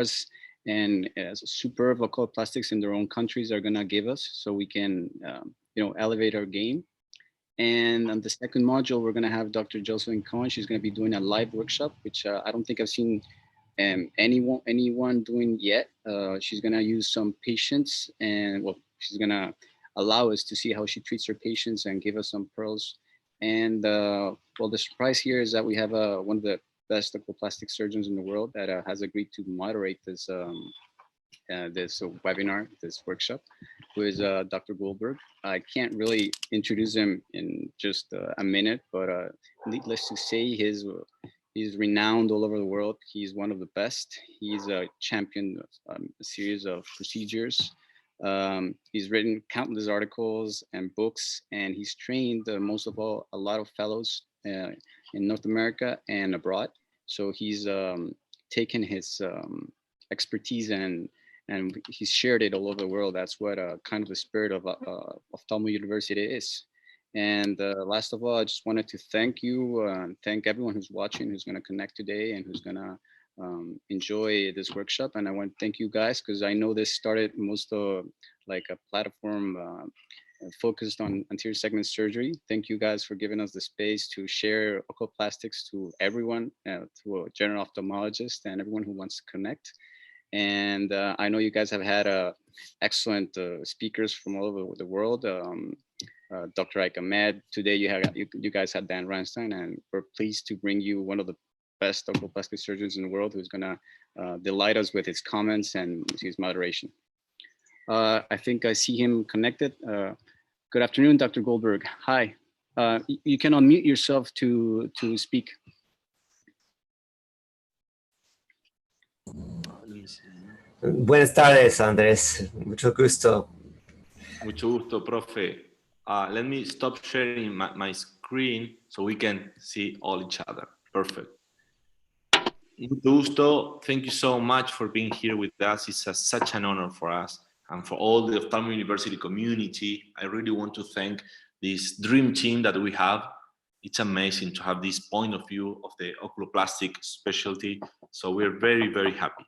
us and superb Oculoplastics in their own countries are gonna give us, so we can elevate our game. And on the second module, we're gonna have Dr. Jocelyn Cohen. She's gonna be doing a live workshop, which I don't think I've seen anyone doing yet. She's gonna use some patients, and well, she's gonna allow us to see how she treats her patients and give us some pearls. And well, the surprise here is that we have one of the best oculoplastic surgeons in the world that has agreed to moderate this this webinar, this workshop, who is Dr. Goldberg. I can't really introduce him in just a minute, but needless to say, he's renowned all over the world. He's one of the best. He's a champion of a series of procedures. He's written countless articles and books, and he's trained most of all a lot of fellows in North America and abroad. So he's taken his expertise and he's shared it all over the world. That's what kind of the spirit of Ophthalmo University is. And last of all, I just wanted to thank you and thank everyone who's watching, who's going to connect today and who's going to enjoy this workshop. And I want to thank you guys, because I know this started most of like a platform focused on anterior segment surgery. Thank you guys for giving us the space to share oculoplastics to everyone, to a general ophthalmologist and everyone who wants to connect. And I know you guys have had excellent speakers from all over the world. Dr. Ike Ahmed, today you guys had Dan Reinstein, and we're pleased to bring you one of the best oculoplastic surgeons in the world, who's gonna delight us with his comments and his moderation. I think I see him connected. Good afternoon, Dr. Goldberg. Hi. You can unmute yourself to speak. Buenas tardes, Andrés. Mucho gusto. Mucho gusto, profe. Let me stop sharing my screen so we can see all each other. Perfect. Mucho gusto. Thank you so much for being here with us. It's such an honor for us and for all the Ophthalmo University community. I really want to thank this dream team that we have. It's amazing to have this point of view of the oculoplastic specialty. So we're very, very happy.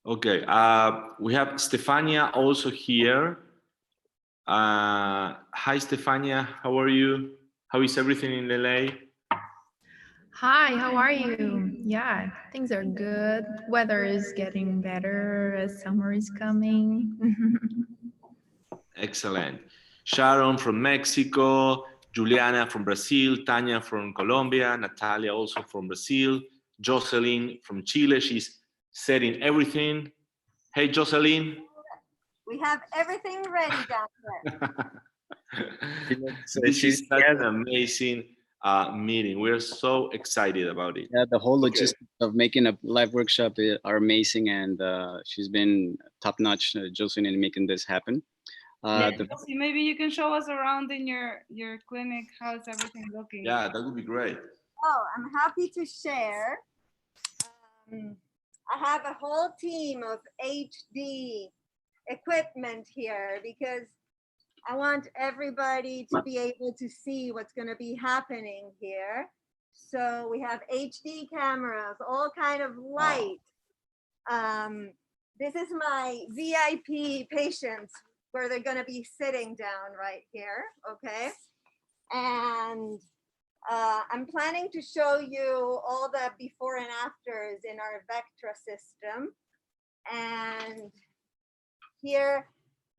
Okay, we have Stefania also here. Hi, Stefania, how are you? How is everything in LA? Hi, how are you? Yeah, things are good. Weather is getting better as summer is coming. Excellent. Sharon from Mexico, Juliana from Brazil, Tanya from Colombia, Natalia also from Brazil, Jocelyn from Chile. She's setting everything. Hey, Jocelyn. We have everything ready down there. This is such an amazing meeting. We're so excited about it. Yeah, the whole logistics of making a live workshop are amazing, and she's been top-notch, Jocelyn, in making this happen. Maybe you can show us around in your clinic. How's everything looking? Yeah, that would be great. Oh, I'm happy to share. I have a whole team of HD equipment here because I want everybody to be able to see what's going to be happening here. So we have HD cameras, all kind of light. This is my VIP patients where they're going to be sitting down right here, okay? And I'm planning to show you all the before and afters in our Vectra system. And here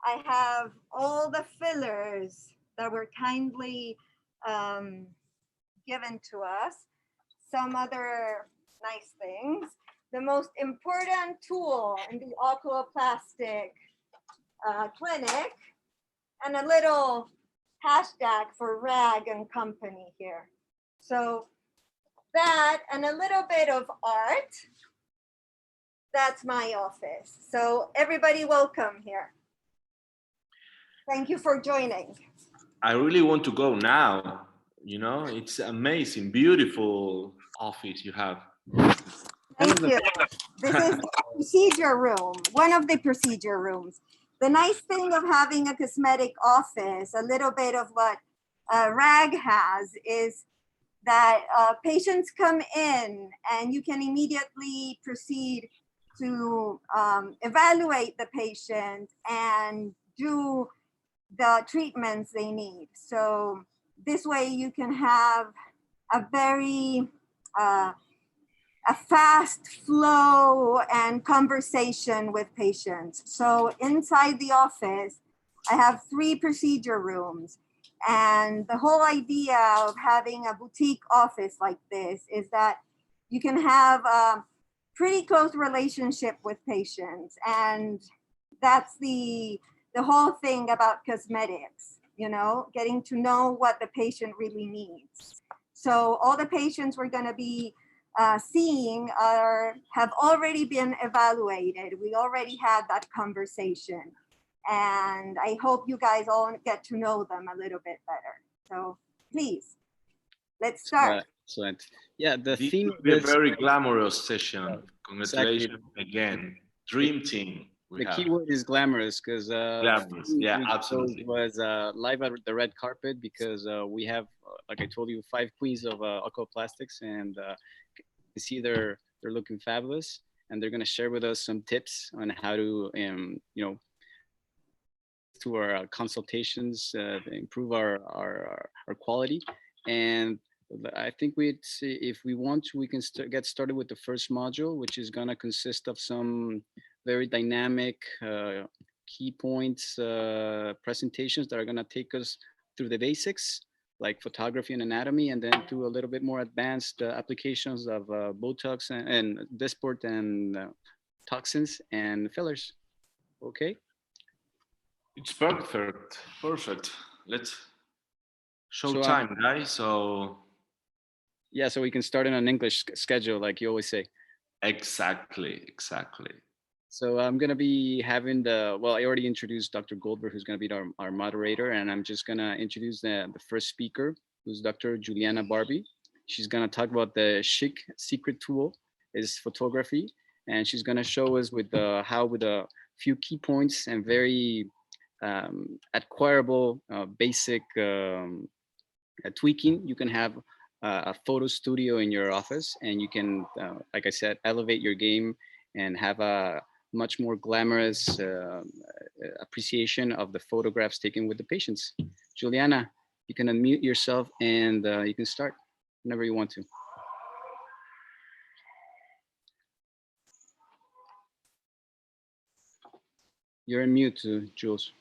I have all the fillers that were kindly given to us. Some other nice things. The most important tool in the oculoplastic clinic, and a little hashtag for Rag and Company here. So that and a little bit of art, that's my office. So everybody welcome here. Thank you for joining. I really want to go now. You know, it's amazing, beautiful office you have. Thank you. This is the procedure room, one of the procedure rooms. The nice thing of having a cosmetic office, a little bit of what Rag has, is that patients come in and you can immediately proceed to evaluate the patient and do the treatments they need. So this way you can have a very a fast flow and conversation with patients. So inside the office, I have 3 procedure rooms. And the whole idea of having a boutique office like this is that you can have a pretty close relationship with patients. And that's the whole thing about cosmetics, you know, getting to know what the patient really needs. So all the patients we're going to be seeing have already been evaluated. We already had that conversation. And I hope you guys all get to know them a little bit better. So please, let's start. Excellent. Yeah, the This theme will be a is very glamorous session. exactly. Congratulations again. Dream team. The key word is glamorous because yeah, absolutely. was live at the red carpet because we have, like I told you, 5 queens of Oculoplastics, and you see they're looking fabulous, and they're going to share with us some tips on how to you know, to our consultations to improve our quality. And I think if we want to, we can get started with the first module, which is going to consist of some very dynamic key points presentations that are going to take us through the basics, like photography and anatomy, and then to a little bit more advanced applications of Botox and Dysport and toxins and fillers. Okay. It's perfect. Perfect. Let's show So, time, guys. So yeah, so we can start in an English schedule, like you always say. exactly. So I'm going to be having well, I already introduced Dr. Goldberg, who's going to be our moderator, and I'm just going to introduce the first speaker, who's Dr. Juliana Barbie. She's going to talk about the chic secret tool is photography, and she's going to show us with how with a few key points and very acquirable basic tweaking, you can have a photo studio in your office, and you can, like I said, elevate your game and have a much more glamorous appreciation of the photographs taken with the patients. Juliana, you can unmute yourself and you can start whenever you want to. You're on mute, Jules.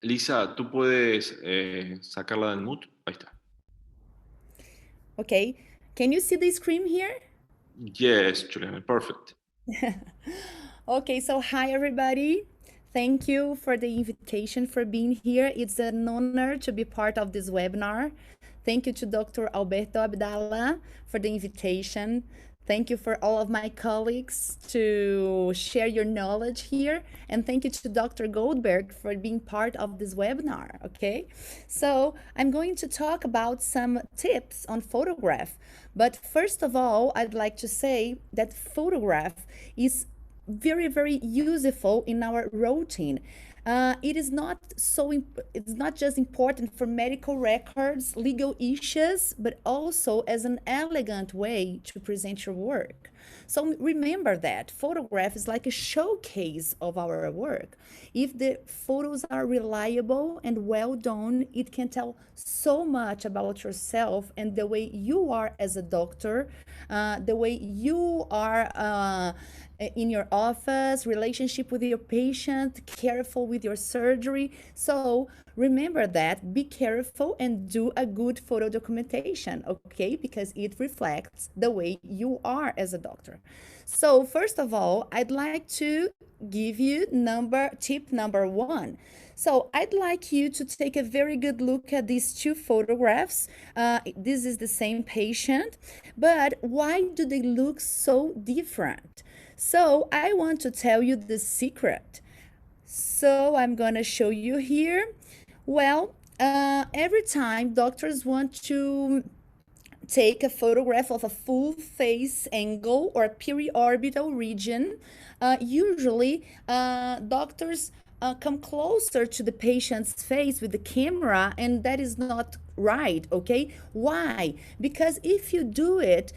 Lisa, ¿tú puedes sacarla del mute? Ahí está. Okay, can you see the screen here? Yes, Juliana, perfect. Okay, so hi everybody. Thank you for the invitation for being here. It's an honor to be part of this webinar. Thank you to Dr. Alberto Abdala for the invitation. Thank you for all of my colleagues to share your knowledge here. And thank you to Dr. Goldberg for being part of this webinar, okay? So I'm going to talk about some tips on photograph. But first of all, I'd like to say that photograph is very, very useful in our routine. It is not it's not just important for medical records, legal issues, but also as an elegant way to present your work. So remember that photograph is like a showcase of our work. If the photos are reliable and well done, it can tell so much about yourself and the way you are as a doctor, the way you are in your office, relationship with your patient, careful with your surgery. So remember that, be careful and do a good photo documentation, okay? Because it reflects the way you are as a doctor. So first of all, I'd like to give you tip number 1. So I'd like you to take a very good look at these 2 photographs. This is the same patient, but why do they look so different? So I want to tell you the secret. So I'm going to show you here. Well, every time doctors want to take a photograph of a full face angle or periorbital region. Usually, doctors come closer to the patient's face with the camera, and that is not right, okay? Why? Because if you do it,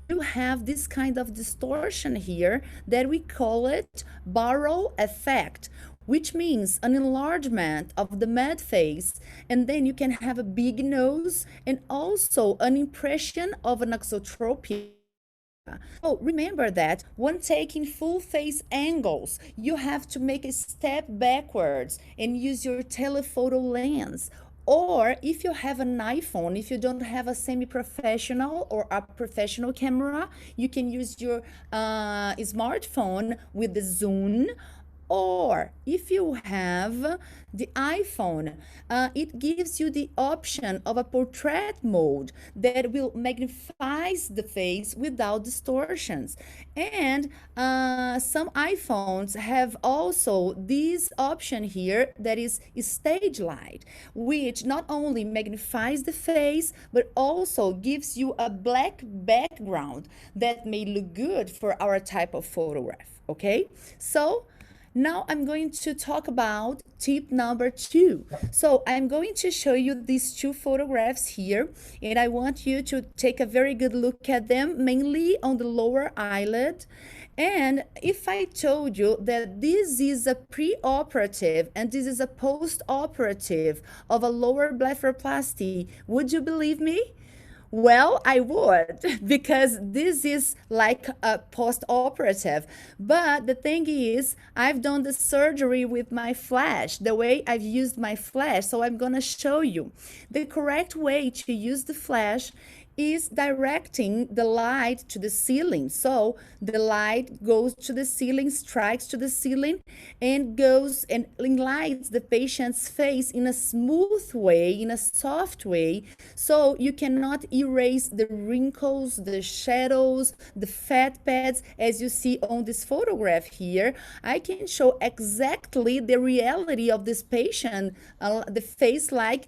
you have this kind of distortion here that we call it barrel effect, which means an enlargement of the mad face, and then you can have a big nose and also an impression of an exotropia. So remember that when taking full face angles, you have to make a step backwards and use your telephoto lens. Or if you have an iPhone, if you don't have a semi-professional or a professional camera, you can use your smartphone with the zoom. Or if you have the iPhone, it gives you the option of a portrait mode that will magnify the face without distortions. And some iPhones have also this option here that is stage light, which not only magnifies the face, but also gives you a black background that may look good for our type of photograph, okay? So now I'm going to talk about tip number 2. So I'm going to show you these 2 photographs here, and I want you to take a very good look at them, mainly on the lower eyelid. And if I told you that this is a pre-operative and this is a post-operative of a lower blepharoplasty, would you believe me? Well, I would, because this is like a post-operative. But the thing is, I've done the surgery with my flash, the way I've used my flash. So I'm going to show you. The correct way to use the flash is directing the light to the ceiling. So the light goes to the ceiling, strikes to the ceiling, and goes and lights the patient's face in a smooth way, in a soft way, so you cannot erase the wrinkles, the shadows, the fat pads, as you see on this photograph here. I can show exactly the reality of this patient, the face like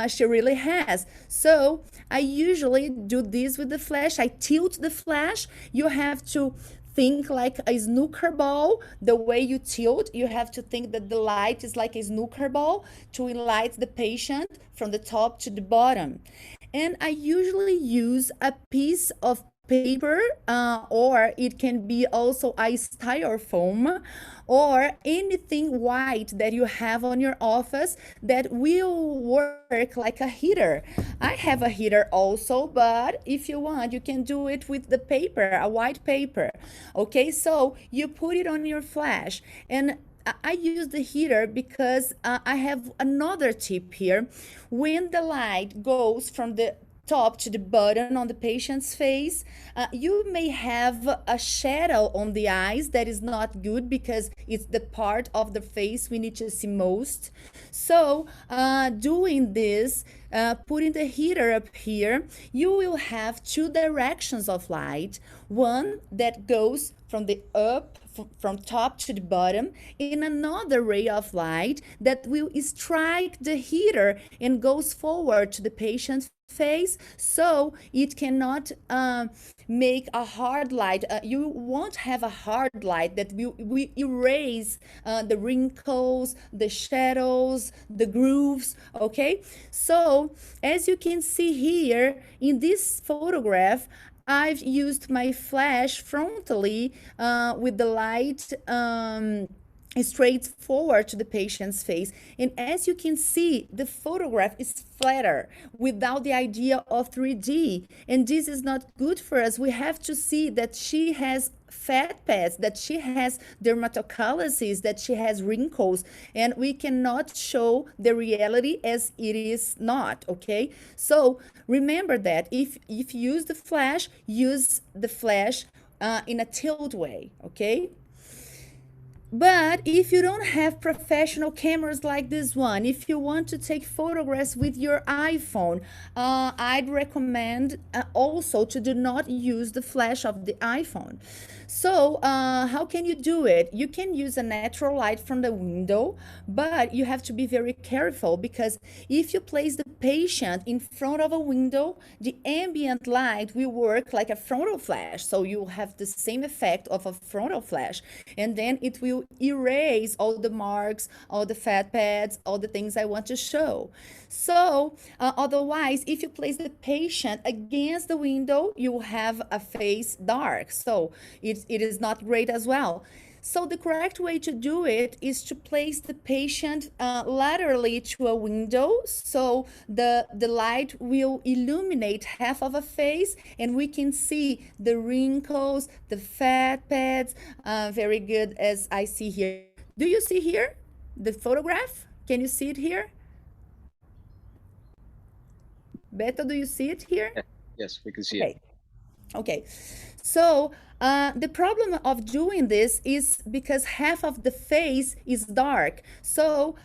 she really has. So I usually do this with the flash. I tilt the flash. You have to think like a snooker ball. The way you tilt, you have to think that the light is like a snooker ball to enlight the patient from the top to the bottom. And I usually use a piece of paper, or it can be also a styrofoam or anything white that you have on your office that will work like a heater. I have a heater also, but if you want, you can do it with the paper, a white paper. Okay, so you put it on your flash, and I use the heater because I have another tip here. When the light goes from the top to the bottom on the patient's face, you may have a shadow on the eyes that is not good because it's the part of the face we need to see most. So doing this, putting the heater up here, you will have 2 directions of light. One that goes from the from top to the bottom, in another ray of light that will strike the heater and goes forward to the patient's face, so it cannot make a hard light. You won't have a hard light that will erase the wrinkles, the shadows, the grooves, okay? So as you can see here in this photograph, I've used my flash frontally with the light straight forward to the patient's face. And as you can see, the photograph is flatter without the idea of 3D. And this is not good for us. We have to see that she has fat pads, that she has dermatocalluses, that she has wrinkles, and we cannot show the reality as it is not, okay? So remember that if you use the flash in a tilt way, okay? But if you don't have professional cameras like this one, if you want to take photographs with your iPhone, I'd recommend also to do not use the flash of the iPhone. So how can you do it? You can use a natural light from the window, but you have to be very careful because if you place the patient in front of a window, the ambient light will work like a frontal flash. So you have the same effect of a frontal flash. And then it will erase all the marks, all the fat pads, all the things I want to show. So otherwise, if you place the patient against the window, you will have a face dark. So it is not great as well. So the correct way to do it is to place the patient laterally to a window, so the light will illuminate half of a face and we can see the wrinkles, the fat pads, very good as I see here. Do you see here the photograph? Can you see it here? Beto, do you see it here? Yes, we can see Okay. it. Okay, so the problem of doing this is because half of the face is dark. So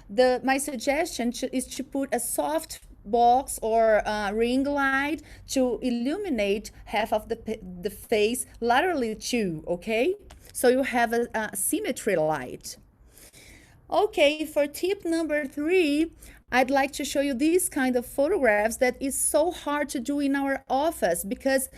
my suggestion is to put a soft box or ring light to illuminate half of the face laterally too, okay? So you have a symmetry light. Okay, for tip number 3, I'd like to show you these kind of photographs that is so hard to do in our office because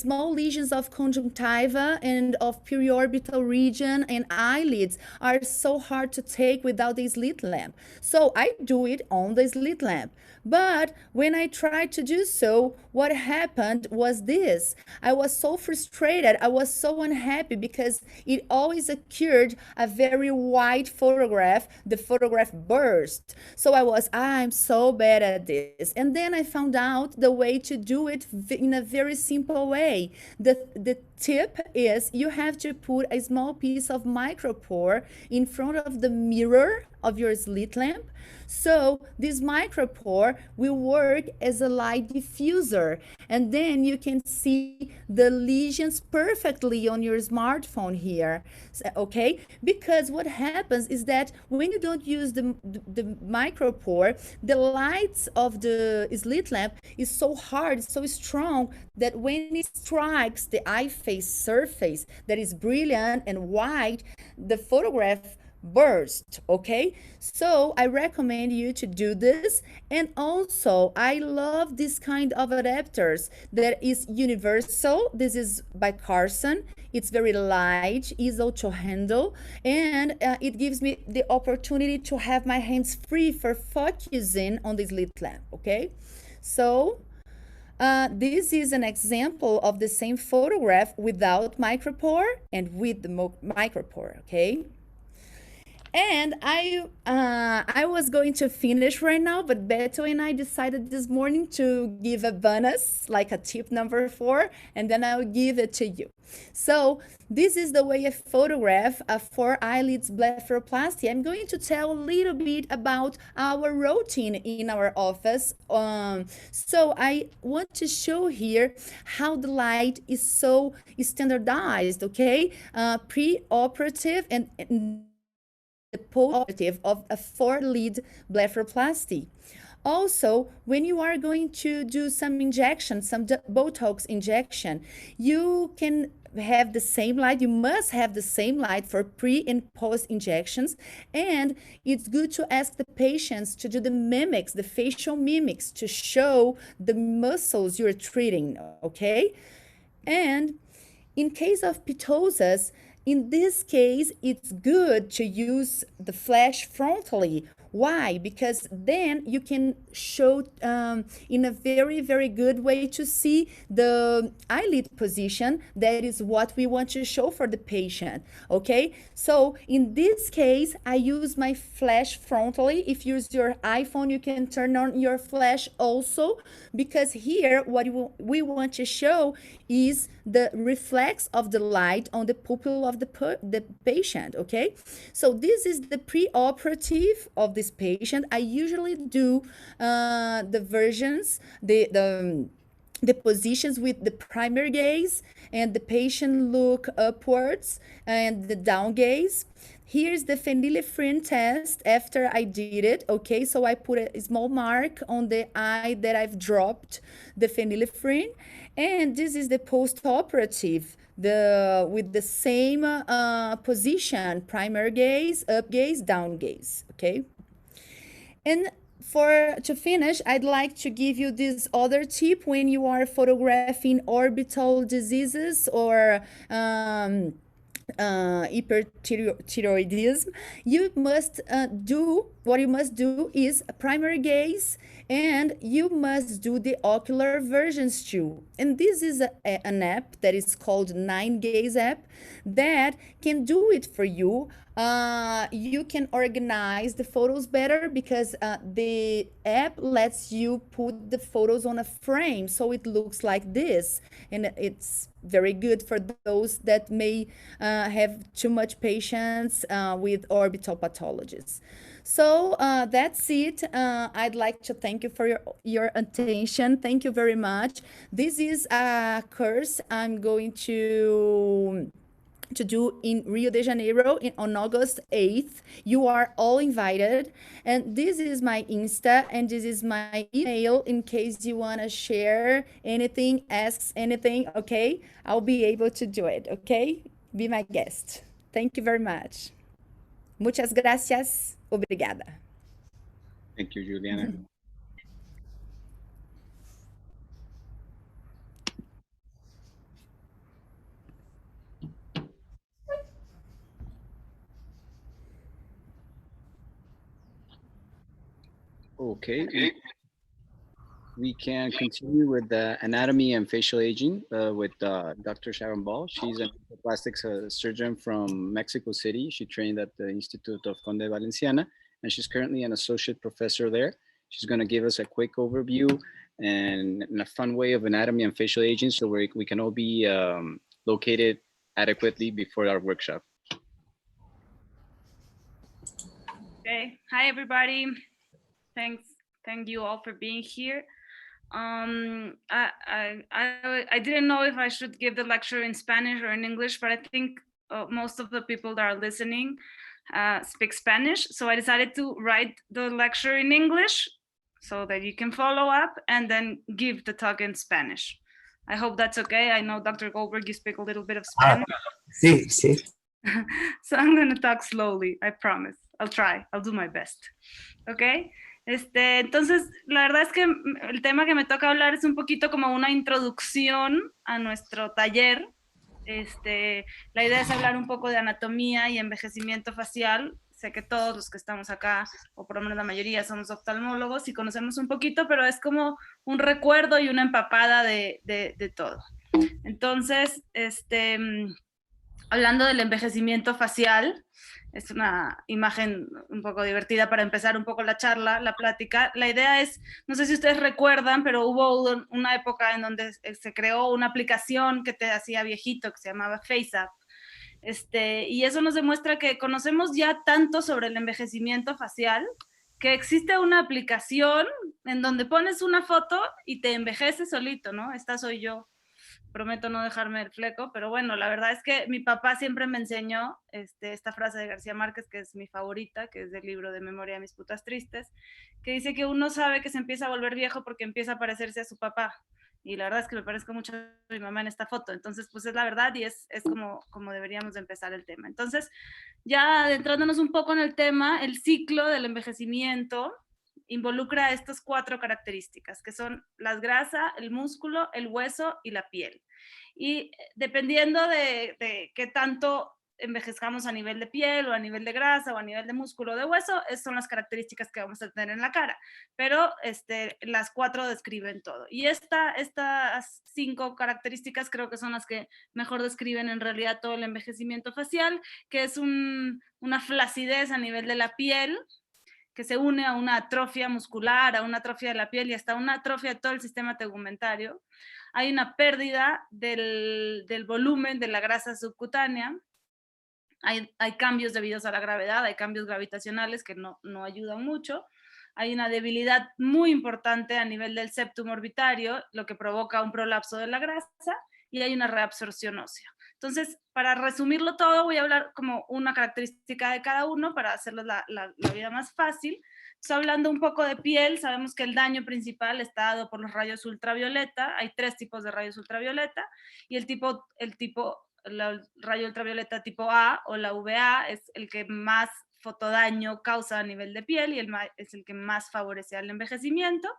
small lesions of conjunctiva and of periorbital region and eyelids are so hard to take without the slit lamp. So I do it on the slit lamp. But when I tried to do so, what happened was this. I was so frustrated. I was so unhappy because it always occurred a very wide photograph. The photograph burst. So I'm so bad at this. And then I found out the way to do it in a very simple way. The tip is you have to put a small piece of micropore in front of the mirror of your slit lamp. So this micropore will work as a light diffuser, and then you can see the lesions perfectly on your smartphone here, okay? Because what happens is that when you don't use the micropore, the lights of the slit lamp is so hard, so strong, that when it strikes the eye face surface that is brilliant and white, the photograph burst, okay? So I recommend you to do this. And also I love this kind of adapters that is universal. This is by Carson. It's very light, easy to handle, and it gives me the opportunity to have my hands free for focusing on this slit lamp, okay? So this is an example of the same photograph without micropore and with the micropore, okay? And I was going to finish right now, but Beto and I decided this morning to give a bonus, like a tip number 4, and then I'll give it to you. So this is the way I photograph for eyelids blepharoplasty. I'm going to tell a little bit about our routine in our office. So I want to show here how the light is so standardized, okay? Pre-operative and the post-operative of a 4-lead blepharoplasty. Also, when you are going to do some injection, some Botox injection, you can have the same light. You must have the same light for pre and post injections. And it's good to ask the patients to do the mimics, the facial mimics, to show the muscles you're treating, okay? And in case of ptosis, in this case, it's good to use the flash frontally. Why? Because then you can show in a very, very good way to see the eyelid position. That is what we want to show for the patient, okay? So in this case, I use my flash frontally. If you use your iPhone, you can turn on your flash also, because here what we want to show is the reflex of the light on the pupil of the patient, okay? So this is the pre-operative of this patient. I usually do the versions, the positions with the primary gaze and the patient look upwards and the down gaze. Here's the phenylephrine test after I did it, okay? So I put a small mark on the eye that I've dropped the phenylephrine. And this is the post-operative, with the same position, primary gaze, up gaze, down gaze, okay? And to finish, I'd like to give you this other tip when you are photographing orbital diseases or hyperthyroidism. You must what you must do is primary gaze, and you must do the ocular versions too. And this is an app that is called 9Gaze app that can do it for you. You can organize the photos better because the app lets you put the photos on a frame so it looks like this, and it's very good for those that may have too much patience with orbital pathologies. So that's it. I'd like to thank you for your attention. Thank you very much. This is a course I'm going to do in Rio de Janeiro on August 8th. You are all invited. And this is my Insta and this is my email in case you want to share anything, ask anything, okay? I'll be able to do it, okay? Be my guest. Thank you very much. Muchas gracias. Obrigada. Thank you, Juliana. Okay, we can continue with the anatomy and facial aging with Dr. Sharon Ball. She's an plastics surgeon from Mexico City. She trained at the Institute of Conde Valenciana, and she's currently an associate professor there. She's going to give us a quick overview and a fun way of anatomy and facial aging so we can all be located adequately before our workshop. Okay, hi everybody. Thank you all for being here. I didn't know if I should give the lecture in Spanish or in English, but I think most of the people that are listening speak Spanish. So I decided to write the lecture in English so that you can follow up and then give the talk in Spanish. I hope that's okay. I know, Dr. Goldberg, you speak a little bit of Spanish. Sí, sí. So I'm going to talk slowly, I promise. I'll try. I'll do my best. Okay? Entonces, la verdad es que el tema que me toca hablar es un poquito como una introducción a nuestro taller. La idea es hablar un poco de anatomía y envejecimiento facial. Sé que todos los que estamos acá, o por lo menos la mayoría, somos oftalmólogos y conocemos un poquito, pero es como un recuerdo y una empapada de todo. Entonces, hablando del envejecimiento facial, es una imagen un poco divertida para empezar un poco la charla, la plática. La idea es, no sé si ustedes recuerdan, pero hubo una época en donde se creó una aplicación que te hacía viejito, que se llamaba FaceApp. Y eso nos demuestra que conocemos ya tanto sobre el envejecimiento facial, que existe una aplicación en donde pones una foto y te envejeces solito, ¿no? Esta soy yo. Prometo no dejarme el fleco, pero bueno, la verdad es que mi papá siempre me enseñó esta frase de García Márquez, que es mi favorita, que es del libro de Memoria de mis putas tristes, que dice que uno sabe que se empieza a volver viejo porque empieza a parecerse a su papá. Y la verdad es que me parezco mucho a mi mamá en esta foto. Entonces, pues es la verdad y es como deberíamos de empezar el tema. Entonces, ya adentrándonos un poco en el tema, el ciclo del envejecimiento involucra estas 4 características, que son la grasa, el músculo, el hueso y la piel. Y dependiendo de qué tanto envejezcamos a nivel de piel o a nivel de grasa o a nivel de músculo o de hueso, esas son las características que vamos a tener en la cara. Pero las 4 describen todo. Y estas 5 características creo que son las que mejor describen en realidad todo el envejecimiento facial, que es una flacidez a nivel de la piel, que se une a una atrofia muscular, a una atrofia de la piel y hasta una atrofia de todo el sistema tegumentario. Hay una pérdida del volumen de la grasa subcutánea. Hay cambios debidos a la gravedad, hay cambios gravitacionales que no ayudan mucho. Hay una debilidad muy importante a nivel del septum orbitario, lo que provoca un prolapso de la grasa, y hay una reabsorción ósea. Entonces, para resumirlo todo, voy a hablar como una característica de cada uno para hacerles la vida más fácil. Entonces, hablando un poco de piel, sabemos que el daño principal está dado por los rayos ultravioleta. Hay 3 tipos de rayos ultravioleta y el rayo ultravioleta tipo A o la UVA es el que más fotodaño causa a nivel de piel y es el que más favorece al envejecimiento.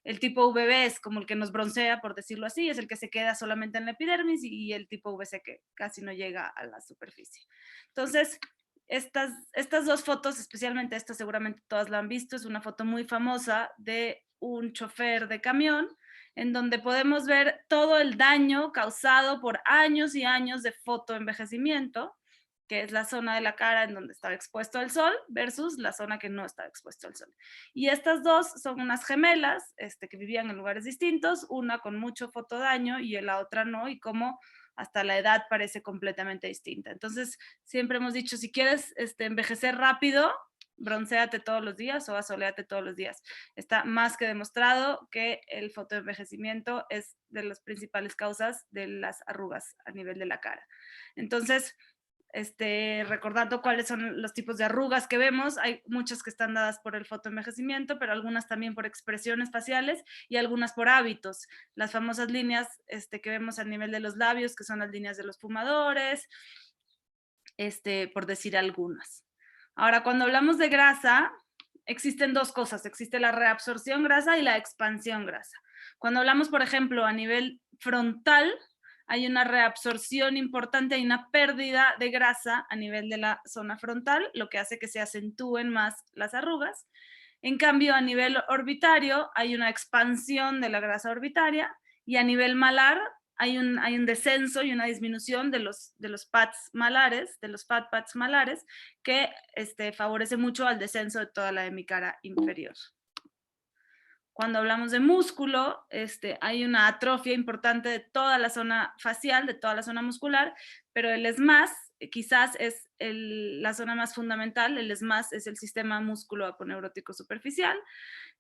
El tipo VB es como el que nos broncea, por decirlo así, es el que se queda solamente en la epidermis, y el tipo VC que casi no llega a la superficie. Entonces, estas dos fotos, especialmente esta seguramente todas la han visto, es una foto muy famosa de un chofer de camión, en donde podemos ver todo el daño causado por años y años de fotoenvejecimiento, que es la zona de la cara en donde estaba expuesto al sol versus la zona que no estaba expuesto al sol. Y estas dos son unas gemelas que vivían en lugares distintos, una con mucho fotodaño y la otra no, y cómo hasta la edad parece completamente distinta. Entonces, siempre hemos dicho, si quieres envejecer rápido, broncéate todos los días o asoléate todos los días. Está más que demostrado que el fotoenvejecimiento es de las principales causas de las arrugas a nivel de la cara. Entonces, recordando cuáles son los tipos de arrugas que vemos, hay muchas que están dadas por el fotoenvejecimiento, pero algunas también por expresiones faciales y algunas por hábitos. Las famosas líneas que vemos a nivel de los labios, que son las líneas de los fumadores, por decir algunas. Ahora, cuando hablamos de grasa, existen dos cosas. Existe la reabsorción grasa y la expansión grasa. Cuando hablamos, por ejemplo, a nivel frontal, hay una reabsorción importante, hay una pérdida de grasa a nivel de la zona frontal, lo que hace que se acentúen más las arrugas. En cambio, a nivel orbitario hay una expansión de la grasa orbitaria, y a nivel malar hay un descenso y una disminución de los pads malares, de los fat pads malares, que favorece mucho al descenso de toda la hemicara inferior. Cuando hablamos de músculo, hay una atrofia importante de toda la zona facial, de toda la zona muscular, pero el SMAS quizás es la zona más fundamental. El SMAS es el sistema músculo-aponeurótico superficial,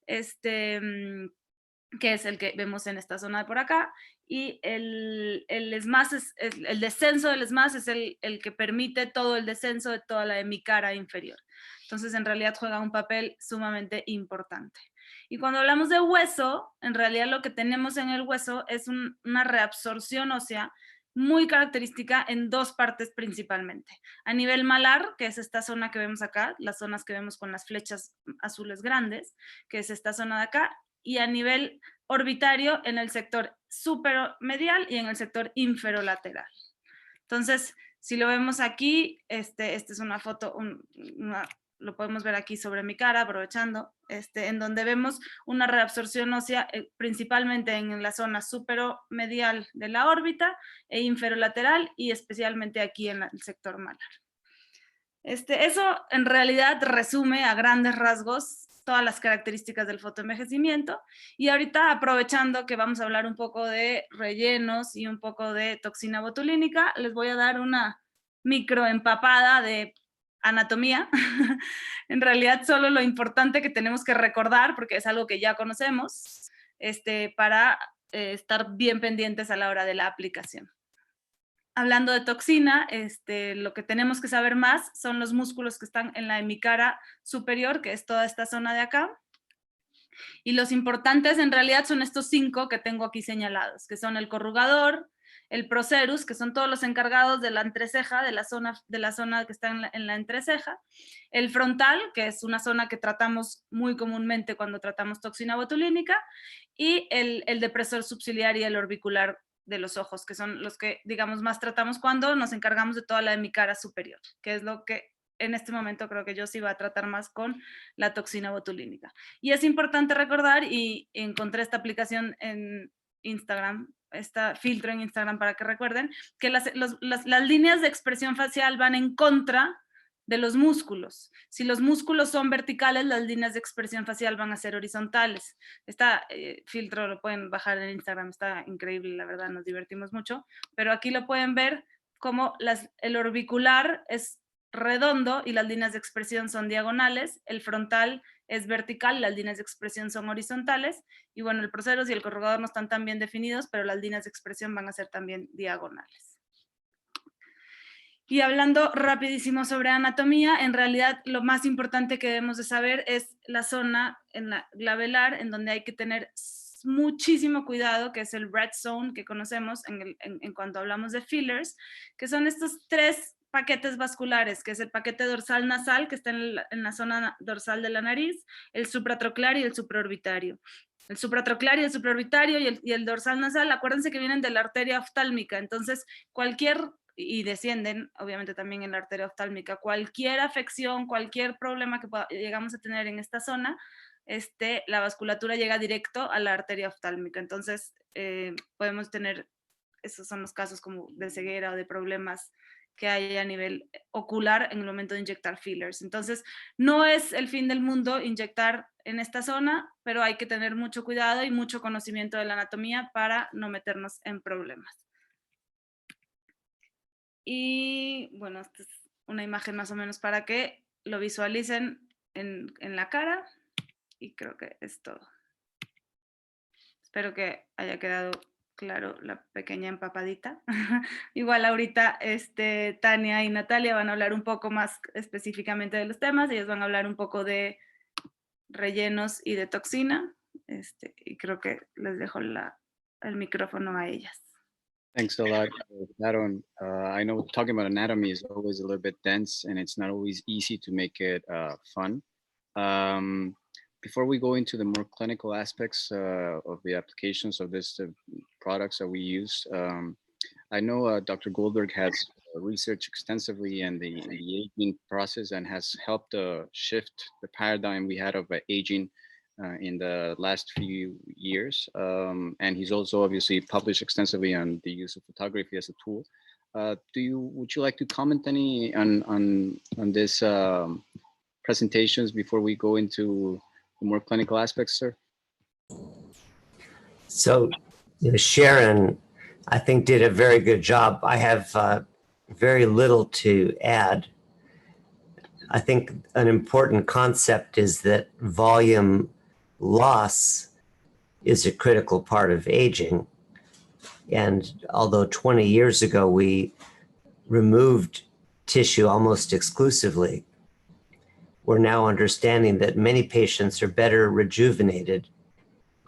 que es el que vemos en esta zona de por acá, y el SMAS el descenso del SMAS es el que permite todo el descenso de toda la hemicara inferior. Entonces, en realidad juega un papel sumamente importante. Y cuando hablamos de hueso, en realidad lo que tenemos en el hueso es una reabsorción ósea muy característica en dos partes principalmente. A nivel malar, que es esta zona que vemos acá, las zonas que vemos con las flechas azules grandes, que es esta zona de acá, y a nivel orbitario en el sector superomedial y en el sector inferolateral. Entonces, si lo vemos aquí, esta es una foto, lo podemos ver aquí sobre mi cara, aprovechando, en donde vemos una reabsorción ósea principalmente en la zona superomedial de la órbita e inferolateral, y especialmente aquí en el sector malar. Eso en realidad resume a grandes rasgos todas las características del fotoenvejecimiento. Y ahorita, aprovechando que vamos a hablar un poco de rellenos y un poco de toxina botulínica, les voy a dar una microempapada de anatomía. En realidad, solo lo importante que tenemos que recordar, porque es algo que ya conocemos, para estar bien pendientes a la hora de la aplicación. Hablando de toxina, lo que tenemos que saber más son los músculos que están en la hemicara superior, que es toda esta zona de acá. Y los importantes en realidad son estos 5 que tengo aquí señalados, que son el corrugador, el procerus, que son todos los encargados de la entreceja, de la zona que está en la entreceja, el frontal, que es una zona que tratamos muy comúnmente cuando tratamos toxina botulínica, y el depresor subciliar y el orbicular de los ojos, que son los que, digamos, más tratamos cuando nos encargamos de toda la hemicara superior, que es lo que en este momento creo que yo sí iba a tratar más con la toxina botulínica. Y es importante recordar, y encontré esta aplicación en Instagram, este filtro en Instagram para que recuerden, que las líneas de expresión facial van en contra de los músculos. Si los músculos son verticales, las líneas de expresión facial van a ser horizontales. Este filtro lo pueden bajar en Instagram, está increíble, la verdad, nos divertimos mucho, pero aquí lo pueden ver como el orbicular es redondo y las líneas de expresión son diagonales, el frontal es vertical, las líneas de expresión son horizontales, y bueno, el procerus y el corrugador no están tan bien definidos, pero las líneas de expresión van a ser también diagonales. Y hablando rapidísimo sobre anatomía, en realidad lo más importante que debemos de saber es la zona en la glabelar, en donde hay que tener muchísimo cuidado, que es el red zone que conocemos en cuanto hablamos de fillers, que son estos 3 paquetes vasculares, que es el paquete dorsal nasal, que está en la zona dorsal de la nariz, el supratrochlear y el supraorbitario. El supratrochlear y el supraorbitario y el dorsal nasal, acuérdense que vienen de la arteria oftálmica, entonces y descienden obviamente también en la arteria oftálmica, cualquier afección, cualquier problema que llegamos a tener en esta zona, la vasculatura llega directo a la arteria oftálmica, entonces podemos tener, esos son los casos como de ceguera o de problemas que hay a nivel ocular en el momento de inyectar fillers. Entonces, no es el fin del mundo inyectar en esta zona, pero hay que tener mucho cuidado y mucho conocimiento de la anatomía para no meternos en problemas. Y bueno, esta es una imagen más o menos para que lo visualicen en la cara. Y creo que es todo. Espero que haya quedado claro la pequeña empapadita. Igual ahorita Tania y Natalia van a hablar un poco más específicamente de los temas. Ellos van a hablar un poco de rellenos y de toxina. Y creo que les dejo el micrófono a ellas. Thanks a lot, Sharon. I know talking about anatomy is always a little bit dense and it's not always easy to make it fun. Before we go into the more clinical aspects of the applications of these products that we use, I know Dr. Goldberg has researched extensively in the aging process and has helped shift the paradigm we had of aging in the last few years. And he's also obviously published extensively on the use of photography as a tool. Would you like to comment any on this presentations before we go into the more clinical aspects, sir? So, Sharon, I think, did a very good job. I have very little to add. I think an important concept is that volume loss is a critical part of aging. And although 20 years ago we removed tissue almost exclusively, we're now understanding that many patients are better rejuvenated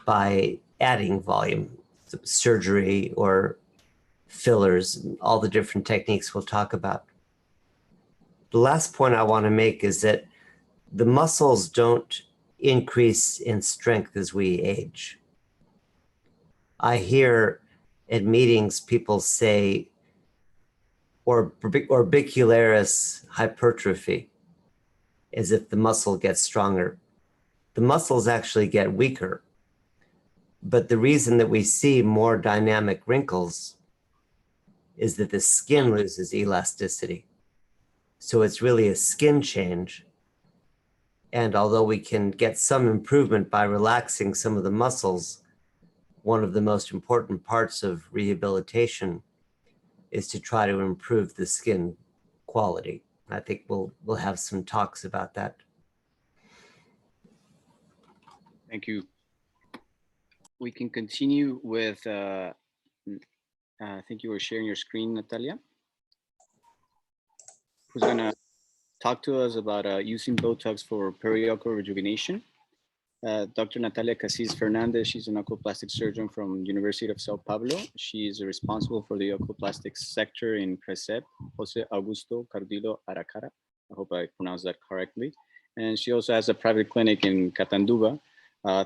by adding volume, surgery or fillers, all the different techniques we'll talk about. The last point I want to make is that the muscles don't increase in strength as we age. I hear at meetings people say orbicularis hypertrophy, as if the muscle gets stronger. The muscles actually get weaker. But the reason that we see more dynamic wrinkles is that the skin loses elasticity. So it's really a skin change. And although we can get some improvement by relaxing some of the muscles, one of the most important parts of rehabilitation is to try to improve the skin quality. I think we'll have some talks about that. Thank you. We can continue with, I think you were sharing your screen, Natalia. Who's gonna talk to us about using Botox for periocular rejuvenation. Dr. Natalia Casis Fernandez, she's an oculoplastic surgeon from University of Sao Paulo. She is responsible for the oculoplastics sector in CRECEP, Jose Augusto Cardillo Aracara. I hope I pronounced that correctly. And she also has a private clinic in Catanduva.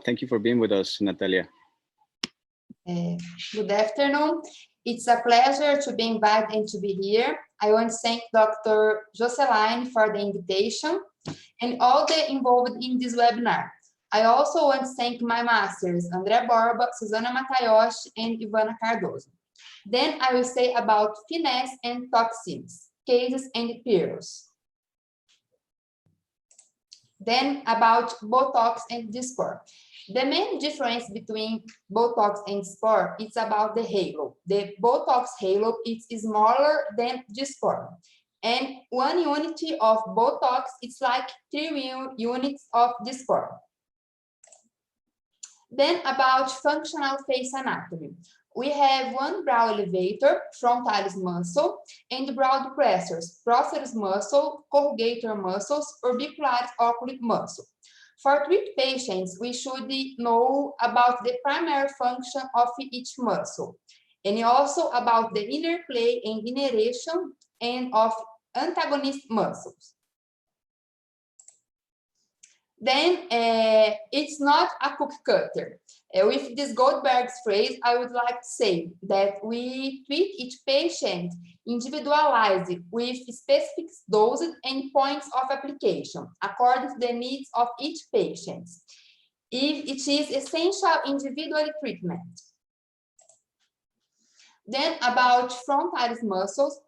Thank you for being with us, Natalia. Good afternoon. It's a pleasure to be invited and to be here. I want to thank Dr. Joseline for the invitation and all the involved in this webinar. I also want to thank my masters, André Borba, Susana Matayoshi, and Ivana Cardoso. Then I will say about finesse and toxins, cases and perils. Then about Botox and Dysport. The main difference between Botox and Dysport is about the halo. The Botox halo is smaller than Dysport. And 1 unit of Botox is like 3 units of Dysport. Then about functional face anatomy. We have one brow elevator, frontalis muscle, and brow depressors, procerus muscle, corrugator muscles, orbicularis oculi muscle. For treat patients, we should know about the primary function of each muscle, and also about the interplay and innervation and of antagonist muscles. Then it's not a cookie cutter. With this Goldberg's phrase, I would like to say that we treat each patient individualized with specific doses and points of application according to the needs of each patient. If it is essential individual treatment. Then about frontalis muscles,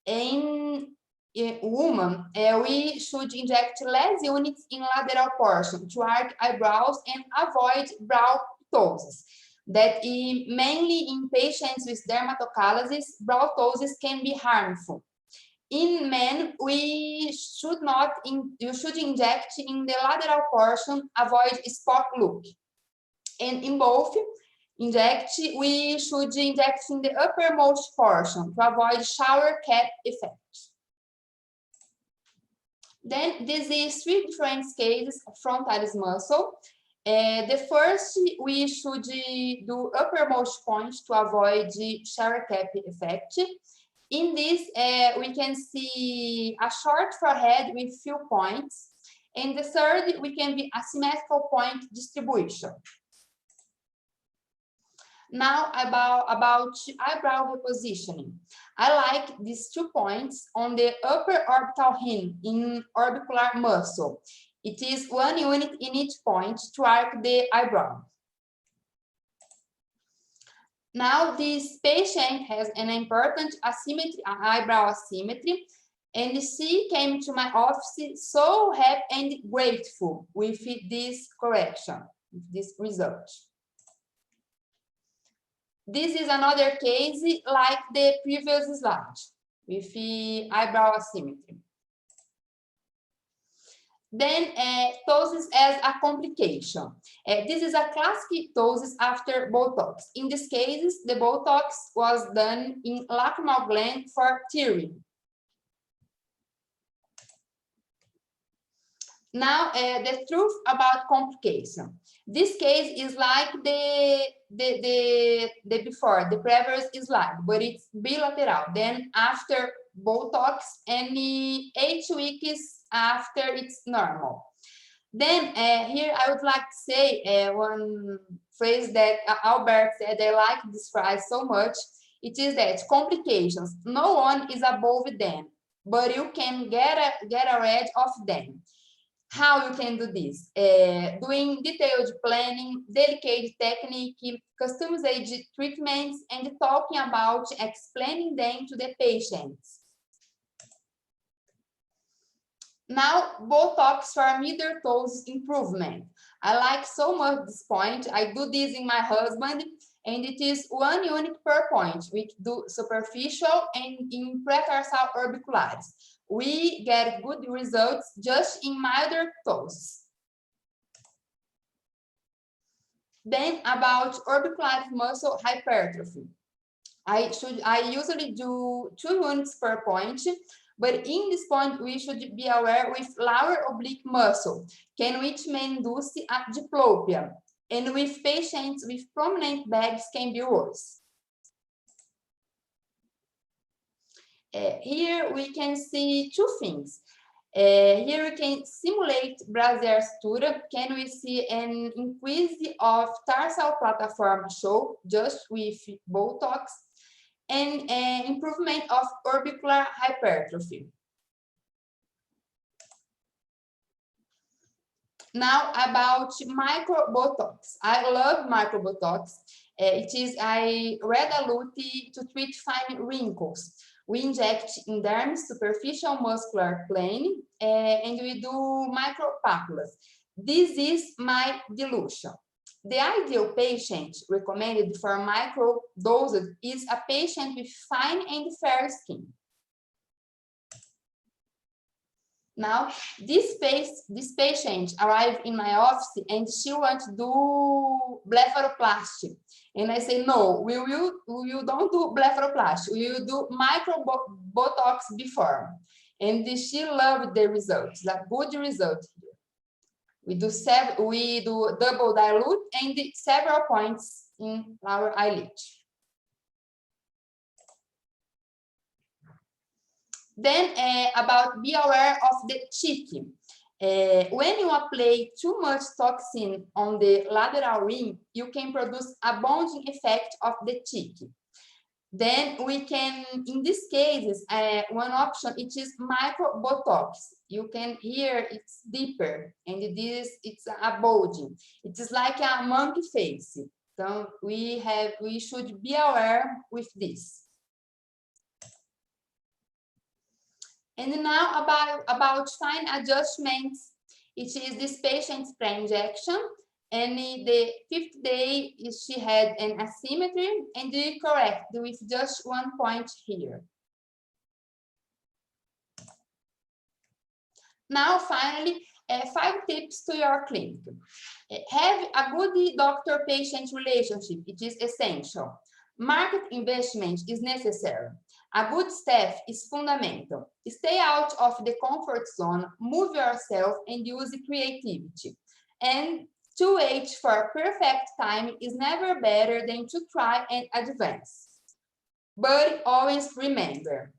in women, we should inject less units in lateral portion to arch eyebrows and avoid brow ptosis. That mainly in patients with dermatochalasis, brow ptosis can be harmful. In men, you should inject in the lateral portion, avoid spot look. And in both, we should inject in the uppermost portion to avoid shower cap effect. Then this is 3 different cases of frontalis muscle. The first, we should do uppermost point to avoid the shower cap effect. In this, we can see a short forehead with few points. And the third, we can be asymmetrical point distribution. Now about eyebrow repositioning. I like these 2 points on the upper orbital rim in orbicular muscle. It is 1 unit in each point to arc the eyebrow. Now this patient has an important asymmetry, eyebrow asymmetry, and she came to my office so happy and grateful with this correction, this result. This is another case like the previous slide with the eyebrow asymmetry. Then ptosis as a complication. This is a classic ptosis after Botox. In this case, the Botox was done in lacrimal gland for tearing. Now, the truth about complication. This case is like the before, the previous slide, but it's bilateral. Then after Botox, and 8 weeks after it's normal. Then here I would like to say one phrase that Albert said. I like this phrase so much. It is that complications, no one is above them, but you can get rid of them. How you can do this? Doing detailed planning, delicate technique, customized treatments, and talking about explaining them to the patients. Now, Botox for middle toes improvement. I like so much this point. I do this in my husband, and it is 1 unit per point. We do superficial and in pretarsal orbicularis. We get good results just in milder toes. Then about orbicular muscle hypertrophy. I usually do 2 units per point, but in this point we should be aware with lower oblique muscle, which may induce a diplopia, and with patients with prominent bags can be worse. Here we can see 2 things. Here we can simulate brachial sutura. Can we see an increase of tarsal platform show just with Botox, and improvement of orbicular hypertrophy. Now about micro Botox. I love micro Botox. I read a luti to treat fine wrinkles. We inject in dermis, superficial muscular plane, and we do micropapulas. This is my dilution. The ideal patient recommended for micro doses is a patient with fine and fair skin. Now, this patient arrived in my office and she wants to do blepharoplasty. And I say, no, we don't do blepharoplasty. We will do micro Botox before. And she loved the results, a good result here. We do double dilute and several points in our eyelid. Then about be aware of the cheek. When you apply too much toxin on the lateral rim, you can produce a bonding effect of the cheek. Then we can, in these cases, one option, it is micro Botox. You can hear it's deeper, and it's a bulging. It is like a monkey face. So we should be aware with this. And now about fine adjustments, it is this patient's pre-injection, and in the 5th day she had an asymmetry, and we correct with just 1 point here. Now finally, 5 tips to your clinic. Have a good doctor-patient relationship, it is essential. Market investment is necessary. A good staff is fundamental. Stay out of the comfort zone, move yourself, and use creativity. And to wait for perfect time is never better than to try and advance. But always remember,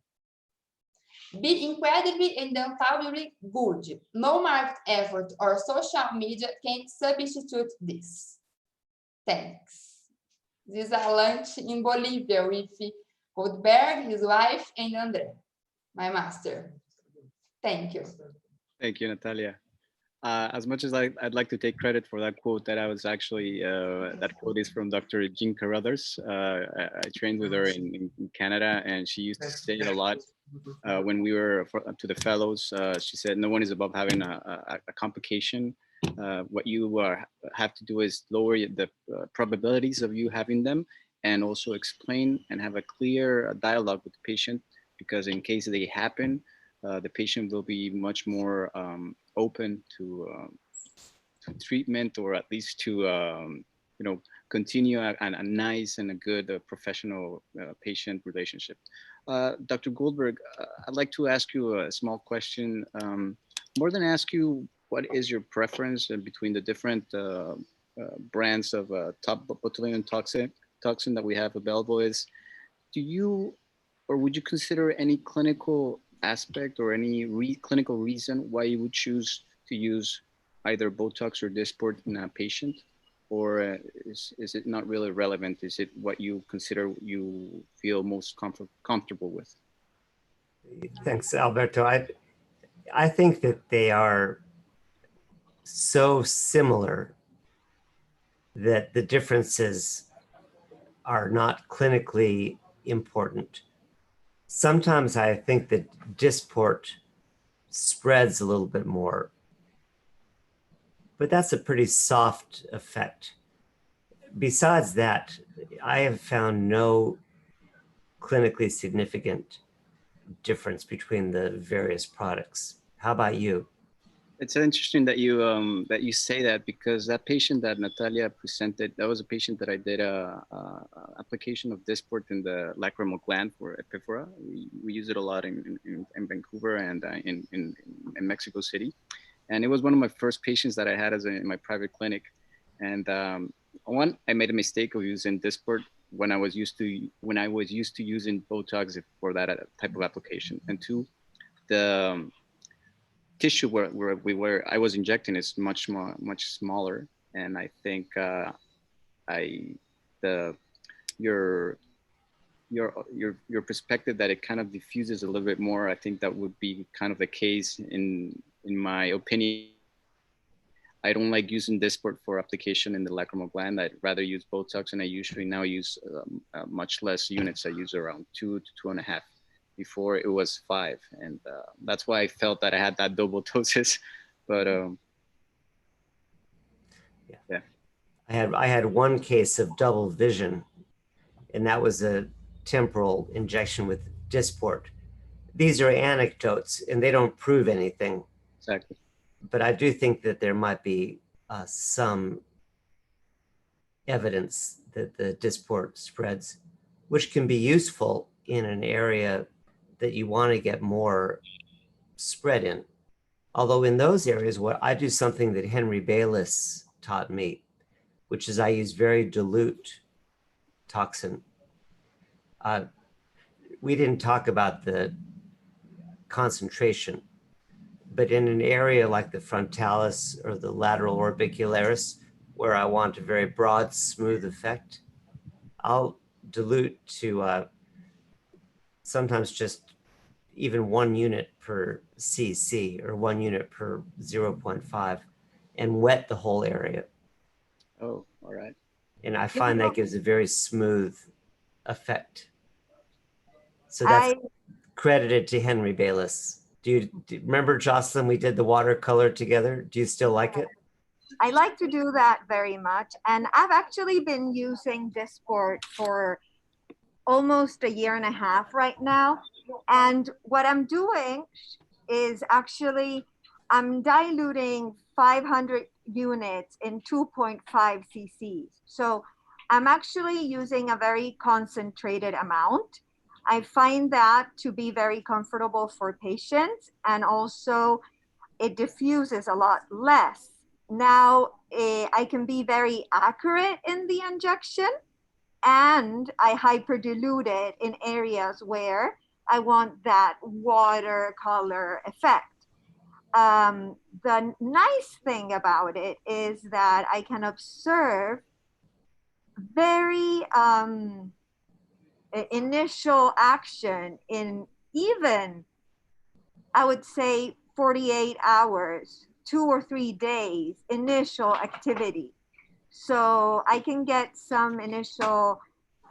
be incredibly and undoubtedly good. No market effort or social media can substitute this. Thanks. This is a lunch in Bolivia with Goldberg, his wife, and Andre, my master. Thank you. Thank you, Natalia. As much as I'd like to take credit for that quote, that I was actually, that quote is from Dr. Jean Carruthers. I trained with her in Canada, and she used to say it a lot when we were to the fellows. She said, no one is above having a complication. What you have to do is lower the probabilities of you having them, and also explain and have a clear dialogue with the patient, because in case they happen, the patient will be much more open to treatment, or at least to continue a nice and a good professional patient relationship. Dr. Goldberg, I'd like to ask you a small question. More than ask you, what is your preference between the different brands of top botulinum toxin that we have available? Is, do you, or would you consider any clinical aspect or any clinical reason why you would choose to use either Botox or Dysport in a patient? Or is it not really relevant? Is it what you consider you feel most comfortable with? Thanks, Alberto. I think that they are so similar that the differences are not clinically important. Sometimes I think that Dysport spreads a little bit more, but that's a pretty soft effect. Besides that, I have found no clinically significant difference between the various products. How about you? It's interesting that you say that, because that patient that Natalia presented, that was a patient that I did a application of Dysport in the lacrimal gland for epiphora. We use it a lot in Vancouver and in Mexico City, and it was one of my first patients that I had in my private clinic. And one, I made a mistake of using Dysport when I was used to using Botox for that type of application. And two, the tissue where I was injecting is much smaller, and I think your perspective that it kind of diffuses a little bit more, I think that would be kind of the case in my opinion. I don't like using Dysport for application in the lacrimal gland. I'd rather use Botox, and I usually now use much less units. I use around 2 to 2.5. Before it was 5, and that's why I felt that I had that double ptosis. But yeah, I had one case of double vision, and that was a temporal injection with Dysport. These are anecdotes, and they don't prove anything. Exactly. But I do think that there might be some evidence that the Dysport spreads, which can be useful in an area that you want to get more spread in. Although in those areas, what I do something that Henry Bayliss taught me, which is I use very dilute toxin. We didn't talk about the concentration. But in an area like the frontalis or the lateral orbicularis, where I want a very broad, smooth effect, I'll dilute to sometimes just even 1 unit per cc or 1 unit per 0.5 and wet the whole area. Oh, all right. And I find that gives a very smooth effect. So that's credited to Henry Bayless. Do you remember, Jocelyn, we did the watercolor together? Do you still like it? I like to do that very much. And I've actually been using Dysport for almost 1.5 years right now. And what I'm doing is actually, I'm diluting 500 units in 2.5 cc's. So I'm actually using a very concentrated amount. I find that to be very comfortable for patients, and also it diffuses a lot less. Now, I can be very accurate in the injection, and I hyperdilute it in areas where I want that watercolor effect. The nice thing about it is that I can observe very initial action in even, I would say, 48 hours, 2 or 3 days, initial activity. So I can get some initial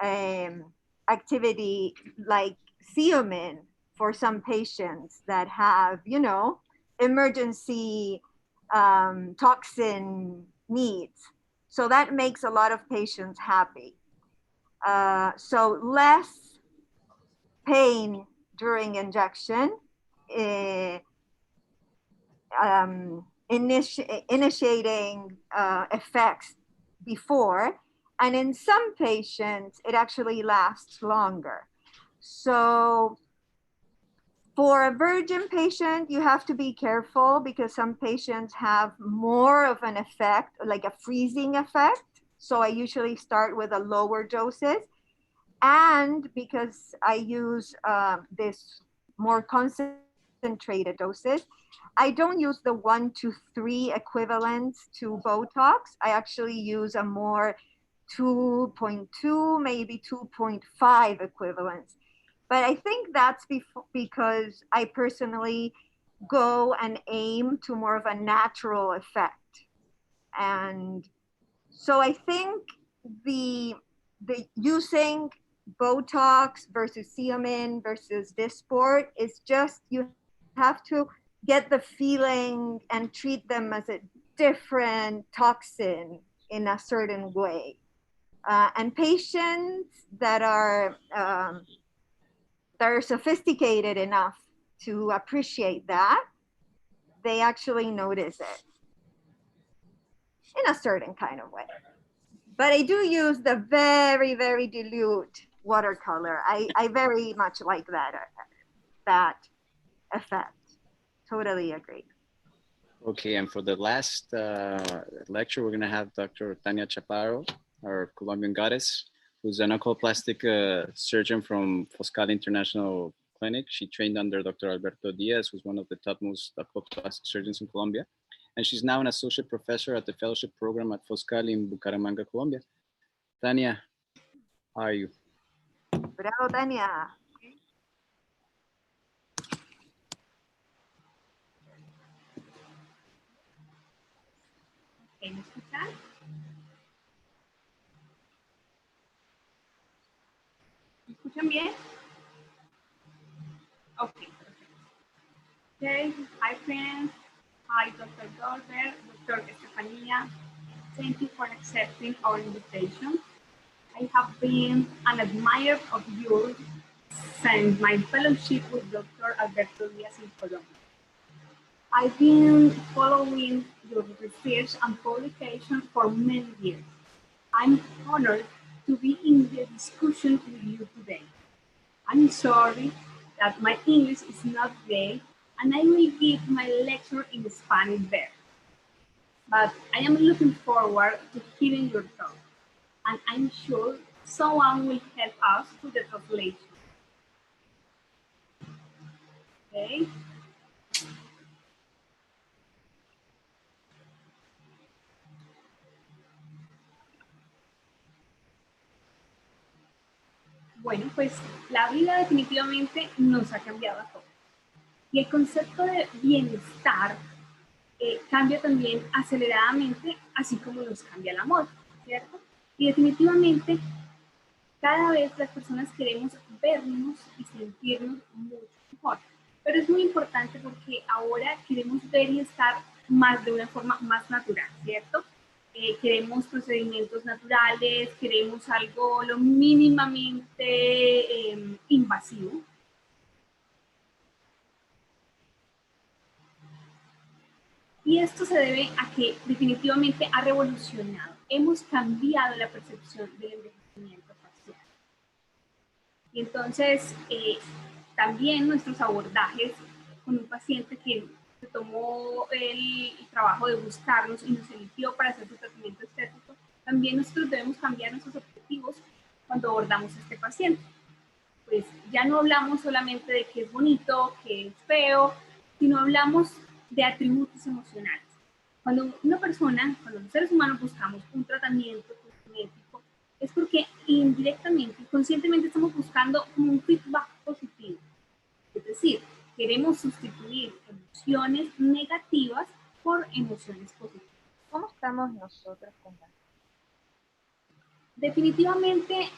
activity like thiamine for some patients that have, you know, emergency toxin needs. So that makes a lot of patients happy. So less pain during injection, initiating effects before, and in some patients it actually lasts longer. So for a virgin patient, you have to be careful because some patients have more of an effect, like a freezing effect. So I usually start with a lower doses. And because I use this more concentrated doses, I don't use the 1 to 3 equivalents to Botox. I actually use a more 2.2, maybe 2.5 equivalents. But I think that's because I personally go and aim to more of a natural effect. And so I think the using Botox versus thiamine versus Dysport is just, you have to get the feeling and treat them as a different toxin in a certain way. And patients that are sophisticated enough to appreciate that, they actually notice it in a certain kind of way. But I do use the very, very dilute watercolor. I very much like that effect. Totally agree. Okay, and for the last lecture, we're gonna have Dr. Tania Chaparro, our Colombian goddess, who's an oculoplastic surgeon from Foscal International Clinic. She trained under Dr. Alberto Diaz, who's one of the topmost oculoplastic surgeons in Colombia. And she's now an associate professor at the fellowship program at Foscal in Bucaramanga, Colombia. Tania, how are you? Bravo, Tania. ¿Me escuchan? ¿Me escuchan bien? Okay. Okay, hi friends. Hi, Dr. Dolber, Dr. Estefania. Thank you for accepting our invitation. I have been an admirer of yours since my fellowship with Dr. Alberto Diaz in Colombia. I've been following your research and publication for many years. I'm honored to be in the discussion with you today. I'm sorry that my English is not great, and I will give my lecture in Spanish there. But I am looking forward to hearing your talk, and I'm sure someone will help us with the translation. Ok. Bueno, pues la vida definitivamente nos ha cambiado a todos. Y el concepto de bienestar cambia también aceleradamente, así como nos cambia el amor, ¿cierto? Y definitivamente cada vez las personas queremos vernos y sentirnos mucho mejor. Pero es muy importante porque ahora queremos ver y estar más de una forma más natural, ¿cierto? Queremos procedimientos naturales, queremos algo lo mínimamente invasivo. Y esto se debe a que definitivamente ha revolucionado. Hemos cambiado la percepción del envejecimiento facial. Y entonces, también nuestros abordajes con un paciente que se tomó el trabajo de buscarnos y nos eligió para hacer su tratamiento estético, también nosotros debemos cambiar nuestros objetivos cuando abordamos a este paciente. Pues ya no hablamos solamente de que es bonito, que es feo, sino hablamos de atributos emocionales. Cuando una persona, cuando los seres humanos buscamos un tratamiento cosmético, es porque indirectamente, conscientemente estamos buscando un feedback positivo. Es decir, queremos sustituir emociones negativas por emociones positivas. ¿Cómo estamos nosotros con la... Definitivamente,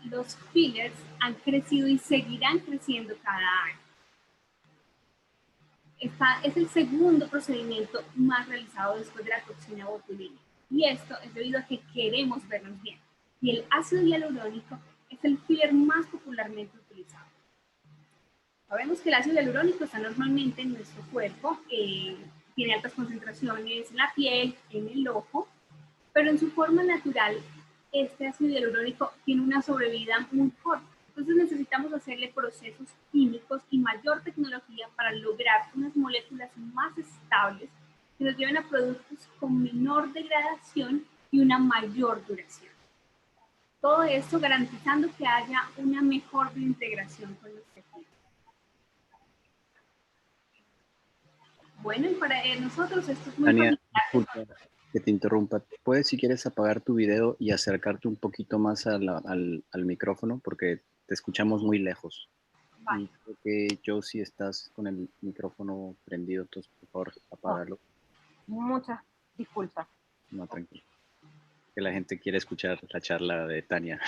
los fillers han crecido y seguirán creciendo cada año. Es el segundo procedimiento más realizado después de la toxina botulínica. Y esto es debido a que queremos vernos bien. Y el ácido hialurónico es el filler más popularmente utilizado. Sabemos que el ácido hialurónico está normalmente en nuestro cuerpo, tiene altas concentraciones en la piel, en el ojo, pero en su forma natural, este ácido hialurónico tiene una sobrevida muy corta. Entonces necesitamos hacerle procesos químicos y mayor tecnología para lograr unas moléculas más estables que nos lleven a productos con menor degradación y una mayor duración. Todo esto garantizando que haya una mejor integración con los tejidos. Bueno, y para nosotros esto es muy Tania, familiar. disculpa que te interrumpa. ¿Puedes, si quieres, apagar tu video y acercarte un poquito más al micrófono? Porque te escuchamos muy lejos. Vale. Y creo que Josie estás con el micrófono prendido, entonces por favor apágalo. Muchas disculpas. No, tranquilo. Que la gente quiere escuchar la charla de Tania.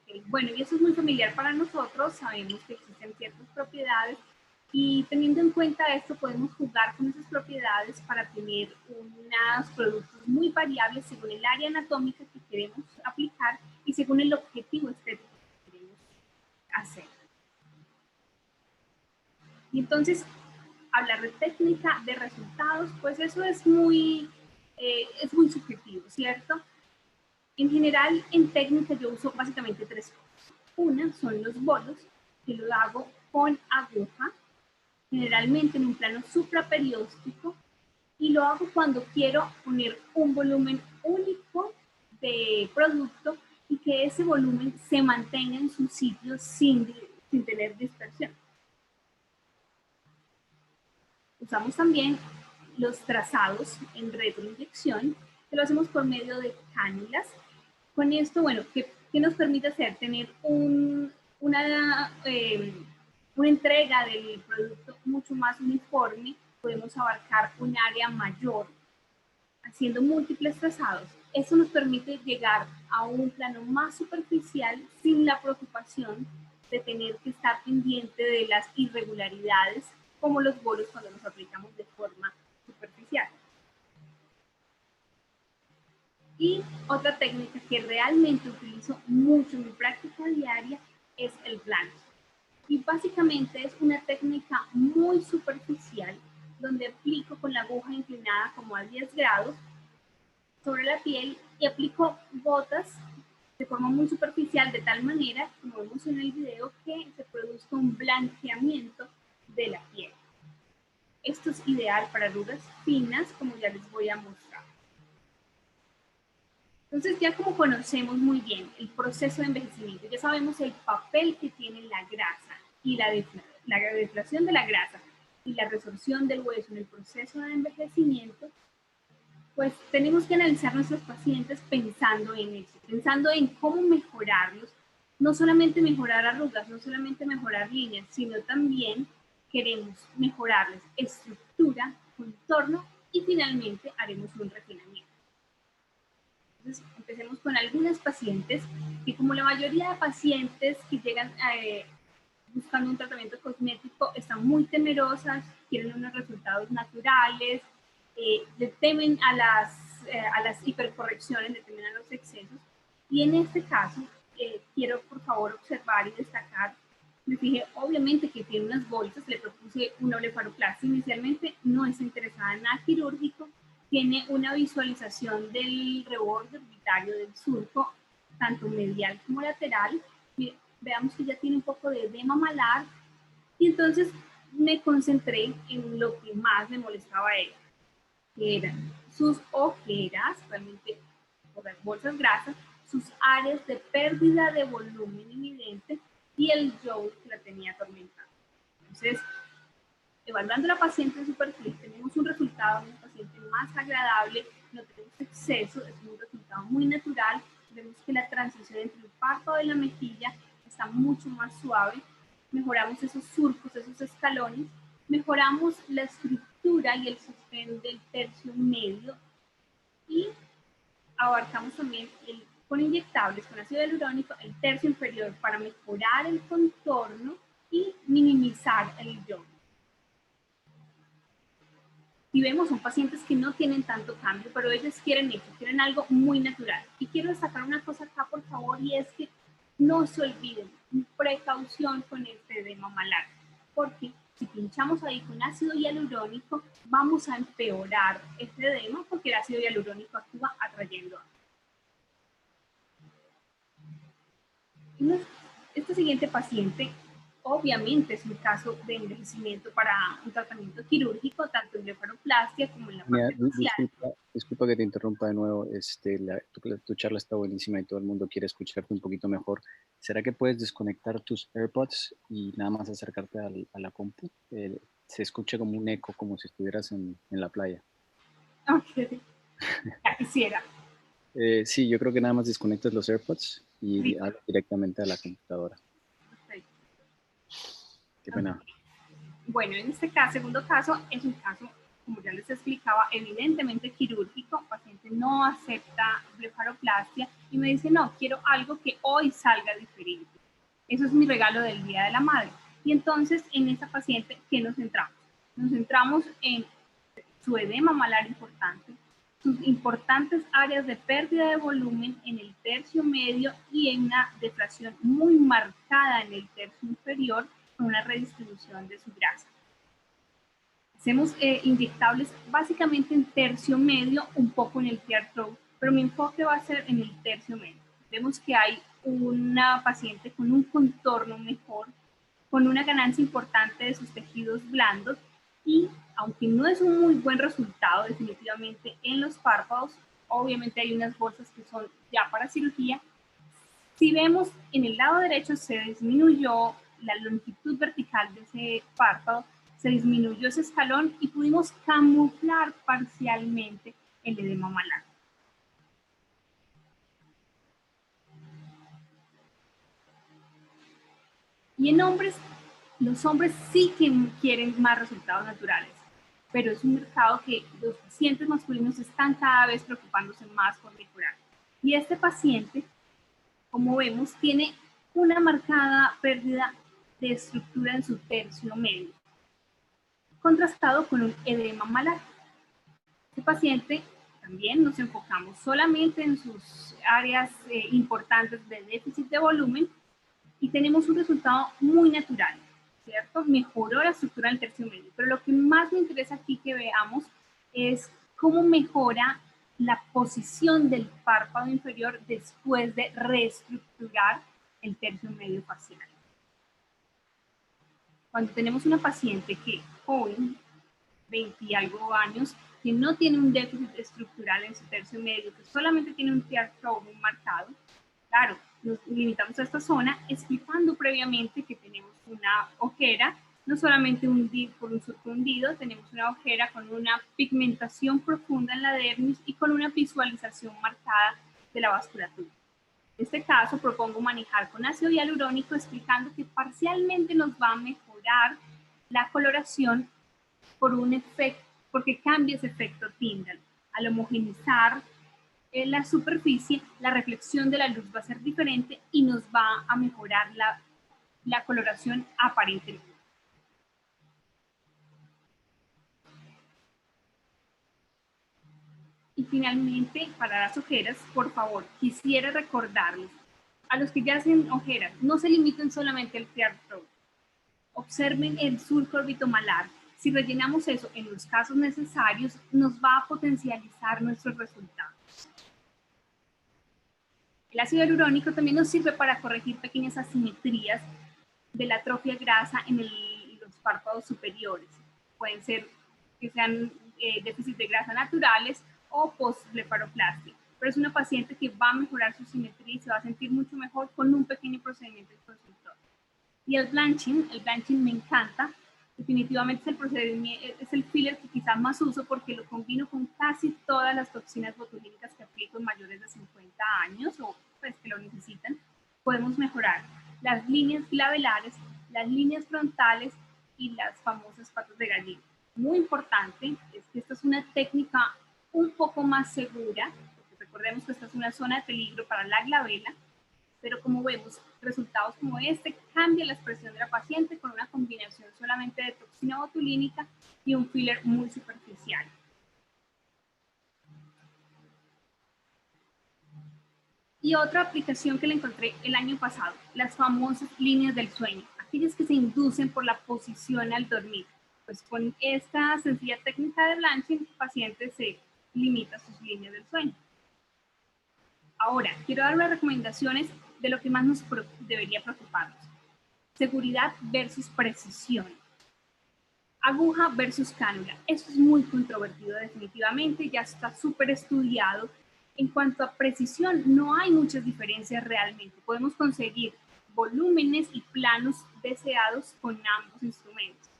Okay. Bueno, y eso es muy familiar para nosotros, sabemos que existen ciertas propiedades y teniendo en cuenta esto podemos jugar con esas propiedades para tener unos productos muy variables según el área anatómica que queremos aplicar y según el objetivo estético que queremos hacer. Y entonces, hablar de técnica, de resultados, pues eso es muy subjetivo, ¿cierto? En general, en técnica yo uso básicamente tres cosas. Una son los bolos, que lo hago con aguja, generalmente en un plano supraperióstico, y lo hago cuando quiero poner un volumen único de producto y que ese volumen se mantenga en su sitio sin tener dispersión. Usamos también los trazados en retroinyección, que lo hacemos por medio de cánulas. Con esto, bueno, ¿qué nos permite hacer? Tener una entrega del producto mucho más uniforme, podemos abarcar un área mayor haciendo múltiples trazados. Eso nos permite llegar a un plano más superficial sin la preocupación de tener que estar pendiente de las irregularidades como los bolos cuando los aplicamos de forma superficial. Y otra técnica que realmente utilizo mucho en mi práctica diaria es el blanco. Y básicamente es una técnica muy superficial donde aplico con la aguja inclinada como a 10 grados sobre la piel y aplico gotas de forma muy superficial de tal manera, como vemos en el video, que se produzca un blanqueamiento de la piel. Esto es ideal para arrugas finas, como ya les voy a mostrar. Entonces ya como conocemos muy bien el proceso de envejecimiento, ya sabemos el papel que tiene la grasa y la deflación de la grasa y la resorción del hueso en el proceso de envejecimiento, pues tenemos que analizar nuestros pacientes pensando en eso, pensando en cómo mejorarlos, no solamente mejorar arrugas, no solamente mejorar líneas, sino también queremos mejorarles estructura, contorno y finalmente haremos un refinamiento. Entonces, empecemos con algunas pacientes que, como la mayoría de pacientes que llegan buscando un tratamiento cosmético, están muy temerosas, quieren unos resultados naturales, le temen a las hipercorrecciones, le temen a los excesos. Y en este caso, quiero por favor observar y destacar, me fijé obviamente que tiene unas bolsas, le propuse una blefaroplastia inicialmente, no es interesada en nada quirúrgico, tiene una visualización del reborde orbitario del surco, tanto medial como lateral. Veamos que ya tiene un poco de edema malar, y entonces me concentré en lo que más me molestaba a ella, que eran sus ojeras, realmente por las bolsas grasas, sus áreas de pérdida de volumen invidente y el yaw que la tenía atormentada. Entonces, evaluando a la paciente en su perfil, tenemos un resultado de una paciente más agradable, no tenemos exceso, es un resultado muy natural, vemos que la transición entre el párpado y la mejilla está mucho más suave, mejoramos esos surcos, esos escalones, mejoramos la estructura y el sostén del tercio medio y abarcamos también con inyectables, con ácido hialurónico, el tercio inferior para mejorar el contorno y minimizar el yaw. Y vemos, son pacientes que no tienen tanto cambio, pero ellos quieren eso, quieren algo muy natural. Y quiero destacar una cosa acá, por favor, y es que no se olviden, precaución con este edema malar, porque si pinchamos ahí con ácido hialurónico, vamos a empeorar este edema porque el ácido hialurónico actúa atrayendo. Este siguiente paciente, obviamente es un caso de envejecimiento para un tratamiento quirúrgico, tanto en blefaroplastia como en la parte facial. Disculpa que te interrumpa de nuevo. Tu charla está buenísima y todo el mundo quiere escucharte un poquito mejor. ¿Será que puedes desconectar tus AirPods y nada más acercarte a la compu? Se escucha como un eco, como si estuvieras en la playa. Ok, ya quisiera. Sí, yo creo que nada más desconectas los AirPods y Sí. hablas directamente a la computadora. Perfecto. Qué pena. Okay. Bueno, en este caso, segundo caso, es un caso, como ya les explicaba, evidentemente quirúrgico. El paciente no acepta blefaroplastia y me dice, no, quiero algo que hoy salga diferente. Eso es mi regalo del Día de la Madre. Y entonces, en esta paciente, ¿qué nos centramos? Nos centramos en su edema malar importante, sus importantes áreas de pérdida de volumen en el tercio medio y en una deflación muy marcada en el tercio inferior con una redistribución de su grasa. Hacemos inyectables básicamente en tercio medio, un poco en el trough, pero mi enfoque va a ser en el tercio medio. Vemos que hay una paciente con un contorno mejor, con una ganancia importante de sus tejidos blandos y, aunque no es un muy buen resultado definitivamente en los párpados, obviamente hay unas bolsas que son ya para cirugía. Si vemos en el lado derecho se disminuyó la longitud vertical de ese párpado, se disminuyó ese escalón y pudimos camuflar parcialmente el edema malar. Y en hombres, los hombres sí que quieren más resultados naturales, pero es un mercado que los pacientes masculinos están cada vez preocupándose más por mejorar. Y este paciente, como vemos, tiene una marcada pérdida de estructura en su tercio medio, contrastado con un edema malar. Este paciente también nos enfocamos solamente en sus áreas importantes de déficit de volumen y tenemos un resultado muy natural, ¿cierto? Mejoró la estructura del tercio medio, pero lo que más me interesa aquí que veamos es cómo mejora la posición del párpado inferior después de reestructurar el tercio medio facial. Cuando tenemos una paciente que joven, 20 y algo años, que no tiene un déficit estructural en su tercio medio, que solamente tiene un tear troughs muy marcado, claro, nos limitamos a esta zona explicando previamente que tenemos una ojera, no solamente por un surco hundido, tenemos una ojera con una pigmentación profunda en la dermis y con una visualización marcada de la vasculatura. En este caso, propongo manejar con ácido hialurónico explicando que parcialmente nos va a mejorar la coloración por un efecto, porque cambia ese efecto Tyndall. Al homogenizar la superficie, la reflexión de la luz va a ser diferente y nos va a mejorar la coloración aparentemente. Y finalmente, para las ojeras, por favor, quisiera recordarles a los que ya hacen ojeras, no se limiten solamente al tear troughs. Observen el surco orbitomalar. Si rellenamos eso en los casos necesarios, nos va a potencializar nuestros resultados. El ácido hialurónico también nos sirve para corregir pequeñas asimetrías de la atrofia grasa en los párpados superiores. Pueden ser que sean déficit de grasa naturales o post-blefaroplastia. Pero es una paciente que va a mejorar su simetría y se va a sentir mucho mejor con un pequeño procedimiento de consultorio. Y el blanching me encanta. Definitivamente es el procedimiento, es el filler que quizás más uso porque lo combino con casi todas las toxinas botulínicas que aplico en mayores de 50 años o pues que lo necesitan. Podemos mejorar las líneas labelares, las líneas frontales y las famosas patas de gallina. Muy importante es que esta es una técnica un poco más segura, porque recordemos que esta es una zona de peligro para la glabela, pero como vemos, resultados como este cambian la expresión de la paciente con una combinación solamente de toxina botulínica y un filler muy superficial. Y otra aplicación que le encontré el año pasado, las famosas líneas del sueño, aquellas que se inducen por la posición al dormir. Pues con esta sencilla técnica de blanching, el paciente se limita sus líneas del sueño. Ahora, quiero dar unas recomendaciones de lo que más nos debería preocuparnos. Seguridad versus precisión. Aguja versus cánula. Esto es muy controvertido definitivamente, ya está súper estudiado. En cuanto a precisión, no hay muchas diferencias realmente. Podemos conseguir volúmenes y planos deseados con ambos instrumentos.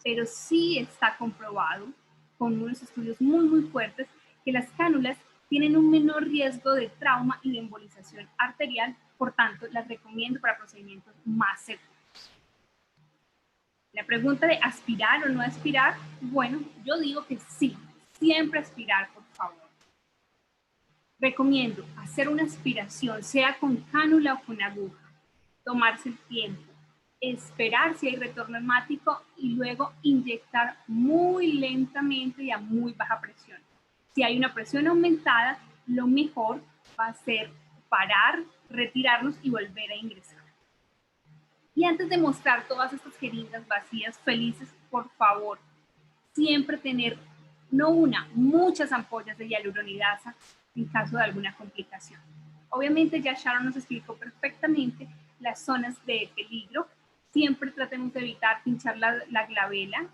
Pero sí está comprobado con unos estudios muy fuertes que las cánulas tienen un menor riesgo de trauma y de embolización arterial, por tanto, las recomiendo para procedimientos más seguros. La pregunta de aspirar o no aspirar, bueno, yo digo que sí, siempre aspirar, por favor. Recomiendo hacer una aspiración, sea con cánula o con aguja, tomarse el tiempo, esperar si hay retorno hemático y luego inyectar muy lentamente y a muy baja presión. Si hay una presión aumentada, lo mejor va a ser parar, retirarnos y volver a ingresar. Y antes de mostrar todas estas jeringas vacías, felices, por favor, siempre tener, no una, muchas ampollas de hialuronidasa en caso de alguna complicación. Obviamente ya Sharon nos explicó perfectamente las zonas de peligro. Siempre tratemos de evitar pinchar la glabela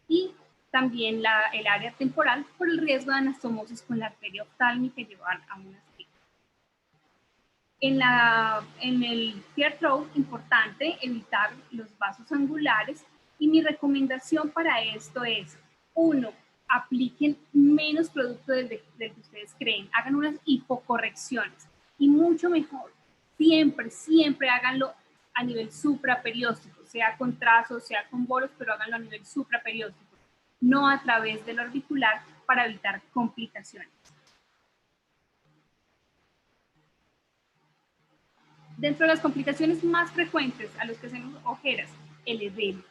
y también el área temporal por el riesgo de anastomosis con la arteria oftálmica y llevar a una estrella. En el tear troughs, importante evitar los vasos angulares y mi recomendación para esto es, 1, apliquen menos producto del que ustedes creen, hagan unas hipocorrecciones y mucho mejor, siempre háganlo a nivel supraperióstico, sea con trazos, sea con bolos, pero háganlo a nivel supraperióstico, no a través del orbicular para evitar complicaciones. Dentro de las complicaciones más frecuentes a los que hacemos ojeras, el edema.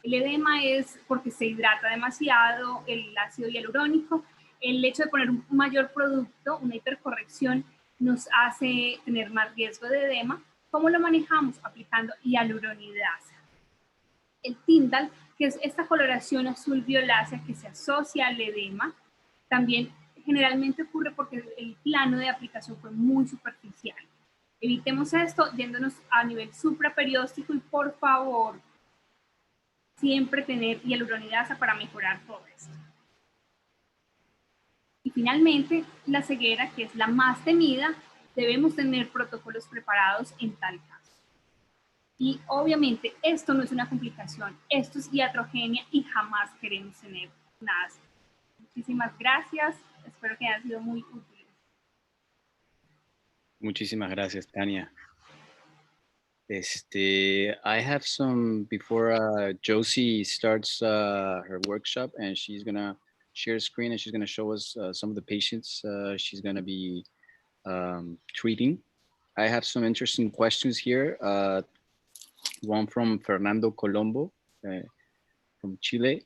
El edema es porque se hidrata demasiado, el ácido hialurónico. El hecho de poner un mayor producto, una hipercorrección, nos hace tener más riesgo de edema. ¿Cómo lo manejamos? Aplicando hialuronidasa. El Tyndall, que es esta coloración azul violácea que se asocia al edema, también generalmente ocurre porque el plano de aplicación fue muy superficial. Evitemos esto yéndonos a nivel supraperióstico y por favor, siempre tener hialuronidasa para mejorar todo esto. finalmente, la ceguera, que es la más temida, debemos tener protocolos preparados en tal caso. Y obviamente esto no es una complicación, esto es iatrogenia y jamás queremos tener nada así. Muchísimas gracias, espero que hayan sido muy útiles. Muchísimas gracias, Tania. I have some, before Josie starts her workshop, and she's gonna share screen and she's gonna show us some of the patients she's gonna be treating. I have some interesting questions here. One from Fernando Colombo from Chile.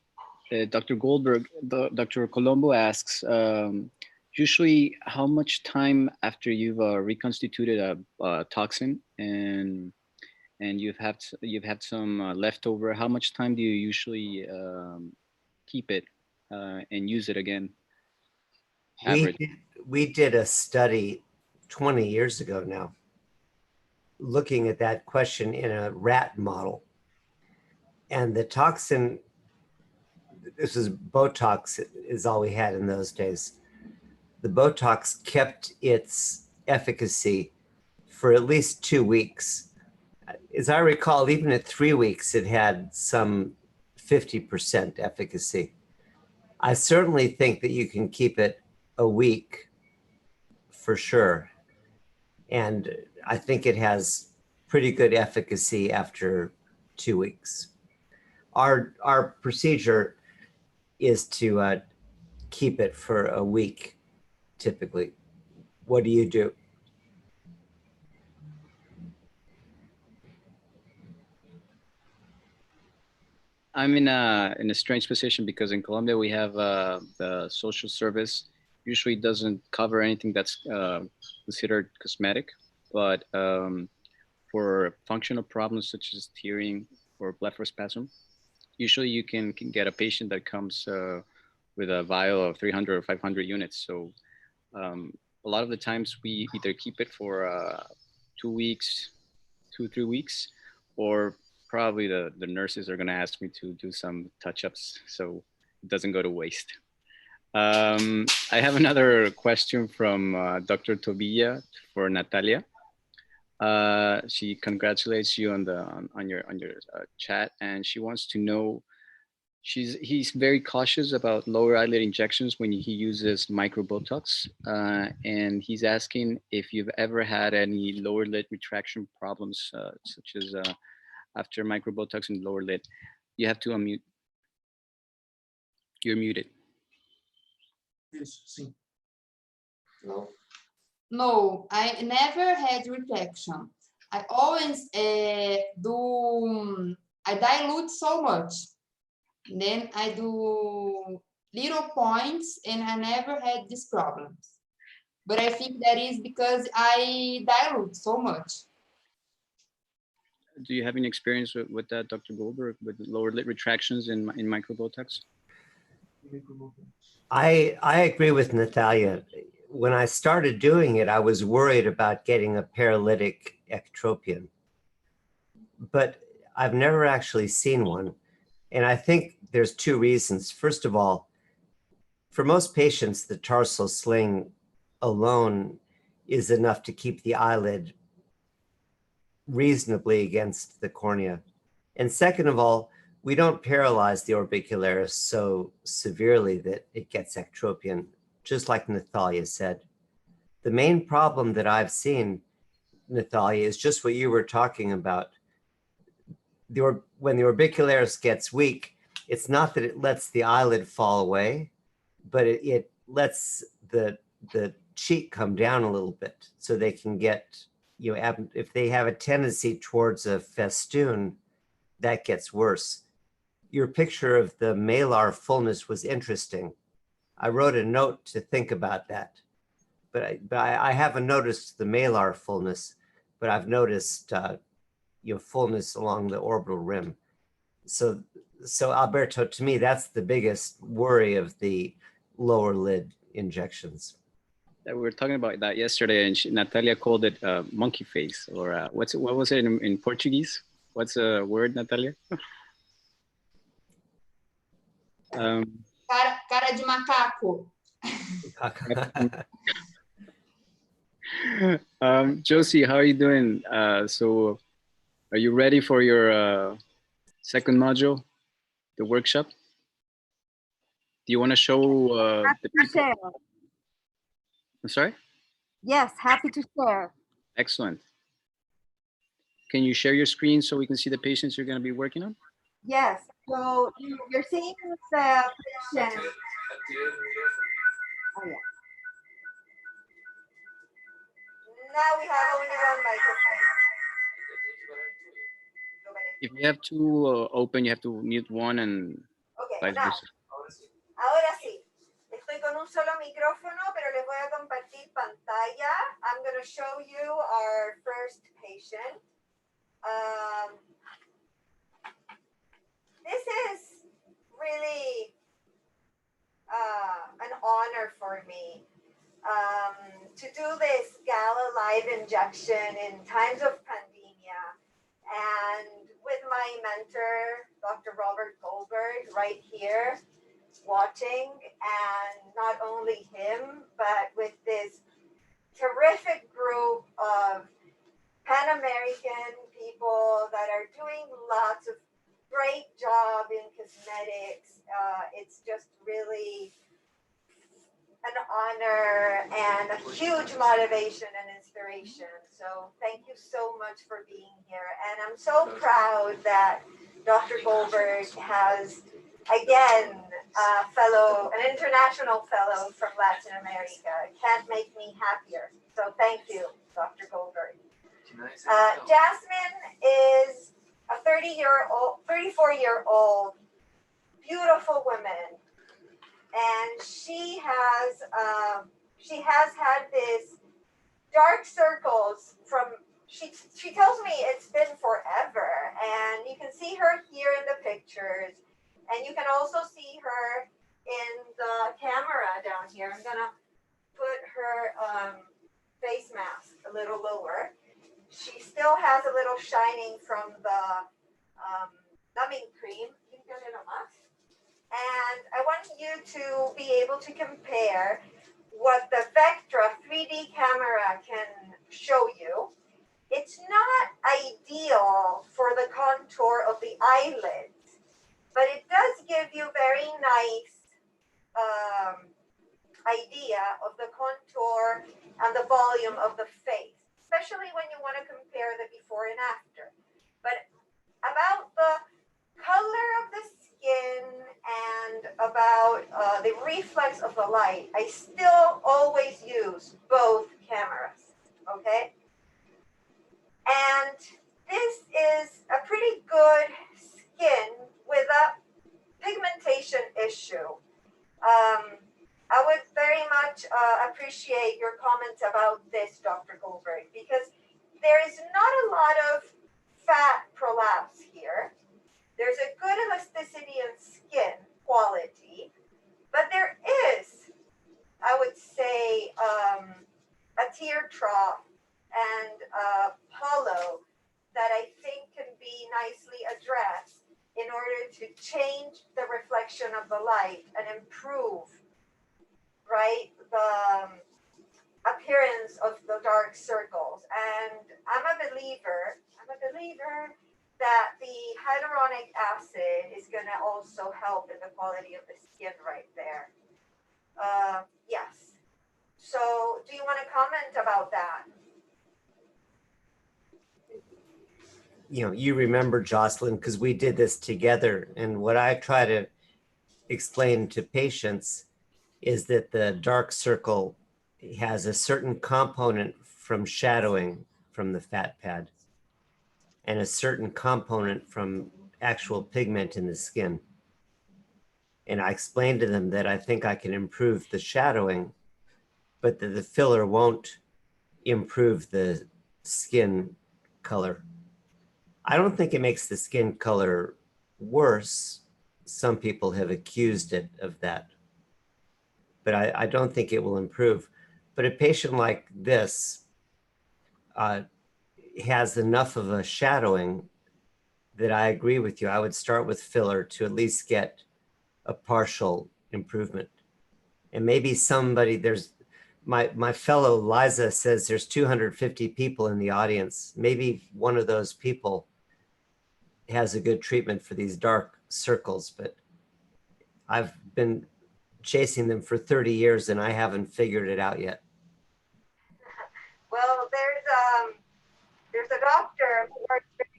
Dr. Goldberg, Dr. Colombo asks, usually how much time after you've reconstituted a toxin and you've had some leftover, how much time do you usually keep it and use it again? Average. We did a study 20 years ago now, looking at that question in a rat model. And the toxin, this is Botox, is all we had in those days. The Botox kept its efficacy for at least 2 weeks. As I recall, even at 3 weeks, it had some 50% efficacy. I certainly think that you can keep it a week for sure. And I think it has pretty good efficacy after 2 weeks. Our procedure is to keep it for a week, typically. What do you do? I'm in a strange position because in Colombia we have the social service usually doesn't cover anything that's considered cosmetic, but for functional problems such as tearing or blepharospasm, usually you can get a patient that comes with a vial of 300 or 500 units. So a lot of the times we either keep it for 2 weeks, 2-3 weeks, or probably the nurses are going to ask me to do some touch-ups so it doesn't go to waste. I have another question from Dr. Tobilla for Natalia. She congratulates you on your chat, and she wants to know, he's very cautious about lower eyelid injections when he uses micro Botox, and he's asking if you've ever had any lower lid retraction problems, such as after micro Botox in lower lid. You have to unmute. You're muted. No. No, I never had retraction. I always I dilute so much. Then I do little points and I never had these problems. But I think that is because I dilute so much. Do you have any experience with that, Dr. Goldberg, with lower lid retractions in micro Botox? I agree with Natalia. When I started doing it, I was worried about getting a paralytic ectropion, but I've never actually seen one. And I think there's 2 reasons. First of all, for most patients, the tarsal sling alone is enough to keep the eyelid reasonably against the cornea. And second of all, we don't paralyze the orbicularis so severely that it gets ectropion, just like Natalia said. The main problem that I've seen, Natalia, is just what you were talking about. When the orbicularis gets weak, it's not that it lets the eyelid fall away, but it lets the cheek come down a little bit so they can get, if they have a tendency towards a festoon, that gets worse. Your picture of the malar fullness was interesting. I wrote a note to think about that, but I haven't noticed the malar fullness, but I've noticed fullness along the orbital rim. So Alberto, to me, that's the biggest worry of the lower lid injections. We were talking about that yesterday, and Natalia called it monkey face, or what was it in Portuguese? What's the word, Natalia? Cara de macaco. Josie, how are you doing? So are you ready for your second module, the workshop? Do you want to show the Happy to share. I'm sorry? Yes, happy to share. Excellent. Can you share your screen so we can see the patients you're going to be working on? Yes, so you're seeing the patient. Oh, yeah. Now we have only one microphone. If you have two open, you have to mute one and Okay, vice now, versa. ahora sí. Estoy con un solo micrófono, pero les voy a compartir pantalla. I'm going to show you our first patient. This is really an honor for me to do this gala live injection in times of pandemia, and with my mentor, Dr. Robert Goldberg, right here watching, and not only him, but with this terrific group of Pan-American people that are doing lots of great job in cosmetics. It's just really an honor and a huge motivation and inspiration. So thank you so much for being here. And I'm so proud that Dr. Goldberg has, again, an international fellow from Latin America. It can't make me happier. So thank you, Dr. Goldberg. Jasmine is a 34-year-old, beautiful woman, and she has had this dark circles from. She tells me it's been forever, and you can see her here in the pictures, and you can also see her in the camera down here. I'm gonna put her face mask a little lower. She still has a little shining from the numbing cream. And I want you to be able to compare what the Vectra 3D camera can show you. It's not ideal for the contour of the eyelids, but it does give you very nice idea of the contour and the volume of the face, especially when you want to compare the before and after. But about the color of the skin and about the reflex of the light, I still always use both cameras, okay? And this is a pretty good skin with a pigmentation issue. I would very much appreciate your comments about this, Dr. Goldberg, because there is not a lot of fat prolapse here. There's a good elasticity in skin quality, but there is, I would say, a tear trough and a hollow that I think can be nicely addressed in order to change the reflection of the light and improve, right, the appearance of the dark circles. And I'm a believer that the hyaluronic acid is going to also help in the quality of the skin right there. Yes. So do you want to comment about that? You know, you remember, Jocelyn, because we did this together. And what I try to explain to patients is that the dark circle has a certain component from shadowing from the fat pad and a certain component from actual pigment in the skin. And I explained to them that I think I can improve the shadowing, but that the filler won't improve the skin color. I don't think it makes the skin color worse. Some people have accused it of that, but I don't think it will improve. But a patient like this has enough of a shadowing that I agree with you. I would start with filler to at least get a partial improvement. And maybe somebody, there's my fellow Liza says there's 250 people in the audience. Maybe one of those people has a good treatment for these dark circles, but I've been chasing them for 30 years and I haven't figured it out yet. Well, there's a doctor who works very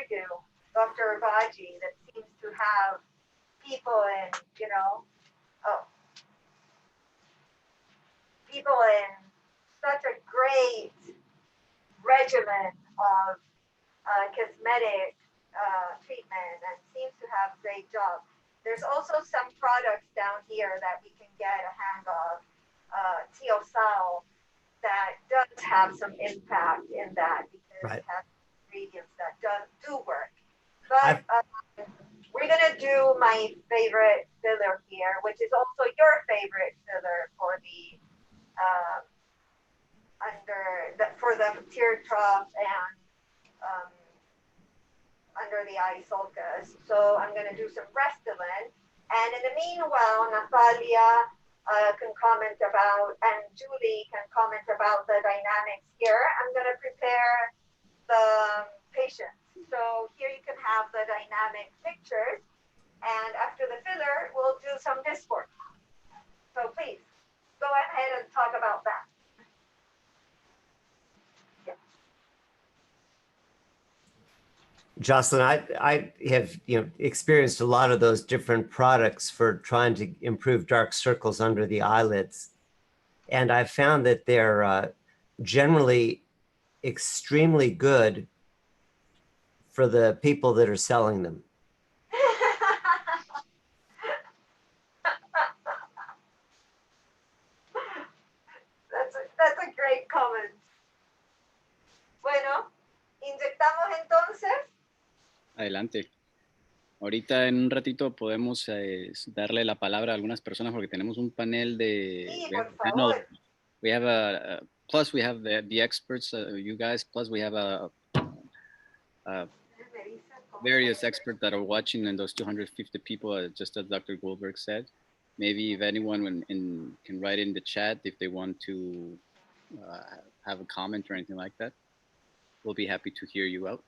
near you, Dr. Baji, that seems to have people in, people in such a great regimen of cosmetic treatment and seems to have great job. There's also some products down here that we can get a hang of, Teosal, that does have some impact in that because it has ingredients that do work. But we're gonna do my favorite filler here, which is also your favorite filler for the for the tear trough and under the eye sulcus. So I'm going to do some Restylane. And in the meanwhile, Natalia can comment about, and Julie can comment about the dynamics here. I'm going to prepare the patients. So here you can have the dynamic pictures. And after the filler, we'll do some Dysport. So please, go ahead and talk about that. Jocelyn, I have experienced a lot of those different products for trying to improve dark circles under the eyelids, and I've found that they're generally extremely good for the people that are selling them. That's a great comment. Bueno, inyectamos entonces. Adelante. Ahorita en un ratito podemos darle la palabra a algunas personas porque tenemos un panel de... Sí, por favor. We have plus we have the experts, you guys, plus we have various experts that are watching, and those 250 people, just as Dr. Goldberg said. Maybe if anyone can write in the chat if they want to have a comment or anything like that, we'll be happy to hear you out.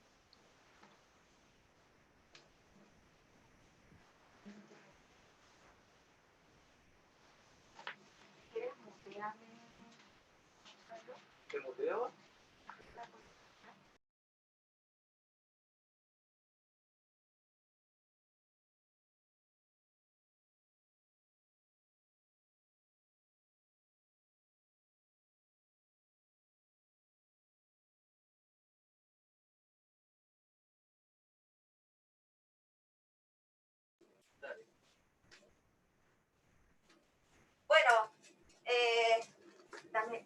Bueno, déjame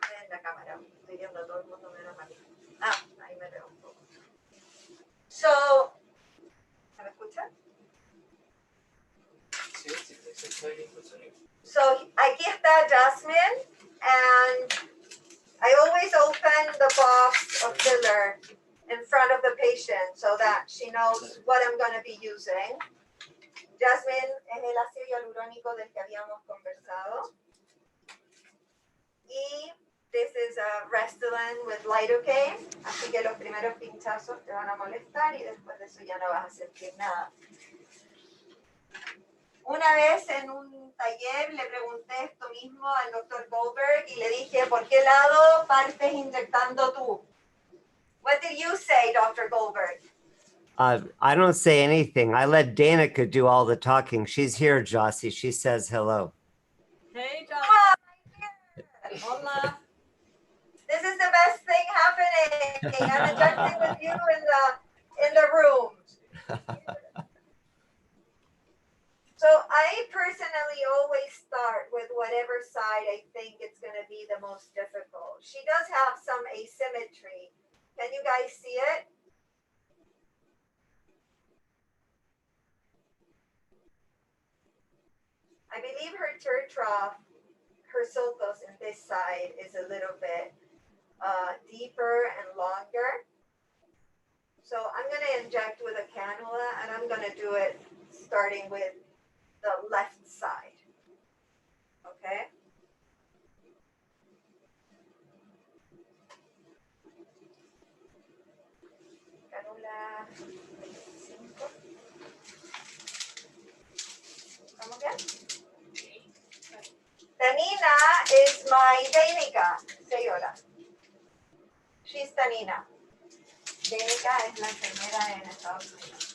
leer la cámara. Estoy viendo a todo el mundo menos a mí. Ah, ahí me veo un poco. So, ¿me escuchan? So, aquí está Jasmine, and I always open the box of filler in front of the patient so that she knows what I'm going to be using. Jasmine es el ácido hialurónico del que habíamos conversado. Y this is a Restylane with lidocaine. Así que los primeros pinchazos te van a molestar y después de eso ya no vas a sentir nada. Una vez en un taller le pregunté esto mismo al doctor Goldberg y le dije, ¿por qué lado partes inyectando tú? What did you say, Dr. Goldberg? I don't say anything. I let Danica do all the talking. She's here, Jossie. She says hello. Hey, Jossie. Hola. This is the best thing happening. I'm injecting with you in the room. So I personally always start with whatever side I think it's going to be the most difficult. She does have some asymmetry. Can you guys see it? I believe her tear trough, her sulcus in this side is a little bit deeper and longer. So I'm going to inject with a cannula, and I'm going to do it starting with the left side. Okay. Cánula 5. Come again? Tanina is my Danica. Say hola. She's Tanina. Danica es la enfermera en Estados Unidos.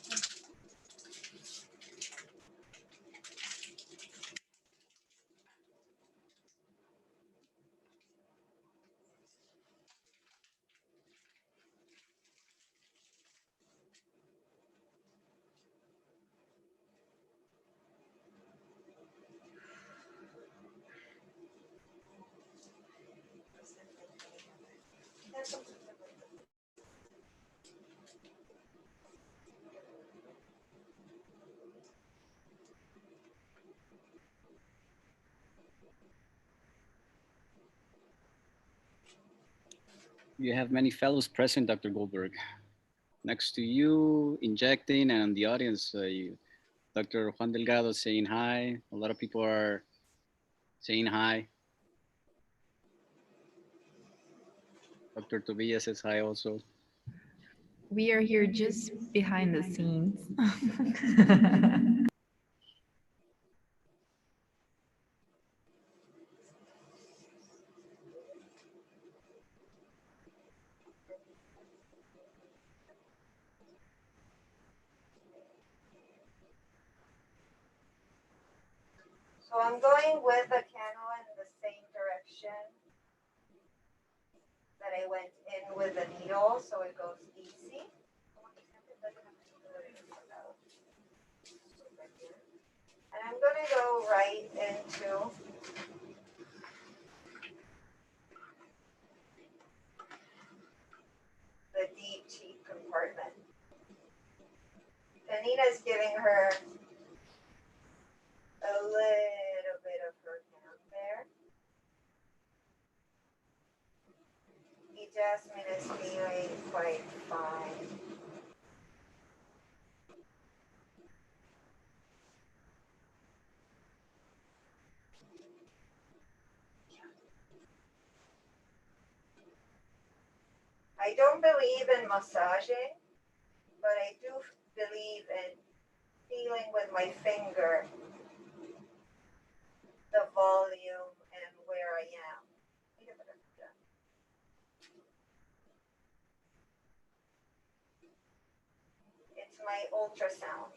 You have many fellows present, Dr. Goldberg. Next to you, injecting, and in the audience, Dr. Juan Delgado saying hi. A lot of people are saying hi. Dr. Tobias says hi also. We are here just behind the scenes. So I'm going with the cannula in the same direction that I went in with the needle, so it goes easy. And I'm going to go right into the deep teeth compartment. Anita's giving her a little bit of her hand there. Y Jasmine is feeling quite fine. I don't believe in massaging, but I do believe in feeling with my finger the volume and where I am. It's my ultrasound.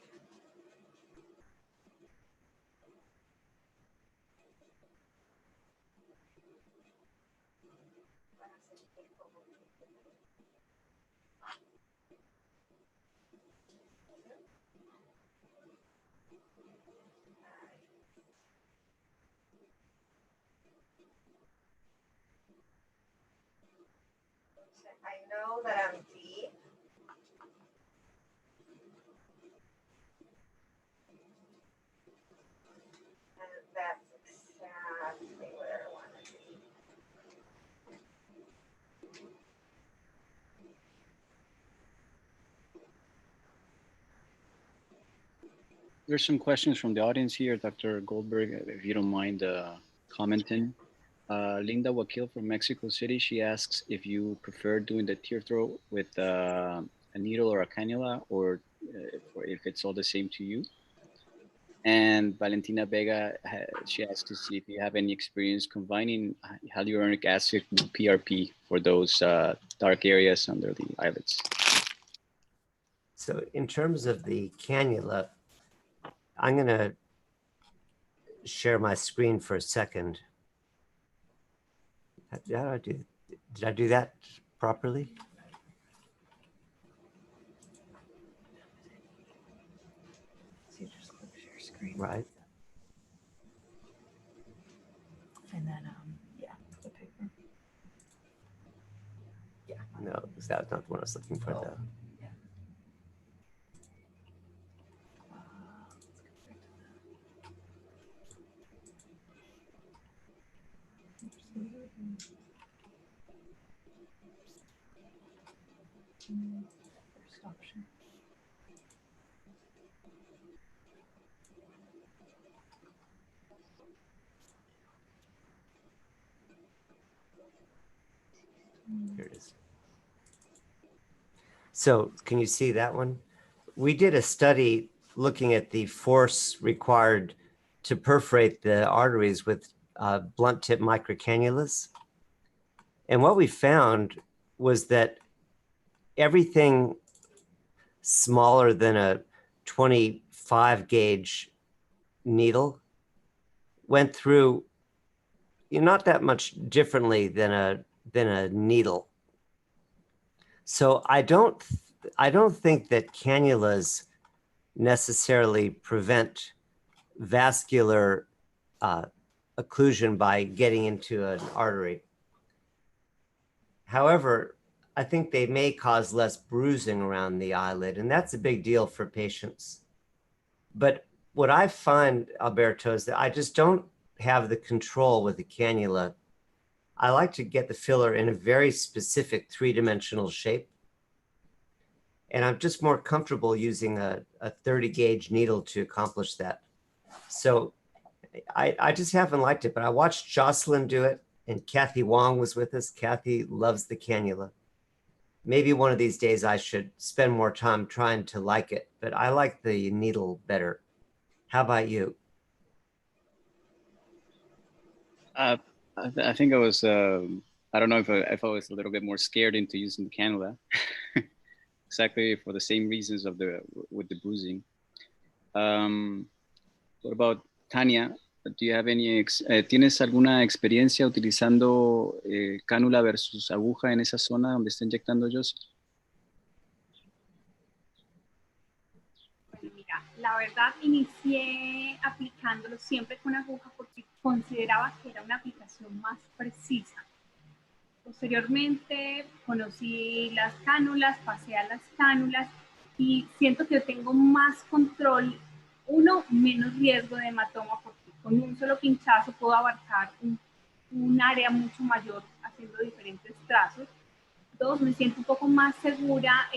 I know that I'm deep. And that's exactly where I want to be. There's some questions from the audience here, Dr. Goldberg, if you don't mind commenting. Linda Wakil from Mexico City, she asks if you prefer doing the tear throat with a needle or a cannula, or if it's all the same to you. And Valentina Vega, she asks to see if you have any experience combining hyaluronic acid with PRP for those dark areas under the eyelids. So in terms of the cannula, I'm going to share my screen for a second. Did I do that properly? So you just close your screen. Right. And then, yeah, the paper. Yeah. No, that's not the one I was looking for, though. Yeah. First option. Here it is. So can you see that one? We did a study looking at the force required to perforate the arteries with blunt tip microcannulas. And what we found was that everything smaller than a 25 gauge needle went through not that much differently than a needle. So I don't think that cannulas necessarily prevent vascular occlusion by getting into an artery. However, I think they may cause less bruising around the eyelid, and that's a big deal for patients. But what I find, Alberto, is that I just don't have the control with the cannula. I like to get the filler in a very specific three-dimensional shape. And I'm just more comfortable using a 30 gauge needle to accomplish that. So I just haven't liked it, but I watched Jocelyn do it, and Kathy Wong was with us. Kathy loves the cannula. Maybe one of these days I should spend more time trying to like it, but I like the needle better. How about you? I think I was, I don't know if I was a little bit more scared into using the cannula, exactly for the same reasons with the bruising. What about Tania? Do you have any, ¿tienes alguna experiencia utilizando cánula versus aguja en esa zona donde está inyectando ellos? Bueno, mira, la verdad inicié aplicándolo siempre con aguja porque consideraba que era una aplicación más precisa. Posteriormente conocí las cánulas, pasé a las cánulas y siento que tengo más control, uno, menos riesgo de hematoma porque con un solo pinchazo puedo abarcar un área mucho mayor haciendo diferentes trazos. Dos, me siento un poco más segura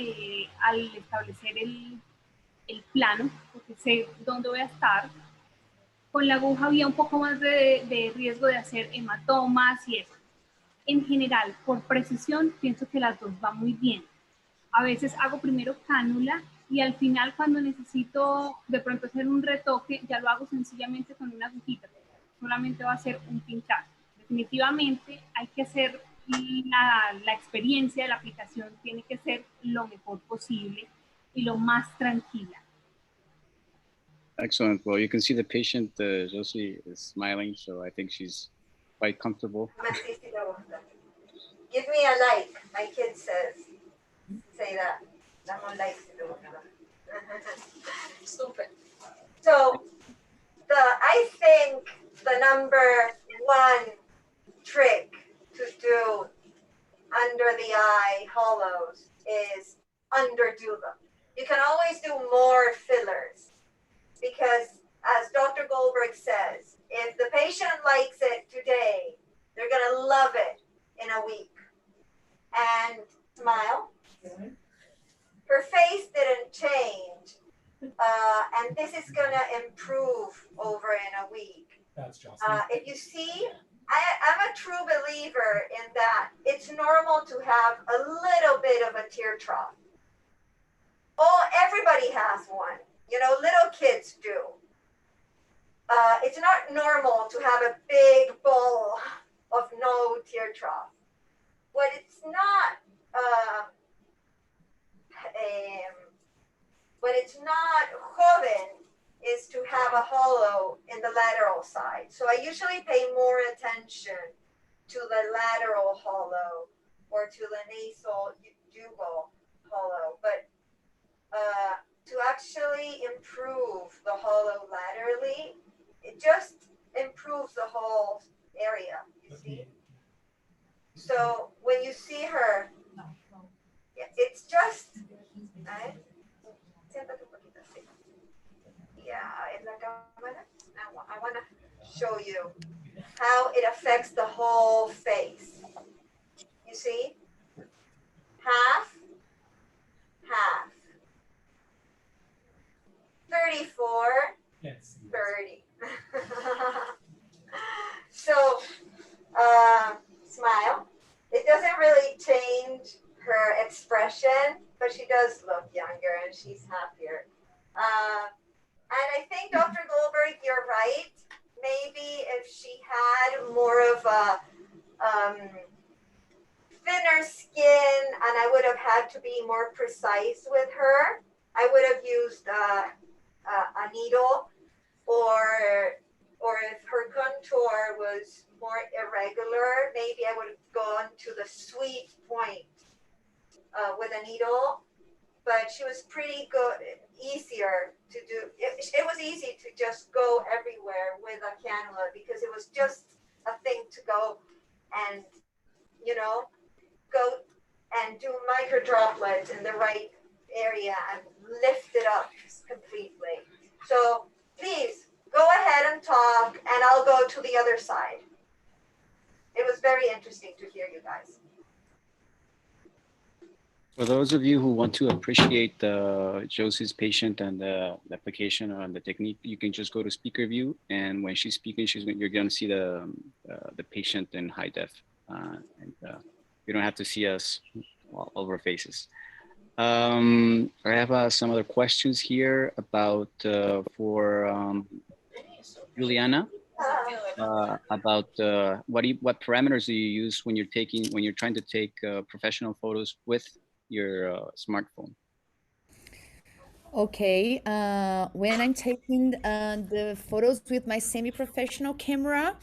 al establecer el plano, porque sé dónde voy a estar. Con la aguja había un poco más de riesgo de hacer hematomas y eso. En general, por precisión, pienso que las dos van muy bien. A veces hago primero cánula y al final, cuando necesito de pronto hacer un retoque, ya lo hago sencillamente con una agujita. Solamente va a ser un pinchazo. Definitivamente hay que hacer la experiencia de la aplicación, tiene que ser lo mejor posible y lo más tranquila. Excellent. Well, you can see the patient, Josie, is smiling, so I think she's quite comfortable. Give me a like, my kid says. Say that. Dame un like si te gusta. Super. So, I think the number one trick to do under the eye hollows is underdo them. You can always do more fillers because, as Dr. Goldberg says, if the patient likes it today, they're going to love it in a week. And smile. Her face didn't change. And this is going to improve over in a week. That's Jocelyn. If you see, I'm a true believer in that it's normal to have a little bit of a tear trough. Oh, everybody has one. You know, little kids do. It's not normal to have a big bowl of no tear trough. What it's not, when it's not joven, is to have a hollow in the lateral side. So I usually pay more attention to the lateral hollow or to the nasal jugal hollow. But to actually improve the hollow laterally, it just improves the whole area, you see? So when you see her, it's just, right? Yeah, in la cámara. I want to show you how it affects the whole face. You see? Half, half. 34, Yes. 30. So, smile. she's happier. And I think, Dr. Goldberg, you're right. Maybe if she had more of a thinner skin and I would have had to be more precise with her, I would have used a needle, or if her contour was more irregular, maybe I would have gone to the sweet point with a needle. But she was pretty good, easier to do. It was easy to just go everywhere with a cannula because it was just a thing to go and, you know, go and do micro droplets in the right area and lift it up completely. So please go ahead and talk and I'll go to the other side. It was very interesting to hear you guys. For those of you who want to appreciate Josie's patient and the application and the technique, you can just go to speaker view, and when she's speaking, you're going to see the patient in high def, and you don't have to see us all over faces. I have some other questions here about for Juliana. About what parameters do you use when you're trying to take professional photos with your smartphone? Okay, when I'm taking the photos with my semi-professional camera,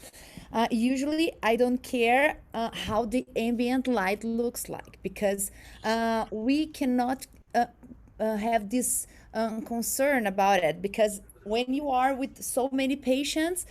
usually I don't care how the ambient light looks like, because we cannot have this concern about it, because when you are with so many patients,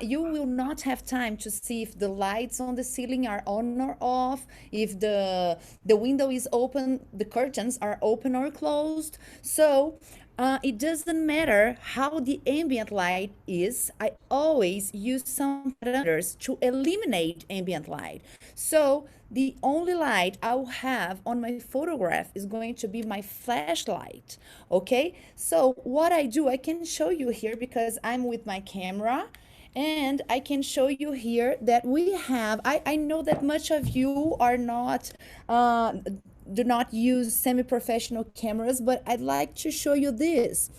you will not have time to see if the lights on the ceiling are on or off, if the window is open, the curtains are open or closed. So it doesn't matter how the ambient light is. I always use some parameters to eliminate ambient light. So the only light I'll have on my photograph is going to be my flashlight. Okay, so what I do, I can show you here because I'm with my camera, and I can show you here that we have, I know that much of you are not do not use semi-professional cameras, but I'd like to show you this.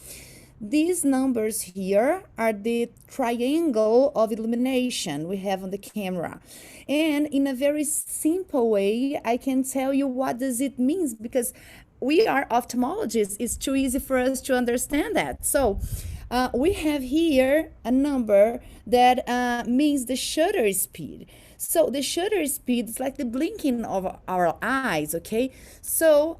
These numbers here are the triangle of illumination we have on the camera. And in a very simple way, I can tell you what does it mean, because we are ophthalmologists. It's too easy for us to understand that. So we have here a number that means the shutter speed. So the shutter speed is like the blinking of our eyes, okay? So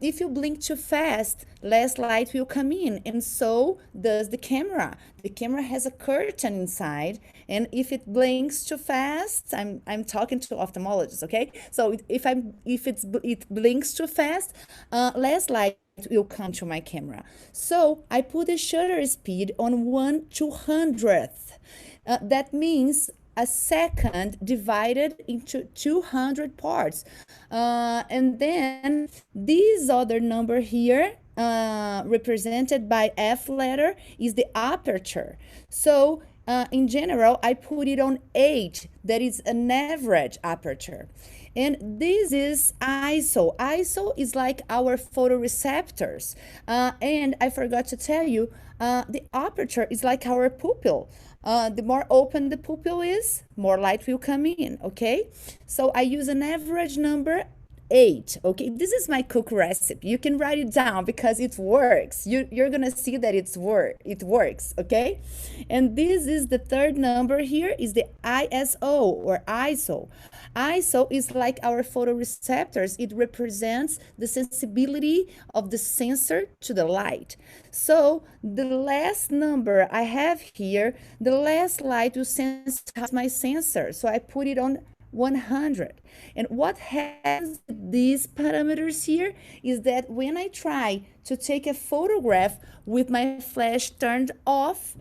if you blink too fast, less light will come in, and so does the camera. The camera has a curtain inside, and if it blinks too fast, I'm talking to ophthalmologists, okay? So if it blinks too fast, less light will come to my camera. So I put the shutter speed on 1/200th. That means a second divided into 200 parts. And then this other number here, represented by F letter, is the aperture. So in general, I put it on 8. That is an average aperture. And this is ISO. ISO is like our photoreceptors. And I forgot to tell you, the aperture is like our pupil. The more open the pupil is, more light will come in, okay? So I use an average number 8, okay? This is my cook recipe. You can write it down because it works. You're gonna see that it works, okay? And this is the third number here, is the ISO or ISO. ISO is like our photoreceptors. It represents the sensibility of the sensor to the light. So the last number I have here, the last light will sensitize my sensor. So I put it on 100. And what happens with these parameters here is that when I try to take a photograph with my flash turned off,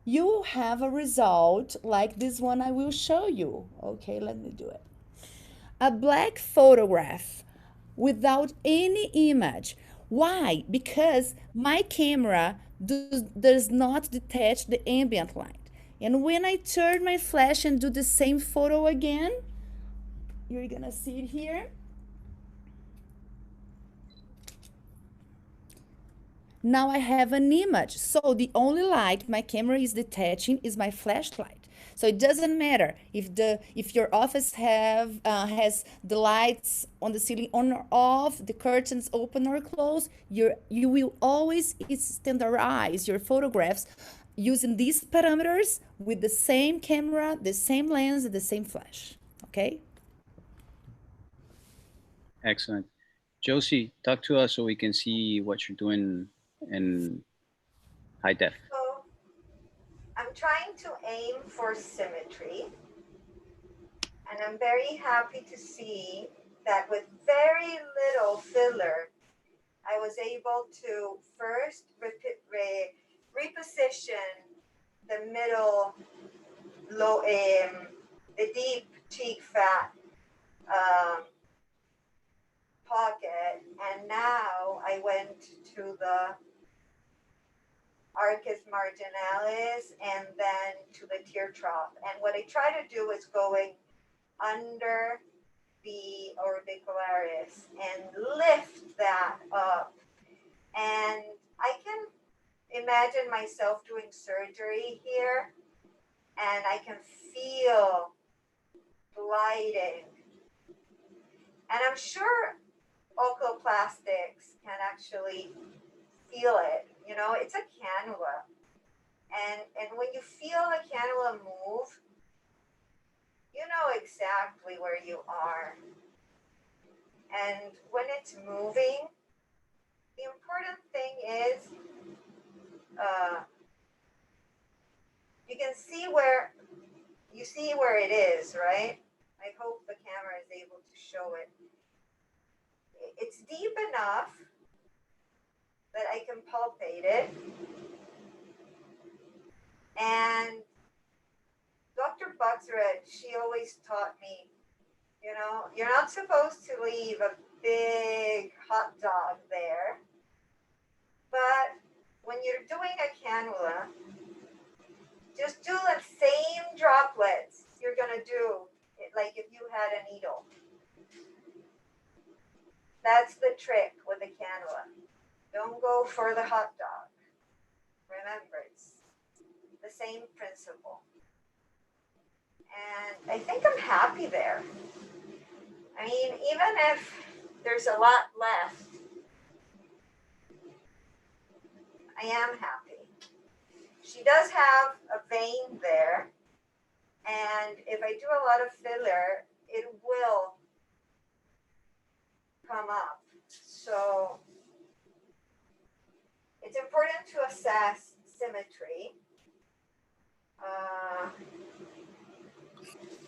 you will have a result like this one I will show you. Okay, let me do it. A black photograph without any image. Why? Because my camera does not detect the ambient light. And when I turn my flash and do the same photo again, you're gonna see it here. Now I have an image. So the only light my camera is detecting is my flashlight. So it doesn't matter if your office has the lights on the ceiling on or off, the curtains open or closed. You will always standardize your photographs using these parameters with the same camera, the same lens, the same flash. Okay. Excellent. Josie, talk to us so we can see what you're doing in high def. So I'm trying to aim for symmetry. And I'm very happy to see that with very little filler, I was able to first reposition the middle, the deep cheek fat pocket. And now I went to the arcus marginalis and then to the tear trough. And what I try to do is going under the orbicularis and lift that up. And I can imagine myself doing surgery here, and I can feel gliding. And I'm sure Oculoplastics can actually feel it. You know, it's a cannula. And when you feel the cannula move, you know exactly where you are. And when it's moving, the important thing is you can see where it is, right? I hope the camera is able to show it. It's deep enough that I can palpate it. And Dr. Buxred, she always taught me, you know, you're not supposed to leave a big hot dog there. But when you're doing a cannula, just do the same droplets you're going to do, like if you had a needle. That's the trick with a cannula. Don't go for the hot dog. Remember, it's the same principle. And I think I'm happy there. I mean, even if there's a lot left, I am happy. She does have a vein there, and if I do a lot of filler, it will come up. So it's important to assess symmetry.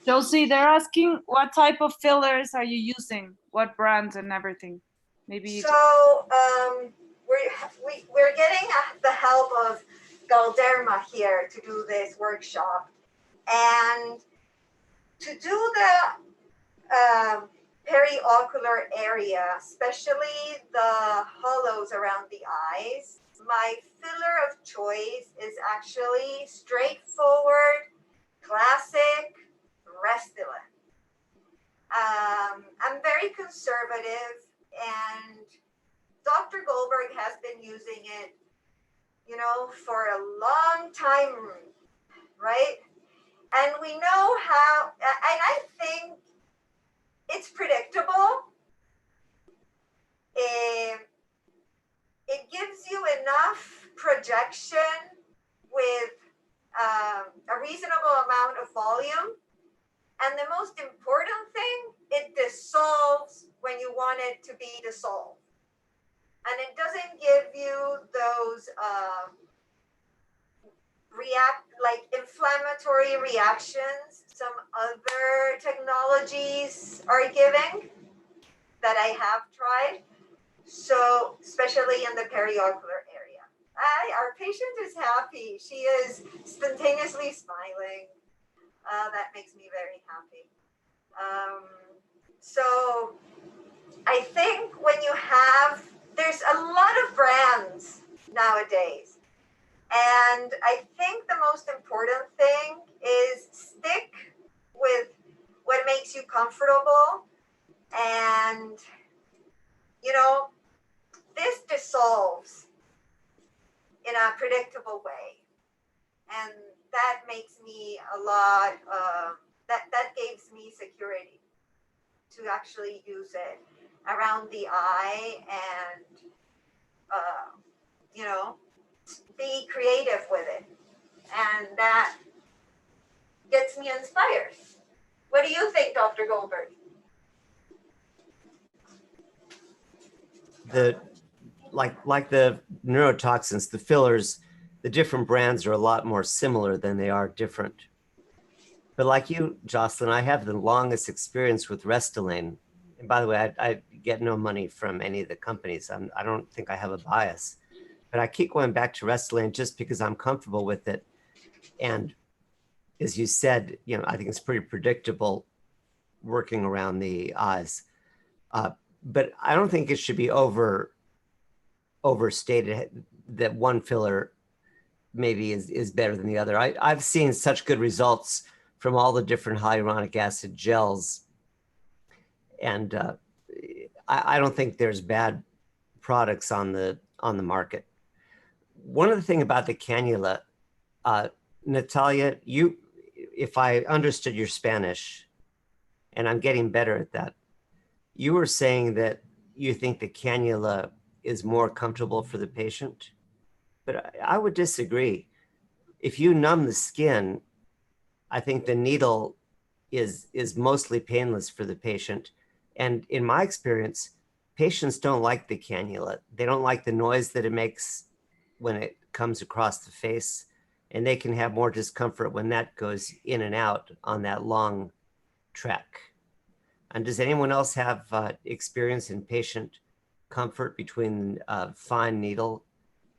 Josie, they're asking what type of fillers are you using? What brands and everything? Maybe. So we're getting the help of Galderma here to do this workshop, and to do the periocular area, especially the hollows around the eyes. My filler of choice is actually straightforward, classic Restylane. I'm very conservative, and Dr. Goldberg has been using it, you know, for a long time, right? And we know how, and I think it's predictable. It gives you enough projection with a reasonable amount of volume. And the most important thing, it dissolves when you want it to be dissolved. And it doesn't give you those inflammatory reactions some other technologies are giving that I have tried. So especially in the periocular area. Our patient is happy. She is spontaneously smiling. That makes me very happy. So I think when you there's a lot of brands nowadays. And I think the most important thing is stick with what makes you comfortable. And, you know, this dissolves. in a predictable way. And that makes me a lot, that gives me security to actually use it around the eye and, you know, be creative with it. And that gets me inspired. What do you think, Dr. Goldberg? Like the neurotoxins, the fillers, the different brands are a lot more similar than they are different. But like you, Jocelyn, I have the longest experience with Restylane. And by the way, I get no money from any of the companies. I don't think I have a bias, but I keep going back to Restylane just because I'm comfortable with it. And as you said, you know, I think it's pretty predictable working around the eyes. But I don't think it should be overstated that one filler maybe is better than the other. I've seen such good results from all the different hyaluronic acid gels. And I don't think there's bad products on the market. One of the things about the cannula, Natalia, if I understood your Spanish, and I'm getting better at that, you were saying that you think the cannula is more comfortable for the patient, but I would disagree. If you numb the skin, I think the needle is mostly painless for the patient. And in my experience, patients don't like the cannula. They don't like the noise that it makes when it comes across the face, and they can have more discomfort when that goes in and out on that long track. And does anyone else have experience in patient comfort between a fine needle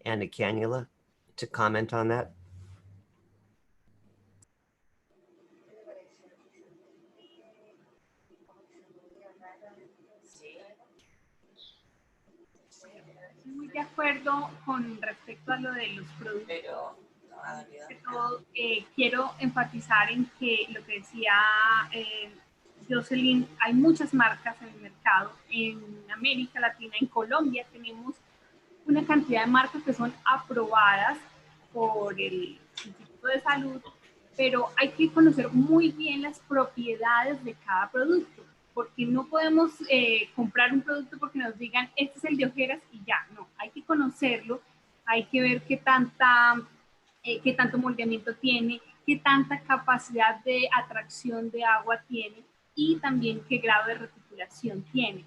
and a cannula to comment on that? Muy de acuerdo con respecto a lo de los productos. Todo, quiero enfatizar en que lo que decía Jocelyn, hay muchas marcas en el mercado. En América Latina, en Colombia, tenemos una cantidad de marcas que son aprobadas por el Instituto de Salud, pero hay que conocer muy bien las propiedades de cada producto, porque no podemos comprar un producto porque nos digan, este es el de ojeras y ya, no, hay que conocerlo, hay que ver qué tanto moldeamiento tiene, qué tanta capacidad de atracción de agua tiene y también qué grado de reticulación tiene.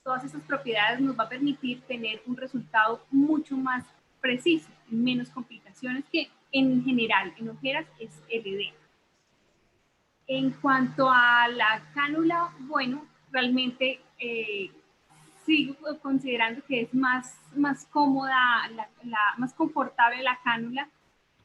Todas estas propiedades nos va a permitir tener un resultado mucho más preciso, menos complicaciones que en general en ojeras es el edema. En cuanto a la cánula, bueno, realmente sigo considerando que es más cómoda, más confortable la cánula,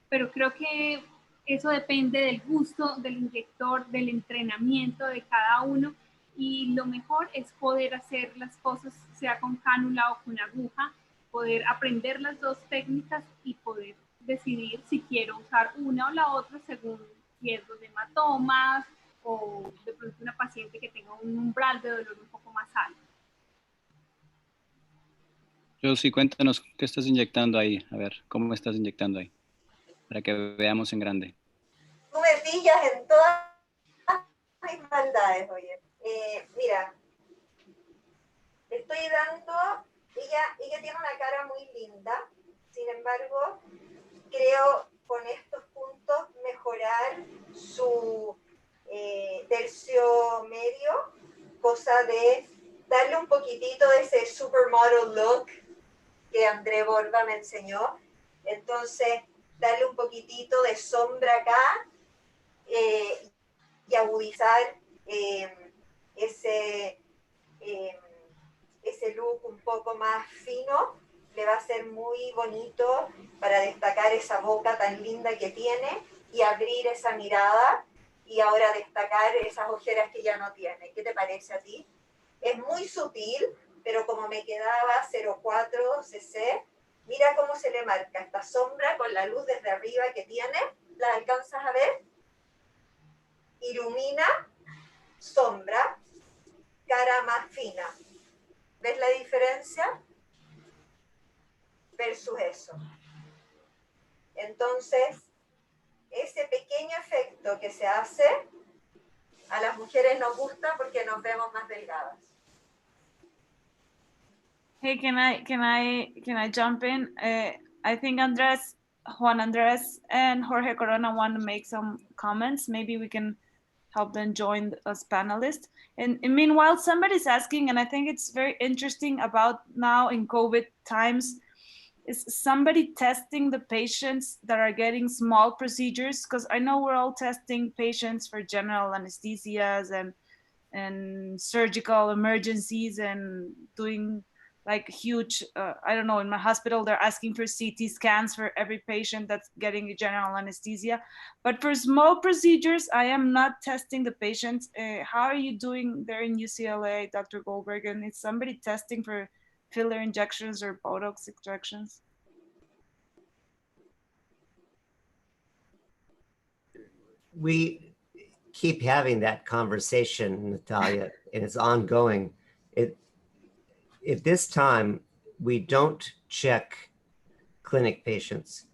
pero creo que eso depende del gusto del inyector, del entrenamiento de cada uno, y lo mejor es poder hacer las cosas, sea con cánula o con aguja, poder aprender las dos técnicas y poder decidir si quiero usar una o la otra según riesgos de hematomas o de pronto una paciente que tenga un umbral de dolor un poco más alto. Josie, cuéntanos, ¿qué estás inyectando ahí? A ver, ¿cómo estás inyectando ahí? Para que veamos en grande. Tú me pillas en todas mis maldades, oye. Mira, estoy dando, ella tiene una cara muy linda, sin embargo, creo con estos puntos mejorar su tercio medio, cosa de darle un poquitito de ese supermodel look que André Borba me enseñó. Entonces, darle un poquitito de sombra acá y agudizar ese look un poco más fino. Le va a ser muy bonito para destacar esa boca tan linda que tiene y abrir esa mirada y ahora destacar esas ojeras que ya no tiene. ¿Qué te parece a ti? Es muy sutil, pero como me quedaba 0,4 cc, mira cómo se le marca esta sombra con la luz desde arriba que tiene. ¿La alcanzas a ver? Ilumina, sombra, cara más fina. ¿Ves la diferencia? Versus eso. Entonces, ese pequeño efecto que se hace, a las mujeres nos gusta porque nos vemos más delgadas. Hey, can I jump in? I think Juan Andres and Jorge Corona want to make some comments. Maybe we can help them join as panelists. And meanwhile, somebody's asking, and I think it's very interesting about now in COVID times, is somebody testing the patients that are getting small procedures? Because I know we're all testing patients for general anesthesias and surgical emergencies and doing like huge, I don't know, in my hospital, they're asking for CT scans for every patient that's getting general anesthesia. But for small procedures, I am not testing the patients. How are you doing there in UCLA, Dr. Goldberg? And is somebody testing for filler injections or Botox injections? We keep having that conversation, Natalia, and it's ongoing. At this time, we don't check clinic patients.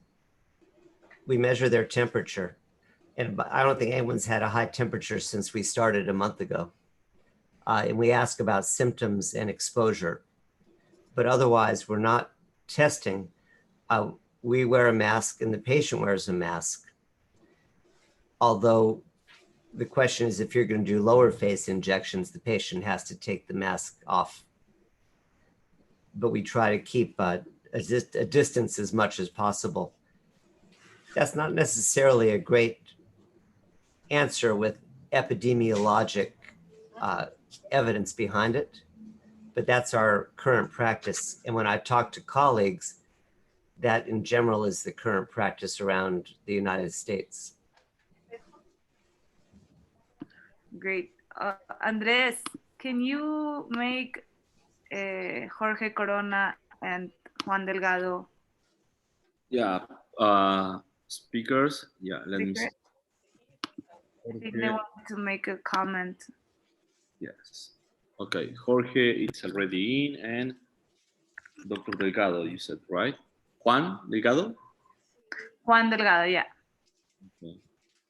We measure their temperature. And I don't think anyone's had a high temperature since we started a month ago. And we ask about symptoms and exposure. But otherwise, we're not testing. We wear a mask and the patient wears a mask. Although the question is, if you're going to do lower face injections, the patient has to take the mask off. But we try to keep a distance as much as possible. That's not necessarily a great answer with epidemiologic evidence behind it, but that's our current practice. And when I talk to colleagues, that in general is the current practice around the United States. Great. Andres, can you make Jorge Corona and Juan Delgado? Yeah, speakers. Yeah, let me see. I think they want to make a comment. Yes. Okay, Jorge, it's already in, and Dr. Delgado, you said, right? Juan Delgado? Juan Delgado, yeah. The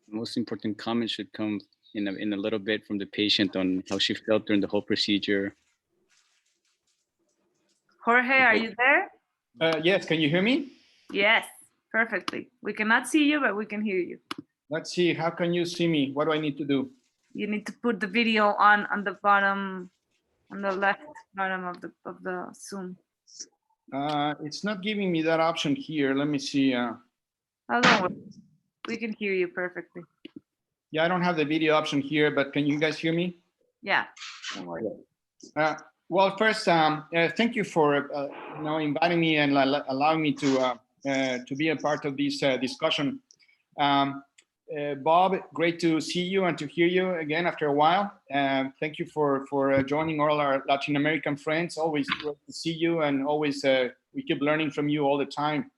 most important comment should come in a little bit from the patient on how she felt during the whole procedure. Jorge, are you there? Yes, can you hear me? Yes, perfectly. We cannot see you, but we can hear you. Let's see, how can you see me? What do I need to do? You need to put the video on the bottom, on the left bottom of the Zoom. It's not giving me that option here. Let me see. Oh, don't worry. We can hear you perfectly. Yeah, I don't have the video option here, but can you guys hear me? Yeah, don't worry. Well, first, thank you for inviting me and allowing me to be a part of this discussion. Bob, great to see you and to hear you again after a while. Thank you for joining all our Latin American friends. Always great to see you, and always we keep learning from you all the time.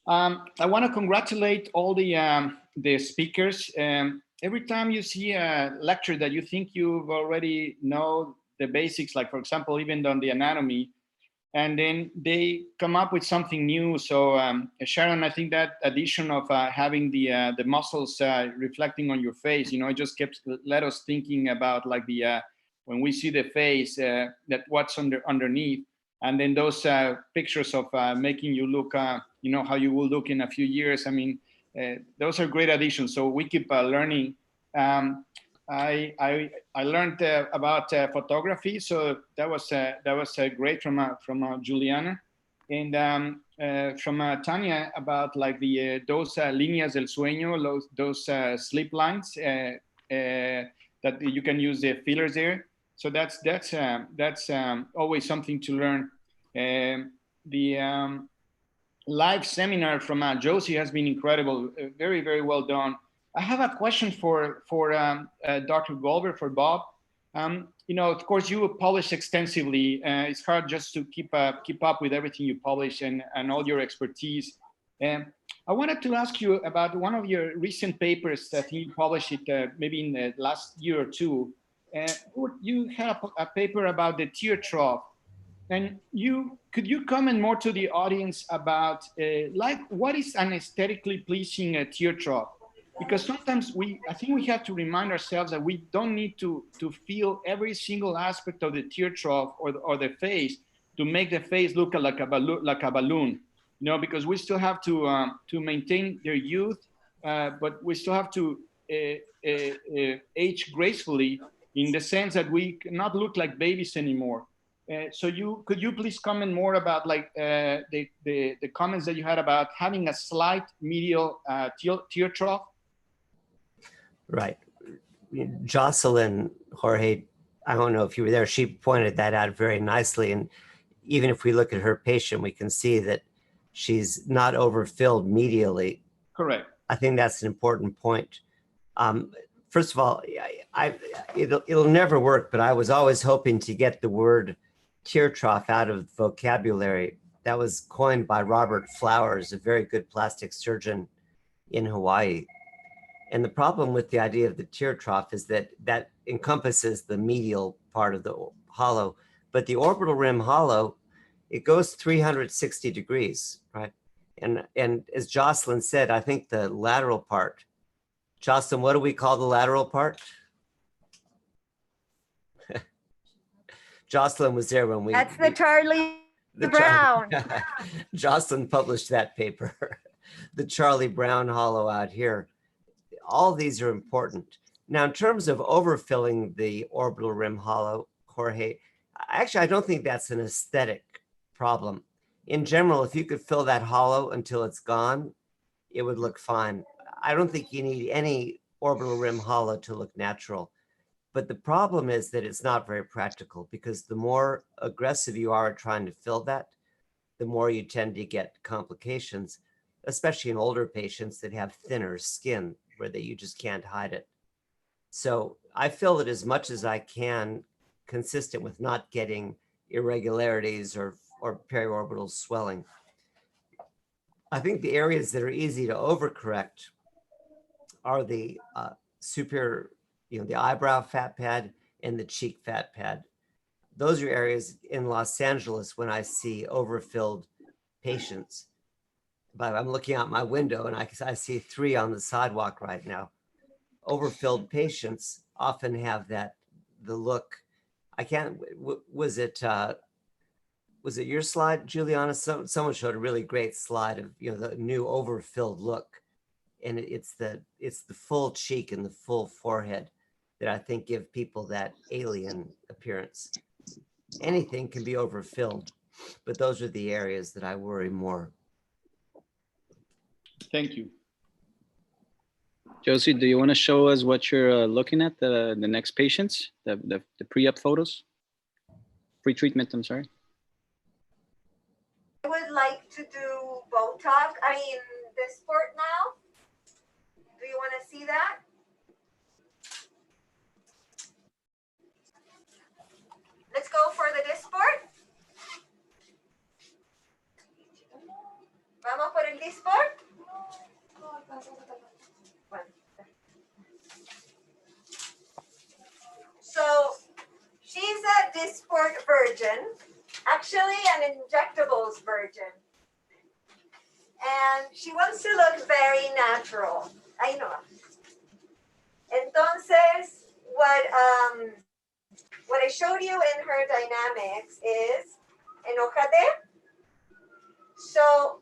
I want to congratulate all the speakers. Every time you see a lecture that you think you've already know the basics, like for example, even on the anatomy, and then they come up with something new. So Sharon, I think that addition of having the muscles reflecting on your face, it just kept let us thinking about like when we see the face, that what's underneath, and then those pictures of making you look, how you will look in a few years. I mean, those are great additions. So we keep learning. I learned about photography, so that was great from Juliana, and from Tanya about like those líneas del sueño, those sleep lines that you can use the fillers there. So that's always something to learn. The live seminar from Josie has been incredible, very, very well done. I have a question for Dr. Goldberg, for Bob. Of course, you publish extensively. It's hard just to keep up with everything you publish and all your expertise. I wanted to ask you about one of your recent papers that you published maybe in the last year or two. You have a paper about the tear trough. And could you comment more to the audience about like what is an aesthetically pleasing tear trough? Because sometimes I think we have to remind ourselves that we don't need to feel every single aspect of the tear trough or the face to make the face look like a balloon, you know, because we still have to maintain their youth, but we still have to age gracefully in the sense that we cannot look like babies anymore. So could you please comment more about like the comments that you had about having a slight medial tear trough? Right. Jocelyn, Jorge, I don't know if you were there, she pointed that out very nicely. And even if we look at her patient, we can see that she's not overfilled medially. Correct. I think that's an important point. First of all, it'll never work, but I was always hoping to get the word tear trough out of the vocabulary. That was coined by Robert Flowers, a very good plastic surgeon in Hawaii. And the problem with the idea of the tear trough is that that encompasses the medial part of the hollow, but the orbital rim hollow, it goes 360 degrees, right? And as Jocelyn said, I think the lateral part, Jocelyn, what do we call the lateral part? Jocelyn was there when That's the Charlie Brown. Jocelyn published that paper. The Charlie Brown hollow out here. All these are important. Now, in terms of overfilling the orbital rim hollow, Jorge, actually, I don't think that's an aesthetic problem. In general, if you could fill that hollow until it's gone, it would look fine. I don't think you need any orbital rim hollow to look natural. But the problem is that it's not very practical, because the more aggressive you are at trying to fill that, the more you tend to get complications, especially in older patients that have thinner skin where you just can't hide it. So I fill it as much as I can, consistent with not getting irregularities or periorbital swelling. I think the areas that are easy to overcorrect are the superior, the eyebrow fat pad and the cheek fat pad. Those are areas in Los Angeles when I see overfilled patients. But I'm looking out my window and I see 3 on the sidewalk right now. Overfilled patients often have the look. I can't, was it your slide, Juliana? Someone showed a really great slide of, the new overfilled look. And it's the full cheek and the full forehead that I think give people that alien appearance. Anything can be overfilled, but those are the areas that I worry more. Thank you. Josie, do you want to show us what you're looking at, the next patients, the pre-op photos? Pre-treatment, I'm sorry. I would like to do Botox, Dysport now. Do you want to see that? Let's go for the Dysport. Vamos por el Dysport. So she's a Dysport virgin, actually an injectables virgin. And she wants to look very natural. I know. Entonces, what I showed you in her dynamics is enójate. So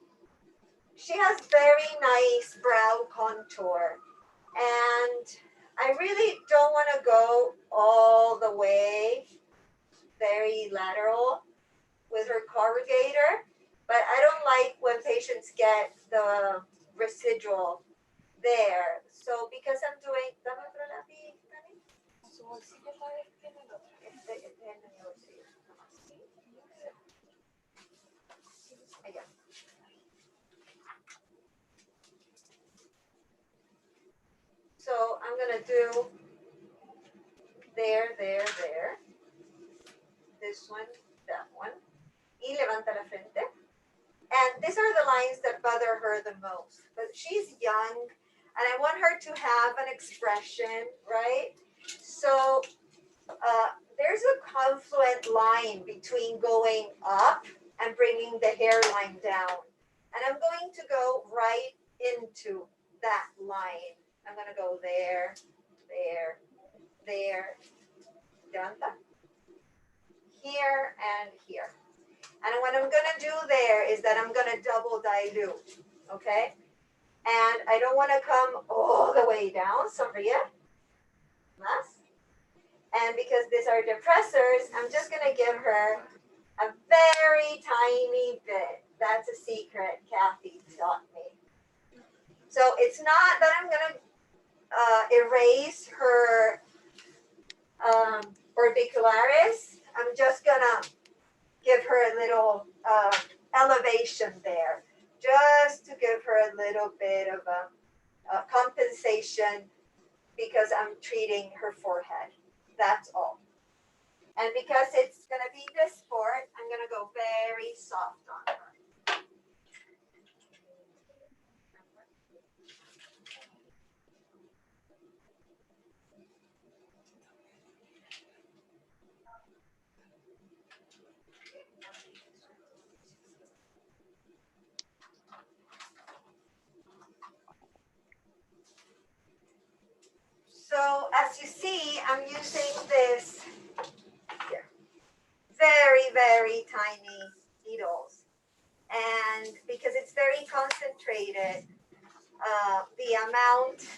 she has very nice brow contour. And I really don't want to go all the way very lateral with her corrugator, but I don't like when patients get the residual there. So because I'm doing, so I'm gonna do there, this one, that one, y levanta la frente. And these are the lines that bother her the most. But she's young, and I want her to have an expression, right? So there's a confluent line between going up and bringing the hairline down. And I'm going to go right into that line. I'm going to go there, there, there, here, and here. And what I'm going to do there is that I'm going to double dilute, okay? And I don't want to come all the way down, sonríe más. And because these are depressors, I'm just going to give her a very tiny bit. That's a secret Kathy taught me. So it's not that I'm going to erase her orbicularis. I'm just going to give her a little elevation there, just to give her a little bit of a compensation because I'm treating her forehead. That's all. And because it's going to be Dysport, I'm going to go very soft on her. So as you see, I'm using this here, very, very tiny needles. And because it's very concentrated, the amount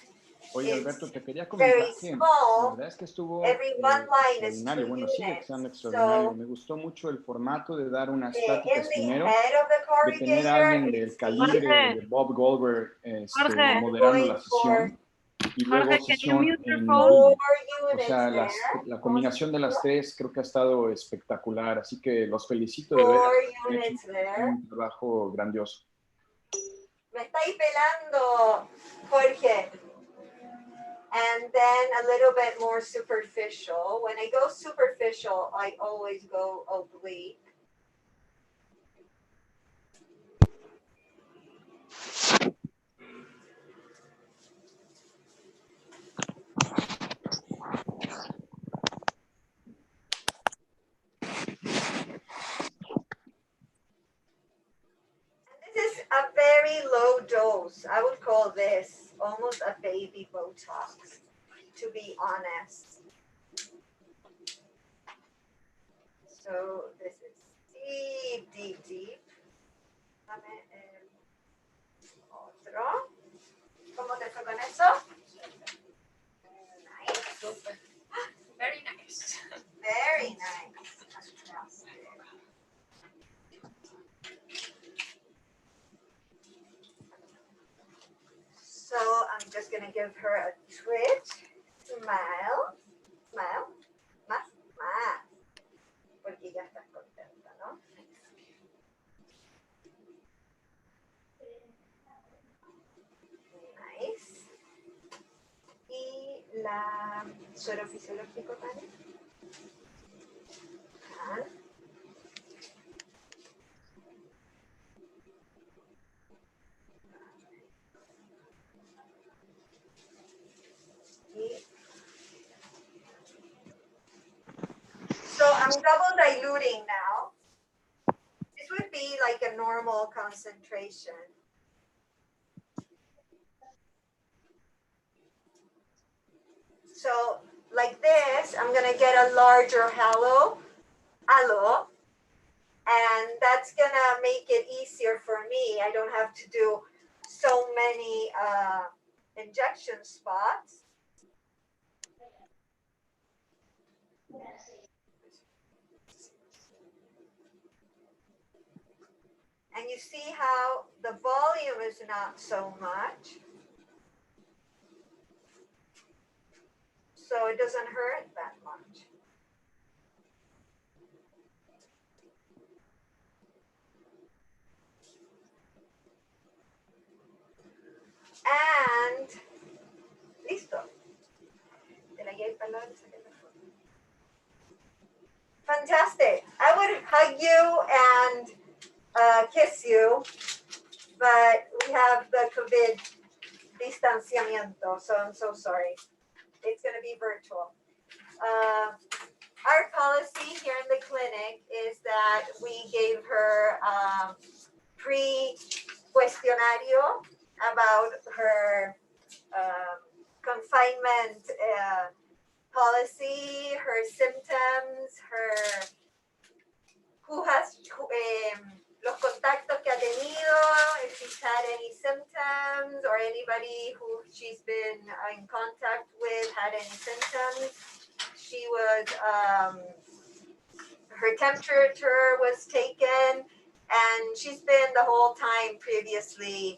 Oye, is Alberto, te quería very comentar que la small. verdad es que estuvo Every one line is 2 extraordinario. Bueno, sigue units. estando extraordinario. So Me gustó mucho el formato de dar unas in pláticas the primero, head of the de tener a alguien corrugator, del it's calibre Jorge. de Bob Goldberg Jorge. moderando la going for sesión. Y luego Jorge, can you sesión mute your en phone? vivo. 4 O sea, units la combinación de las tres creo que ha estado espectacular. Así que los felicito de veras. 4 Han units hecho there. un trabajo grandioso. Me estáis pelando, Jorge. And then a little bit more superficial. When I go superficial, I always go oblique. This is a very low dose. I would call this almost a baby Botox, to be honest. So this is deep, deep, deep. Dame el otro. ¿Cómo te fue con eso? Nice. Very nice. Very nice. So I'm just gonna give her a twitch, smile, smile, más, más, porque ya estás contenta, ¿no? Nice. Y la suero fisiológico también. So I'm double diluting now. This would be like a normal concentration. So like this, I'm gonna get a larger halo, and that's gonna make it easier for me. I don't have to do so many injection spots. And you see how the volume is not so much. So it doesn't hurt that much. And listo. Te la llevo para el fantastic. I would hug you and kiss you, but we have the COVID distanciamiento, so I'm so sorry. It's going to be virtual. our policy here in the clinic is that we gave her pre-questionario about her confinement policy, her symptoms, her los contactos que ha tenido, if she's had any symptoms or anybody who she's been in contact with had any symptoms. She was, her temperature was taken, and she's been the whole time previously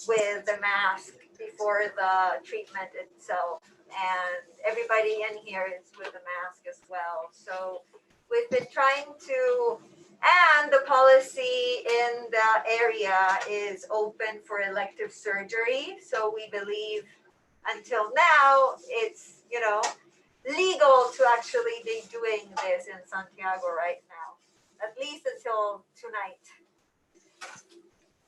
with the mask before the treatment itself. And everybody in here is with the mask as well. So we've been trying to, and the policy in the area is open for elective surgery. So we believe until now it's, you know, legal to actually be doing this in Santiago right now, at least until tonight.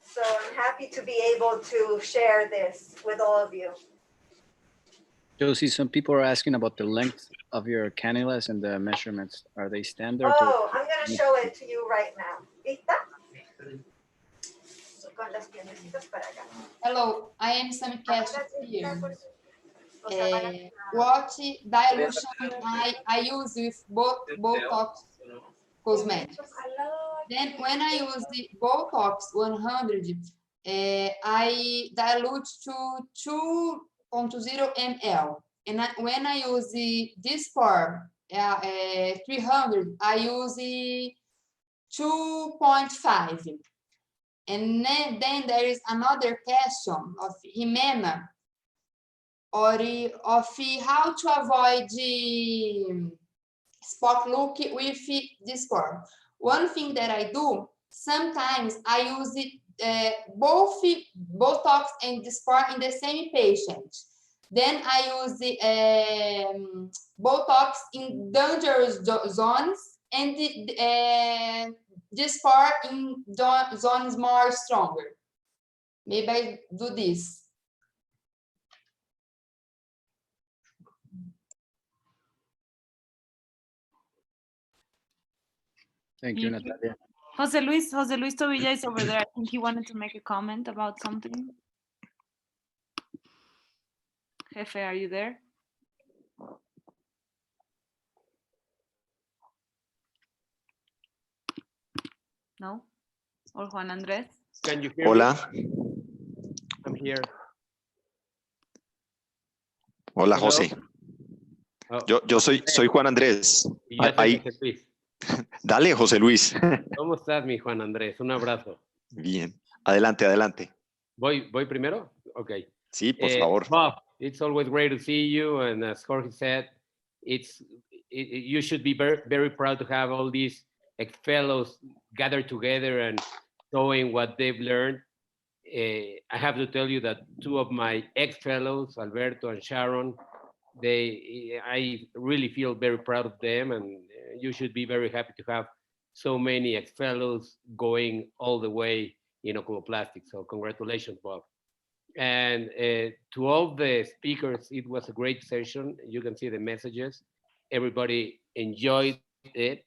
So I'm happy to be able to share this with all of you. Josie, some people are asking about the length of your cannulas and the measurements. Are they standard? Oh, I'm going to show it to you right now. ¿Lista? Con las piernecitas para acá. Hello, I am Sammy Cash here. What dilution I use with Botox Cosmetics. Then when I use the Botox 100, I dilute to 2.0 ml. And when I use the Dysport 300, I use the 2.5. And then there is another question of Jimena, or of how to avoid the spot look with Dysport. One thing that I do, sometimes I use both Botox and Dysport in the same patient. Then I use the Botox in dangerous zones and the Dysport in zones more stronger. Maybe I do this. Thank you, Natalia. Jose Luis Tobilla is over there. I think he wanted to make a comment about something. Jefe, are you there? No? Or Juan Andrés? Can you hear Hola. me? I'm here. Hola, Hello? José. Oh, Yo soy Juan Andrés. y yo soy Ahí, José Luis. dale, José Luis. ¿Cómo estás, mi Juan Andrés? Un abrazo. Bien. Adelante, adelante. ¿Voy primero? Okay. Sí, por favor. Bob, it's always great to see you. And as Jorge said, you should be very, very proud to have all these fellows gathered together and showing what they've learned. I have to tell you that two of my ex-fellows, Alberto and Sharon, I really feel very proud of them, and you should be very happy to have so many ex-fellows going all the way in Oculoplastics. So congratulations, Bob. And to all the speakers, it was a great session. You can see the messages. Everybody enjoyed it.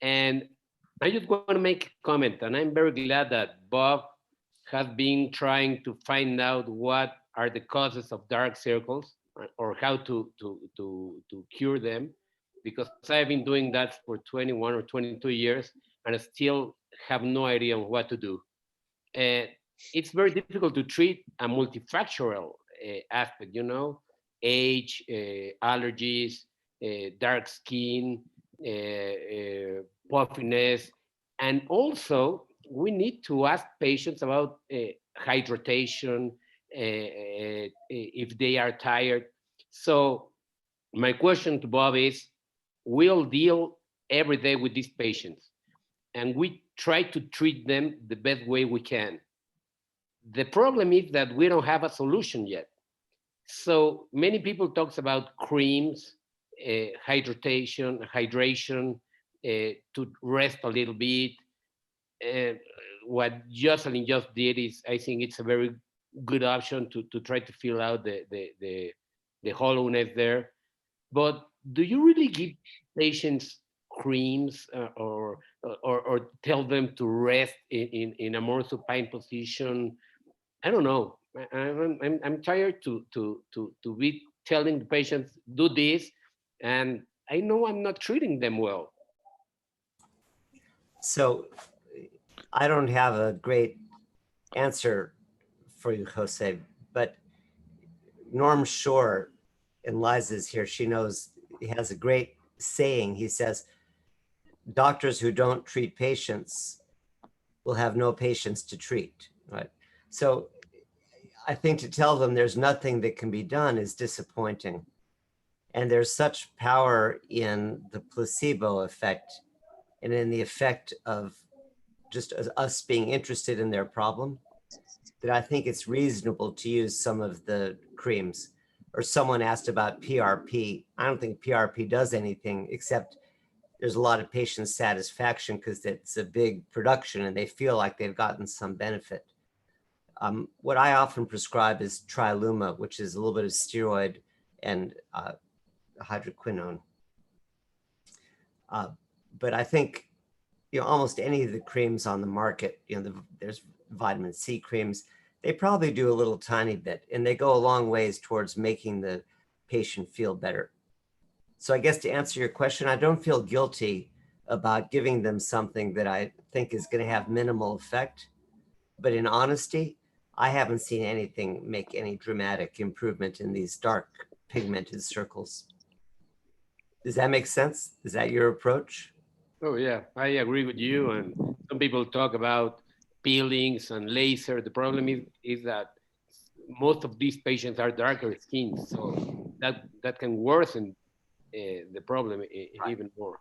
And I just want to make a comment, and I'm very glad that Bob has been trying to find out what are the causes of dark circles or how to cure them, because I've been doing that for 21 or 22 years and I still have no idea what to do. It's very difficult to treat a multifactorial aspect, you know, age, allergies, dark skin, puffiness, and also we need to ask patients about hydration, if they are tired. So my question to Bob is, we'll deal every day with these patients and we try to treat them the best way we can. The problem is that we don't have a solution yet. So many people talks about creams, hydration, to rest a little bit. What Jocelyn just did is, I think it's a very good option to try to fill out the hollowness there. But do you really give patients creams or tell them to rest in a more supine position? I don't know. I'm tired to be telling the patients do this, and I know I'm not treating them well. So I don't have a great answer for you, Jose, but Norm Shore, and Liza's here, she knows, he has a great saying. He says, doctors who don't treat patients will have no patients to treat, right? So I think to tell them there's nothing that can be done is disappointing. And there's such power in the placebo effect and in the effect of just us being interested in their problem that I think it's reasonable to use some of the creams. Or someone asked about PRP. I don't think PRP does anything except there's a lot of patient satisfaction because it's a big production and they feel like they've gotten some benefit. What I often prescribe is Triluma, which is a little bit of steroid and hydroquinone. But I think, almost any of the creams on the market, there's vitamin C creams, they probably do a little tiny bit and they go a long ways towards making the patient feel better. So I guess to answer your question, I don't feel guilty about giving them something that I think is going to have minimal effect. But in honesty, I haven't seen anything make any dramatic improvement in these dark pigmented circles. Does that make sense? Is that your approach? Oh yeah, I agree with you. And some people talk about peelings and laser. The problem is that most of these patients are darker skinned, so that can worsen the problem even more.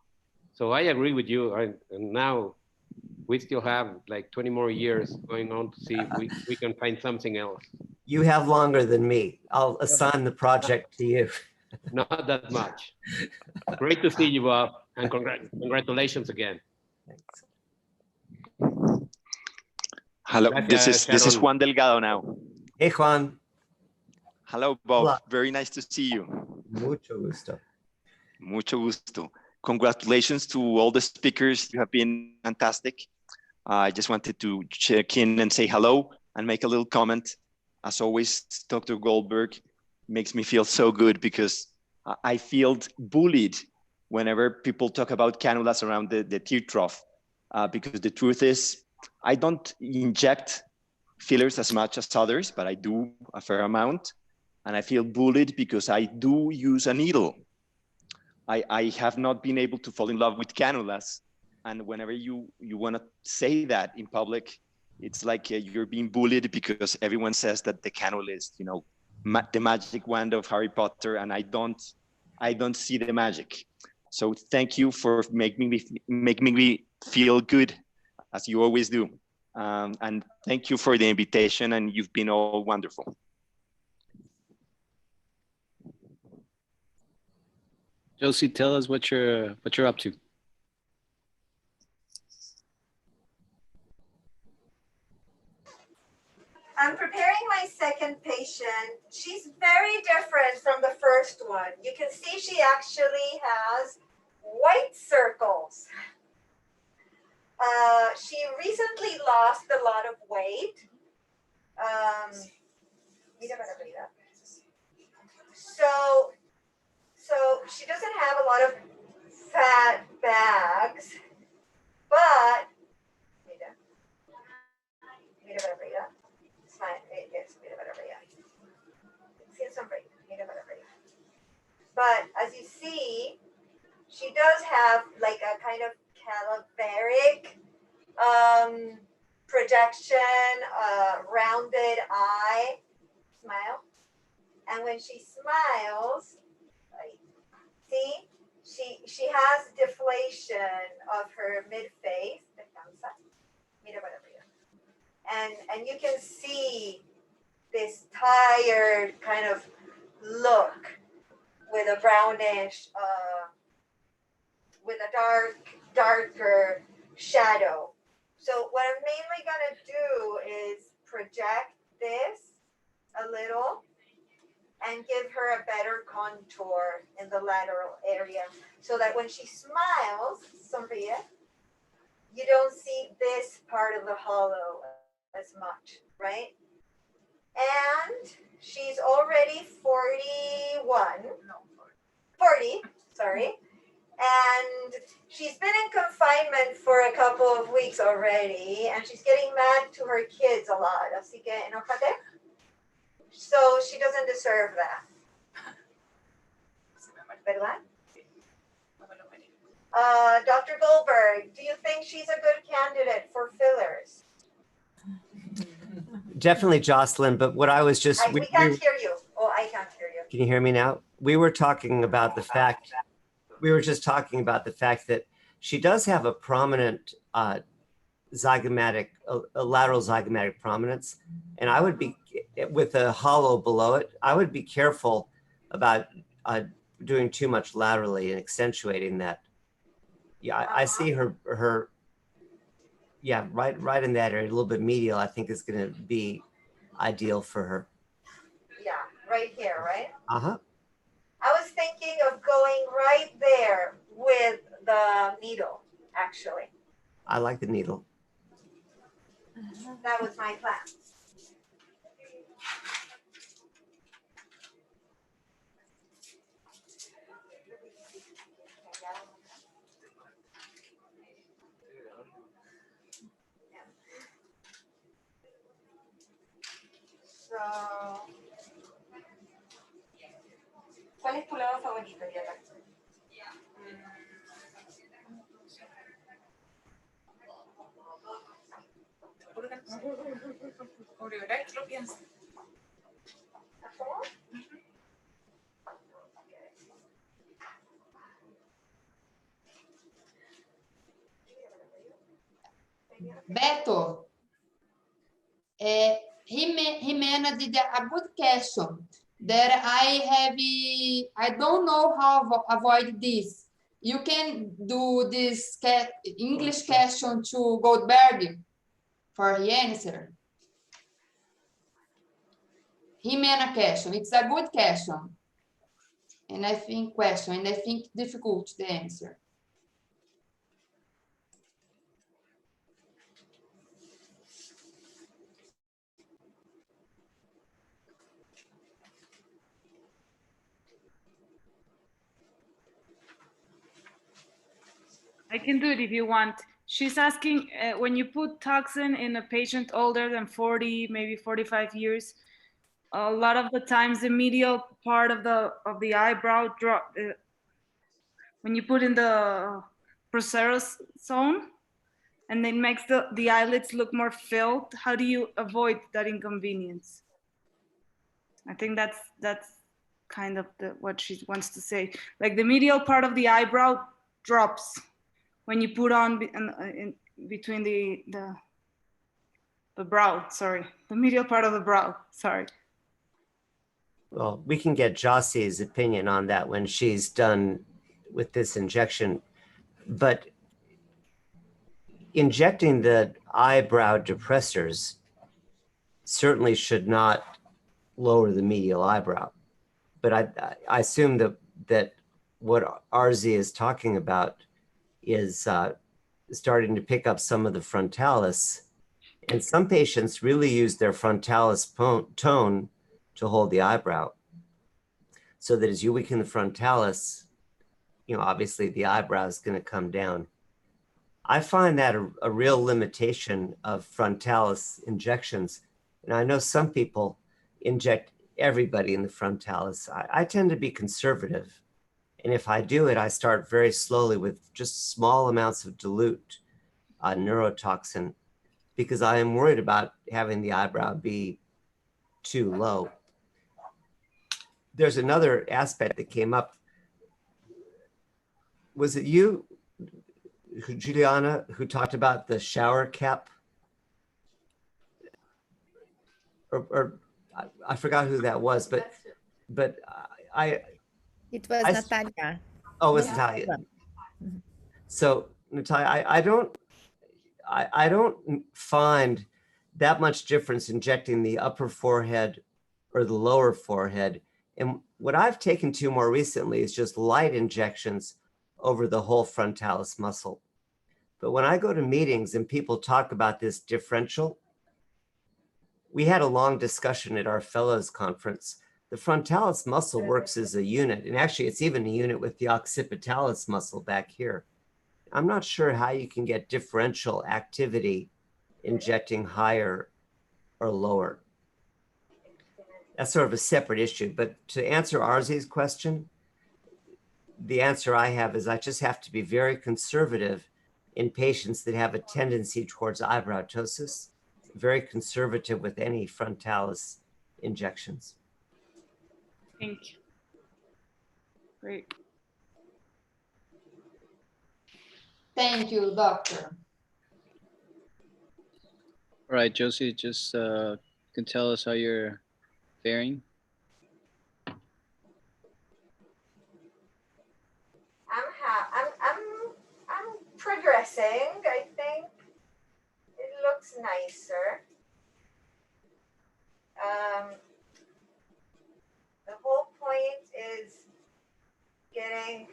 So I agree with you. And now we still have like 20 more years going on to see if we can find something else. You have longer than me. I'll assign the project to you. Not that much. Great to see you, Bob, and congratulations again. Thanks. Hello, Gracias, this is Sharon. Juan Delgado now. Hey, Juan. Hello, Bob. Hola. Very nice to see you. Mucho gusto. Mucho gusto. Congratulations to all the speakers. You have been fantastic. I just wanted to check in and say hello and make a little comment. As always, Dr. Goldberg makes me feel so good because I feel bullied whenever people talk about cannulas around the tear trough. Because the truth is, I don't inject fillers as much as others, but I do a fair amount. And I feel bullied because I do use a needle. I have not been able to fall in love with cannulas. And whenever you want to say that in public, it's like you're being bullied because everyone says that the cannula is, the magic wand of Harry Potter, and I don't see the magic. So thank you for making me feel good, as you always do. And thank you for the invitation, and you've been all wonderful. Josie, tell us what you're up to. I'm preparing my second patient. She's very different from the first one. You can see she actually has white circles. She recently lost a lot of weight. So she doesn't have a lot of fat bags, but but as you see, she does have like a kind of calivaric projection, rounded eye, smile. And when she smiles, see, she has deflation of her mid-face. And you can see this tired kind of look with a brownish, with a darker shadow. So what I'm mainly gonna do is project this a little and give her a better contour in the lateral area so that when she smiles, sonríe, you don't see this part of the hollow as much, right? And she's already 40, sorry. And she's been in confinement for a couple of weeks already, and she's getting mad to her kids a lot. Así que enójate. So she doesn't deserve that. ¿Verdad? Dr. Goldberg, do you think she's a good candidate for fillers? Definitely Jocelyn, but what I was just... We can't hear you. Oh, I can't hear you. Can you hear me now? We were talking about the fact, that she does have a prominent zygomatic, a lateral zygomatic prominence. And I would be, with a hollow below it, I would be careful about doing too much laterally and accentuating that. Yeah, I see her, yeah, right in that area, a little bit medial, I think is gonna be ideal for her. Yeah, right here, right? Uh-huh. I was thinking of going right there with the needle, actually. I like the needle. That was my plan. So, ¿cuál es tu lado favorito, Diana? Beto, Jimena did a good question that I don't know how to avoid this. You can do this English question to Goldberg for the answer. Jimena question, it's a good question. And I think difficult to answer. I can do it if you want. She's asking when you put toxin in a patient older than 40, maybe 45 years, a lot of the times the medial part of the eyebrow drop. When you put in the procerus zone, and it makes the eyelids look more filled. How do you avoid that inconvenience? I think that's kind of what she wants to say. Like the medial part of the eyebrow drops when you put on in between the brow, sorry, the medial part of the brow, sorry. Well, we can get Jossie's opinion on that when she's done with this injection, but injecting the eyebrow depressors certainly should not lower the medial eyebrow. But I assume that what Arzi is talking about is starting to pick up some of the frontalis. And some patients really use their frontalis tone to hold the eyebrow. So that as you weaken the frontalis, you know, obviously the eyebrow is going to come down. I find that a real limitation of frontalis injections. And I know some people inject everybody in the frontalis. I tend to be conservative. And if I do it, I start very slowly with just small amounts of dilute neurotoxin, because I am worried about having the eyebrow be too low. There's another aspect that came up. Was it you, Juliana, who talked about the shower cap? Or I forgot who that was, but it was Natalia. Oh, it was Natalia. So Natalia, I don't find that much difference injecting the upper forehead or the lower forehead And what I've taken to more recently is just light injections over the whole frontalis muscle. But when I go to meetings and people talk about this differential, we had a long discussion at our fellows conference. The frontalis muscle works as a unit, and actually it's even a unit with the occipitalis muscle back here. I'm not sure how you can get differential activity injecting higher or lower. That's sort of a separate issue, but to answer Arzi's question, the answer I have is I just have to be very conservative in patients that have a tendency towards eyebrow ptosis, very conservative with any frontalis injections. Thank you. Great. Thank you, doctor. All right, Josie, just can tell us how you're faring. I'm progressing. I think it looks nicer. The whole point is getting,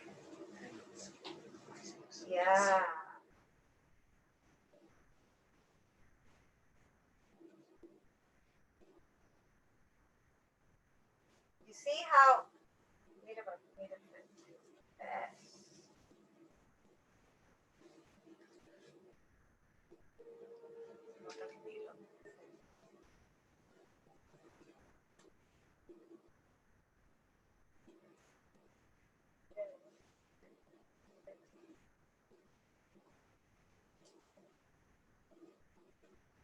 yeah. You see how, wait a minute.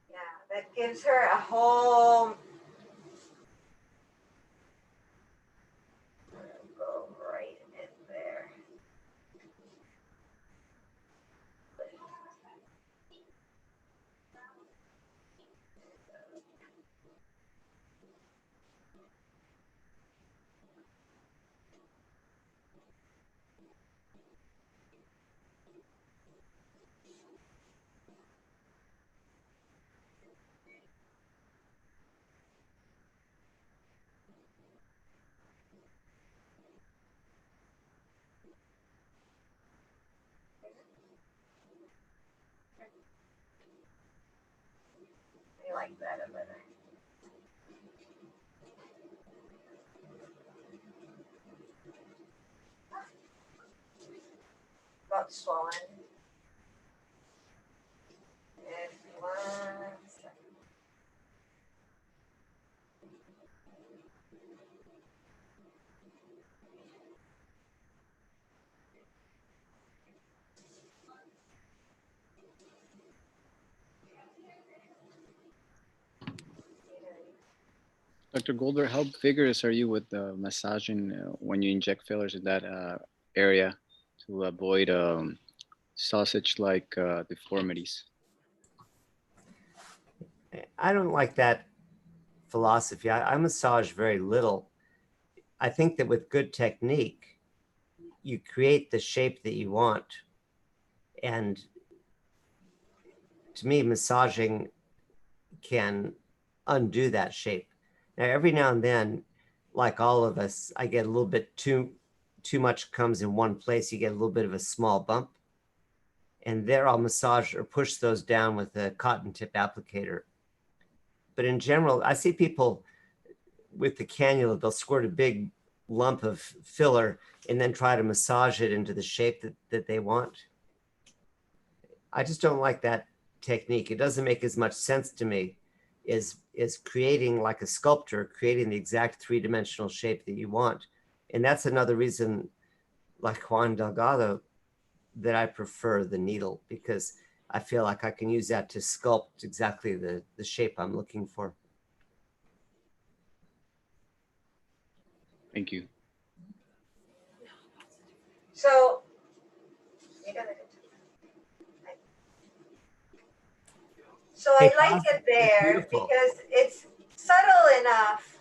Yeah, that gives her a whole, go right in there. I like that a better. About swollen. If one second. Dr. Goldberg, how vigorous are you with massaging when you inject fillers in that area to avoid sausage-like deformities? I don't like that philosophy. I massage very little. I think that with good technique, you create the shape that you want. And to me, massaging can undo that shape. Now, every now and then, like all of us, I get a little bit too much comes in one place. You get a little bit of a small bump. And there I'll massage or push those down with a cotton tip applicator. But in general, I see people with the cannula, they'll squirt a big lump of filler and then try to massage it into the shape that they want. I just don't like that technique. It doesn't make as much sense to me is creating, like a sculptor, creating the exact three-dimensional shape that you want. And that's another reason, like Juan Delgado, that I prefer the needle, because I feel like I can use that to sculpt exactly the shape I'm looking for. Thank you. So, I like it there because it's subtle enough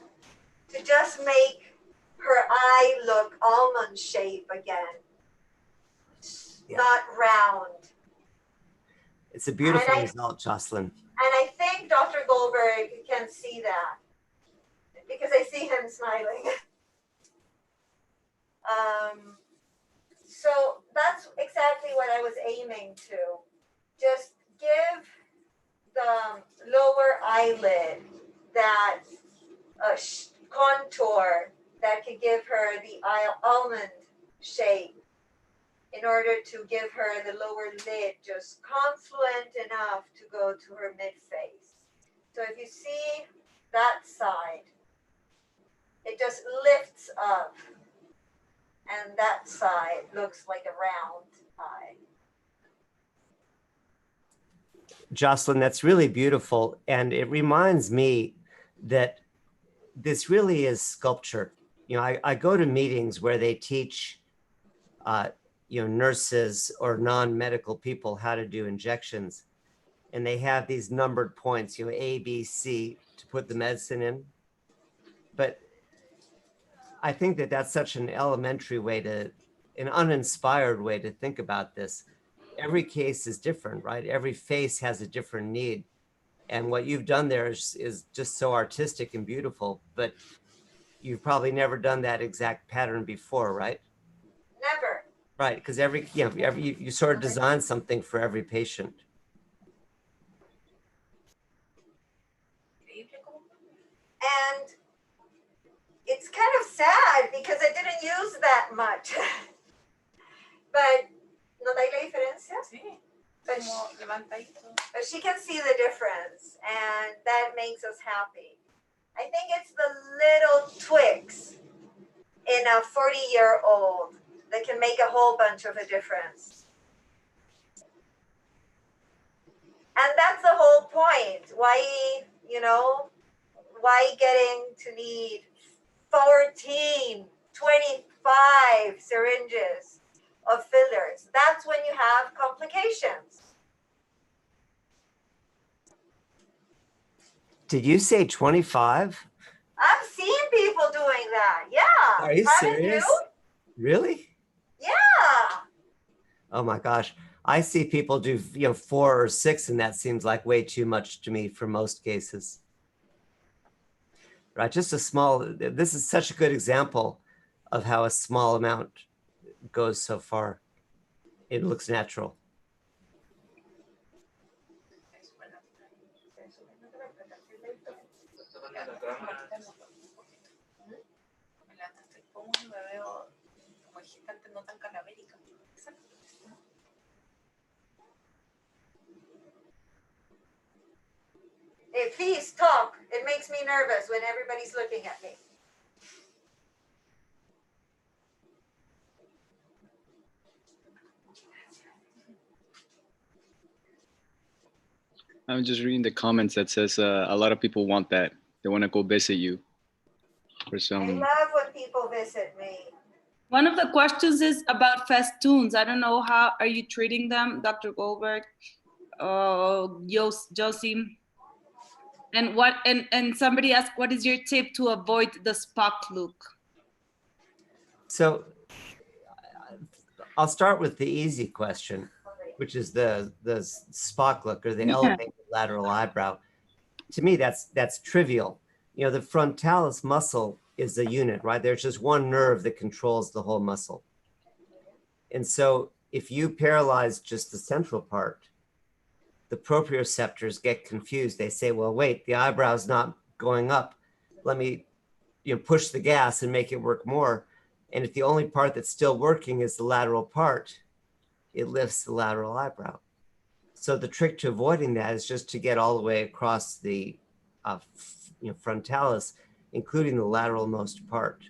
to just make her eye look almond shape again, not round. It's a beautiful result, Jocelyn. And I think Dr. Goldberg can see that because I see him smiling. So that's exactly what I was aiming to. Just give the lower eyelid that contour that could give her the almond shape in order to give her the lower lid just confluent enough to go to her mid face. So if you see that side, it just lifts up, and that side looks like a round eye. Jocelyn, that's really beautiful. And it reminds me that this really is sculpture. You know, I go to meetings where they teach, nurses or non-medical people how to do injections. And they have these numbered points, A, B, C, to put the medicine in. But I think that that's such an elementary way an uninspired way to think about this. Every case is different, right? Every face has a different need. And what you've done there is just so artistic and beautiful, but you've probably never done that exact pattern before, right? Never. Right, because you sort of design something for every patient. And it's kind of sad because I didn't use that much. But ¿no hay la diferencia? Sí. But she can see the difference, and that makes us happy. I think it's the little tweaks in a 40-year-old that can make a whole bunch of a difference. And that's the whole point. Why getting to need 14, 25 syringes of fillers? That's when you have complications. Did you say 25? I've seen people doing that. Yeah. Are you Haven't serious? you? Really? Yeah. Oh my gosh. I see people do 4 or 6, and that seems like way too much to me for most cases. Right, just a small, this is such a good example of how a small amount goes so far. It looks natural. Hey, please talk. It makes me nervous when everybody's looking at me. I'm just reading the comments that says a lot of people want that. They want to go visit you for I some. love when people visit me. One of the questions is about festoons. I don't know, how are you treating them, Dr. Goldberg, Josie? And somebody asked, what is your tip to avoid the Spock look? So I'll start with the easy question, which is the Spock look, or the elevated lateral eyebrow. To me, that's trivial. The frontalis muscle is a unit, right? There's just one nerve that controls the whole muscle. And so if you paralyze just the central part, the proprioceptors get confused. They say, well, wait, the eyebrow's not going up. Let me push the gas and make it work more. And if the only part that's still working is the lateral part, it lifts the lateral eyebrow. So the trick to avoiding that is just to get all the way across the frontalis, including the lateral most part.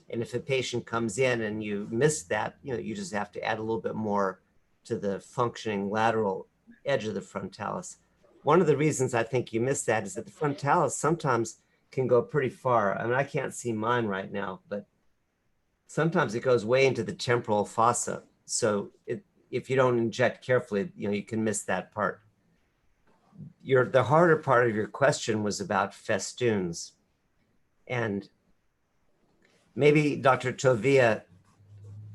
And if a patient comes in and you miss that, you just have to add a little bit more to the functioning lateral edge of the frontalis. One of the reasons I think you miss that is that the frontalis sometimes can go pretty far. I mean, I can't see mine right now, but sometimes it goes way into the temporal fossa. So if you don't inject carefully, you can miss that part. The harder part of your question was about festoons. And maybe Dr. Tovia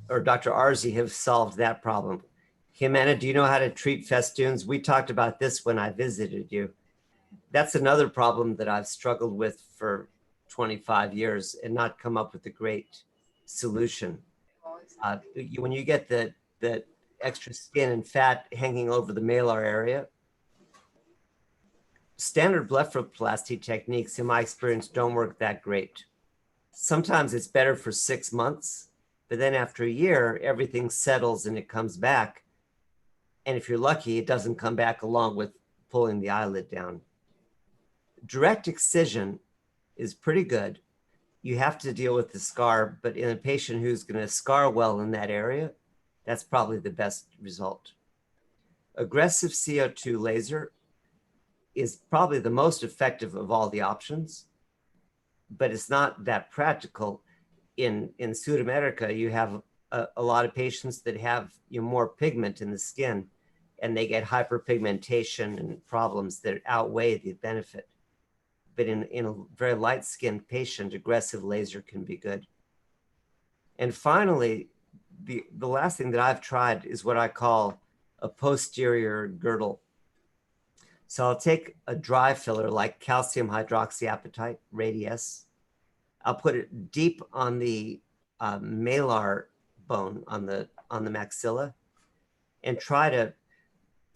or Dr. Arzi have solved that problem. Jimena, do you know how to treat festoons? We talked about this when I visited you. That's another problem that I've struggled with for 25 years and not come up with a great solution. When you get the extra skin and fat hanging over the malar area, standard blepharoplasty techniques, in my experience, don't work that great. Sometimes it's better for 6 months, but then after a year, everything settles and it comes back. And if you're lucky, it doesn't come back along with pulling the eyelid down. Direct excision is pretty good. You have to deal with the scar, but in a patient who's going to scar well in that area, that's probably the best result. Aggressive CO2 laser is probably the most effective of all the options, but it's not that practical. In Sudamerica, you have a lot of patients that have more pigment in the skin, and they get hyperpigmentation and problems that outweigh the benefit. But in a very light-skinned patient, aggressive laser can be good. And finally, the last thing that I've tried is what I call a posterior girdle. So I'll take a dry filler like calcium hydroxyapatite, Radius. I'll put it deep on the malar bone, on the maxilla, and try to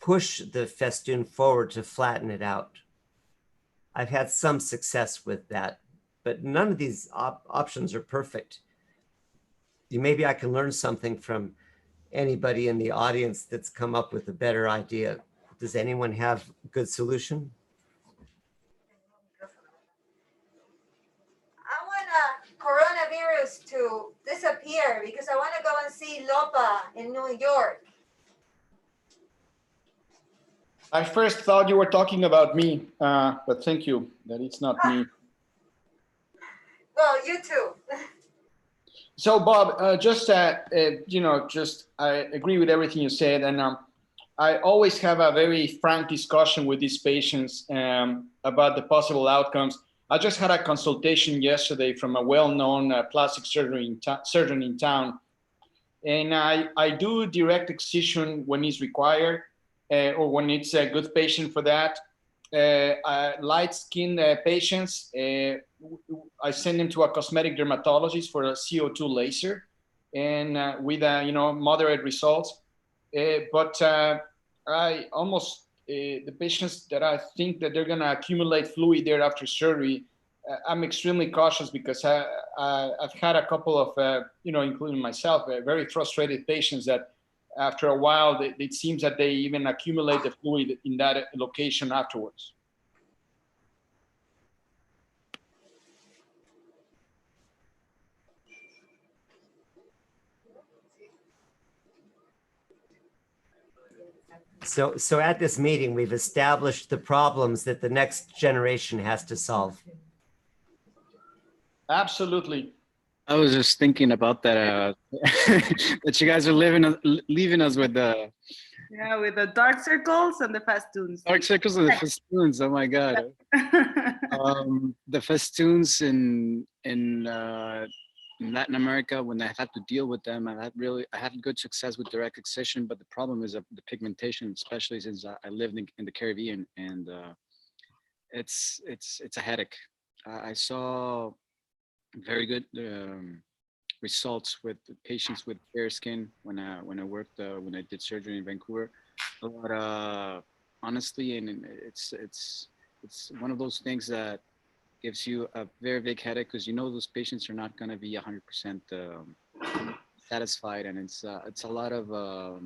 push the festoon forward to flatten it out. I've had some success with that, but none of these options are perfect. Maybe I can learn something from anybody in the audience that's come up with a better idea. Does anyone have a good solution? I want coronavirus to disappear because I want to go and see Lopa in New York. I first thought you were talking about me, but thank you that it's not me. Well, you too. So Bob, I agree with everything you said, and I always have a very frank discussion with these patients about the possible outcomes. I just had a consultation yesterday from a well-known plastic surgeon in town, and I do direct excision when it's required. Or when it's a good patient for that. Light-skinned patients, I send them to a cosmetic dermatologist for a CO2 laser, and with moderate results. But I almost the patients that I think that they're going to accumulate fluid there after surgery, I'm extremely cautious because I've had a couple of including myself, very frustrated patients that after a while, it seems that they even accumulate the fluid in that location afterwards. So at this meeting, we've established the problems that the next generation has to solve. Absolutely. I was just thinking about that, that you guys are leaving us with the... Yeah, with the dark circles and the festoons. Dark circles and the festoons, oh my God. The festoons in Latin America, when I had to deal with them, I had good success with direct excision, but the problem is the pigmentation, especially since I lived in the Caribbean, and it's a headache. I saw very good results with patients with fair skin when I did surgery in Vancouver. But honestly, and it's one of those things that gives you a very big headache because those patients are not going to be 100% satisfied, and it's a lot of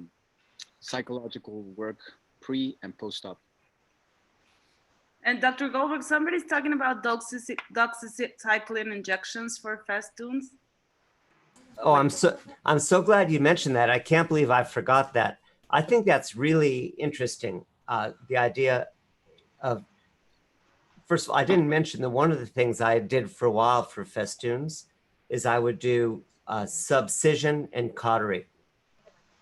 psychological work pre and post-op. And Dr. Goldberg, somebody's talking about doxycycline injections for festoons. Oh, I'm so glad you mentioned that. I can't believe I forgot that. I think that's really interesting. The idea of, first of all, I didn't mention that one of the things I did for a while for festoons is I would do subcision and cautery.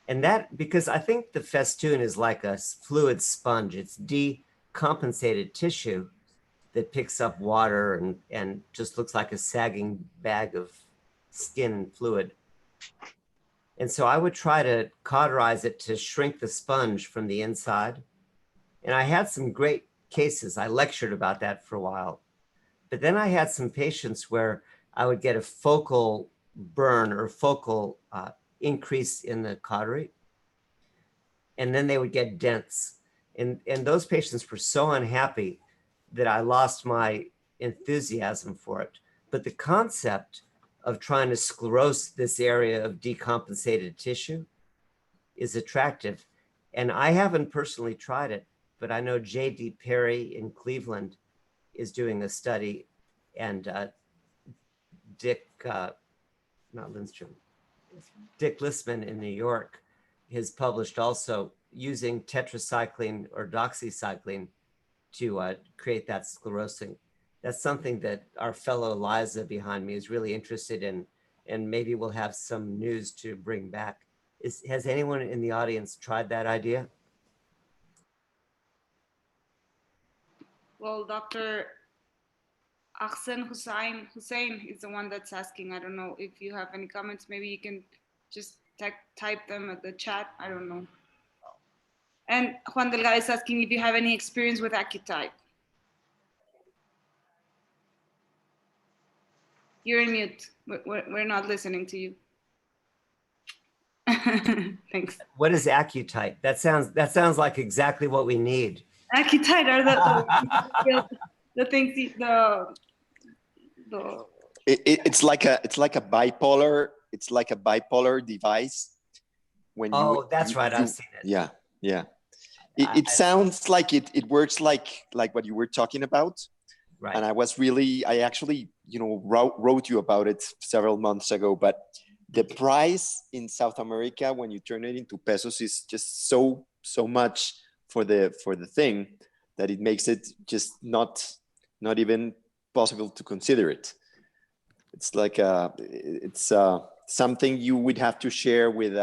And that, because I think the festoon is like a fluid sponge. It's decompensated tissue that picks up water and just looks like a sagging bag of skin and fluid. And so I would try to cauterize it to shrink the sponge from the inside. And I had some great cases. I lectured about that for a while. But then I had some patients where I would get a focal burn or focal increase in the cautery. And then they would get dense. And those patients were so unhappy that I lost my enthusiasm for it. But the concept of trying to sclerose this area of decompensated tissue is attractive. And I haven't personally tried it, but I know J.D. Perry in Cleveland is doing a study, and Dick, not Lindstrom, Dick Listman in New York has published also using tetracycline or doxycycline to create that sclerosing. That's something that our fellow Liza behind me is really interested in, and maybe we'll have some news to bring back. Has anyone in the audience tried that idea? Well, Dr. Ahsen Hussein is the one that's asking. I don't know if you have any comments. Maybe you can just type them at the chat. I don't know. And Juan Delgado is asking if you have any experience with Accutite. You're in mute. We're not listening to you. Thanks. What is Accutite? That sounds like exactly what we need. Accutite are the things It's like a bipolar device. When that's right. I've seen it. Yeah, yeah. It sounds like it works like what you were talking about. Right. And I actually, wrote you about it several months ago, but the price in South America when you turn it into pesos is just so much for the thing that it makes it just not even possible to consider it. It's like it's something you would have to share with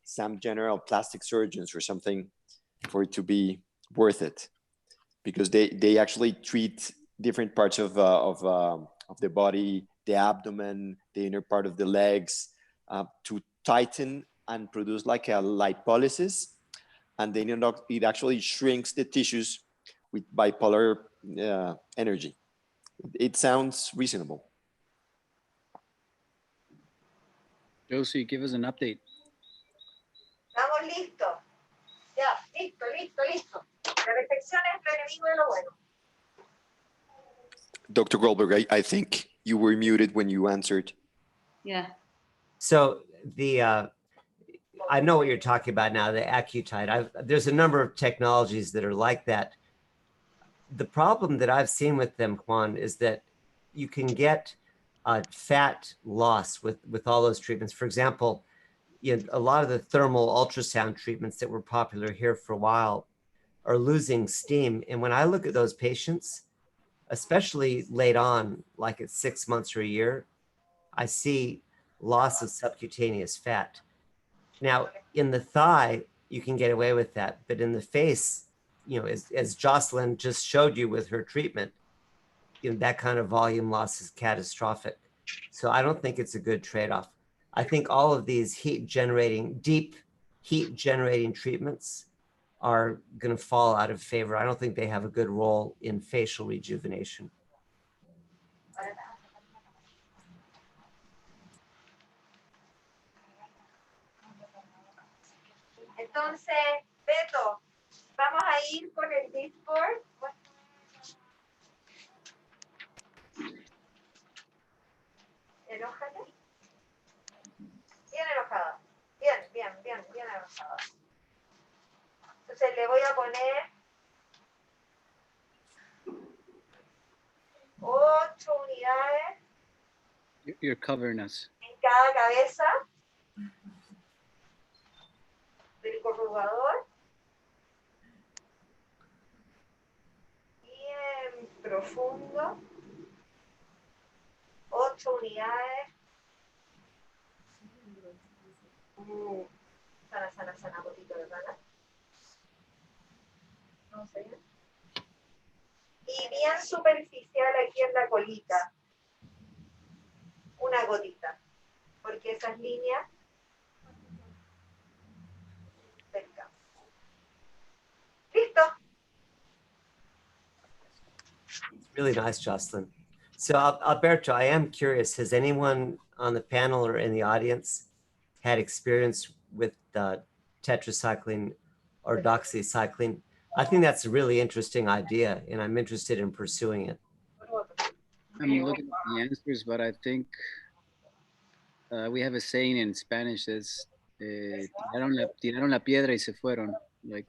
some general plastic surgeons or something for it to be worth it, because they actually treat different parts of the body, the abdomen, the inner part of the legs, to tighten and produce like a lipolysis, and then it actually shrinks the tissues with bipolar energy. It sounds reasonable. Josie, give us an update. Estamos listos. Ya, listo. La perfección es lo enemigo de lo bueno. Dr. Goldberg, I think you were muted when you answered. Yeah. So I know what you're talking about now, the Accutite. There's a number of technologies that are like that. The problem that I've seen with them, Juan, is that you can get fat loss with all those treatments. For example, a lot of the thermal ultrasound treatments that were popular here for a while are losing steam. And when I look at those patients, especially late on, like at 6 months or a year, I see loss of subcutaneous fat. Now, in the thigh, you can get away with that, but in the face, as Jocelyn just showed you with her treatment, that kind of volume loss is catastrophic. So I don't think it's a good trade-off. I think all of these deep heat-generating treatments are going to fall out of favor. I don't think they have a good role in facial rejuvenation. Entonces, Beto, vamos a ir con el Dysport. Enójate. Bien enojada. Bien enojada. Entonces le voy a poner 8 unidades. You're covering us. En cada cabeza del corrugador. Bien profundo. 8 unidades. Sana, gotito de rana. Vamos allá. Y bien superficial aquí en la colita. Una gotita. Porque esas líneas cerca. ¿Listo? Really nice, Jocelyn. So Alberto, I am curious, has anyone on the panel or in the audience had experience with tetracycline or doxycycline? I think that's a really interesting idea, and I'm interested in pursuing it. I'm looking at the answers, but I think we have a saying in Spanish that's tiraron la piedra y se fueron. Like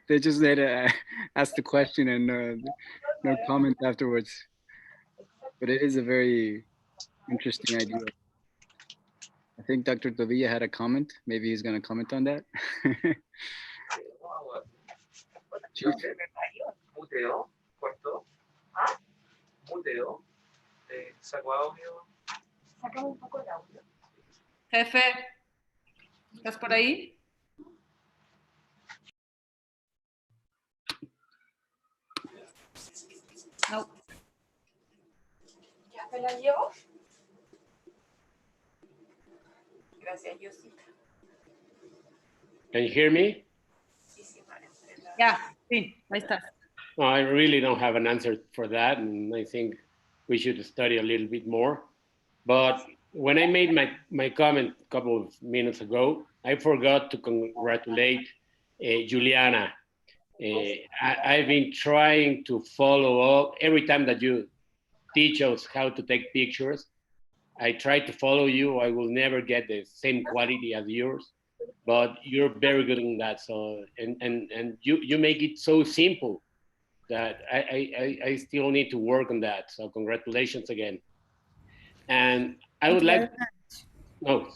they just let ask the question and no comment afterwards. But it is a very interesting idea. I think Dr. Tobilla had a comment. Maybe he's going to comment on that. Jefe, ¿estás por ahí? No. ¿Ya se la llevo? Gracias, Yosita. Can you hear me? Ya, sí, ahí está. No, I really don't have an answer for that, and I think we should study a little bit more. But when I made my comment a couple of minutes ago, I forgot to congratulate Juliana. I've been trying to follow up every time that you teach us how to take pictures. I try to follow you. I will never get the same quality as yours, but you're very good in that. So and you make it so simple that I still need to work on that. So congratulations again. And I would like, no,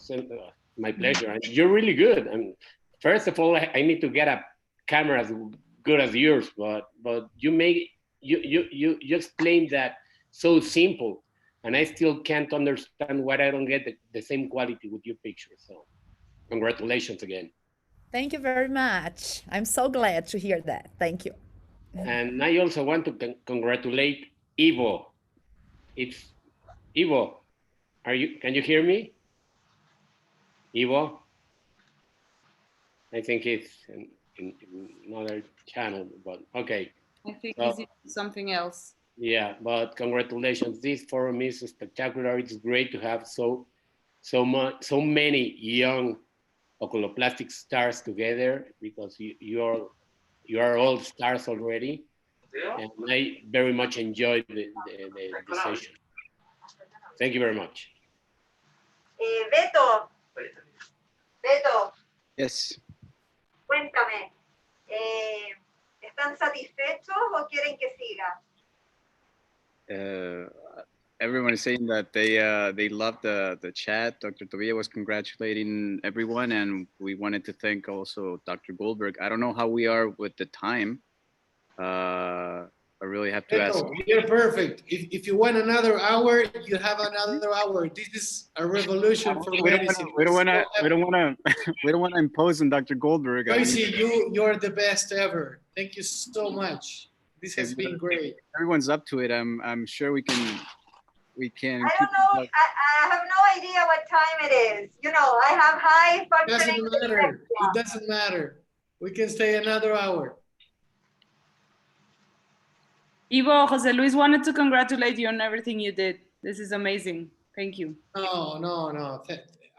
my pleasure. And you're really good. And first of all, I need to get a camera as good as yours, but you make you explain that so simple, and I still can't understand why I don't get the same quality with your pictures. So congratulations again. Thank you very much. I'm so glad to hear that. Thank you. And I also want to congratulate Ivo. It's Ivo. Can you hear me? Ivo? I think it's in another channel, but okay. I think it's something else. Yeah, but congratulations. This forum is spectacular. It's great to have so many young oculoplastic stars together, because you are all stars already, and I very much enjoyed the session. Thank you very much. Beto. Yes. Cuéntame, ¿están satisfechos o quieren que siga? Everyone is saying that they loved the chat. Dr. Tobilla was congratulating everyone, and we wanted to thank also Dr. Goldberg. I don't know how we are with the time. I really have to ask. You're perfect. If you want another hour, you have another hour. This is a revolution for medicine. We don't want to impose on Dr. Goldberg. I see you're the best ever. Thank you so much. This has been great. Everyone's up to it. I'm sure we can. I don't know. I have no idea what time it is. You know, I have high functioning. It doesn't matter. It doesn't matter. We can stay another hour. Ivo, Jose Luis wanted to congratulate you on everything you did. This is amazing. Thank you. No.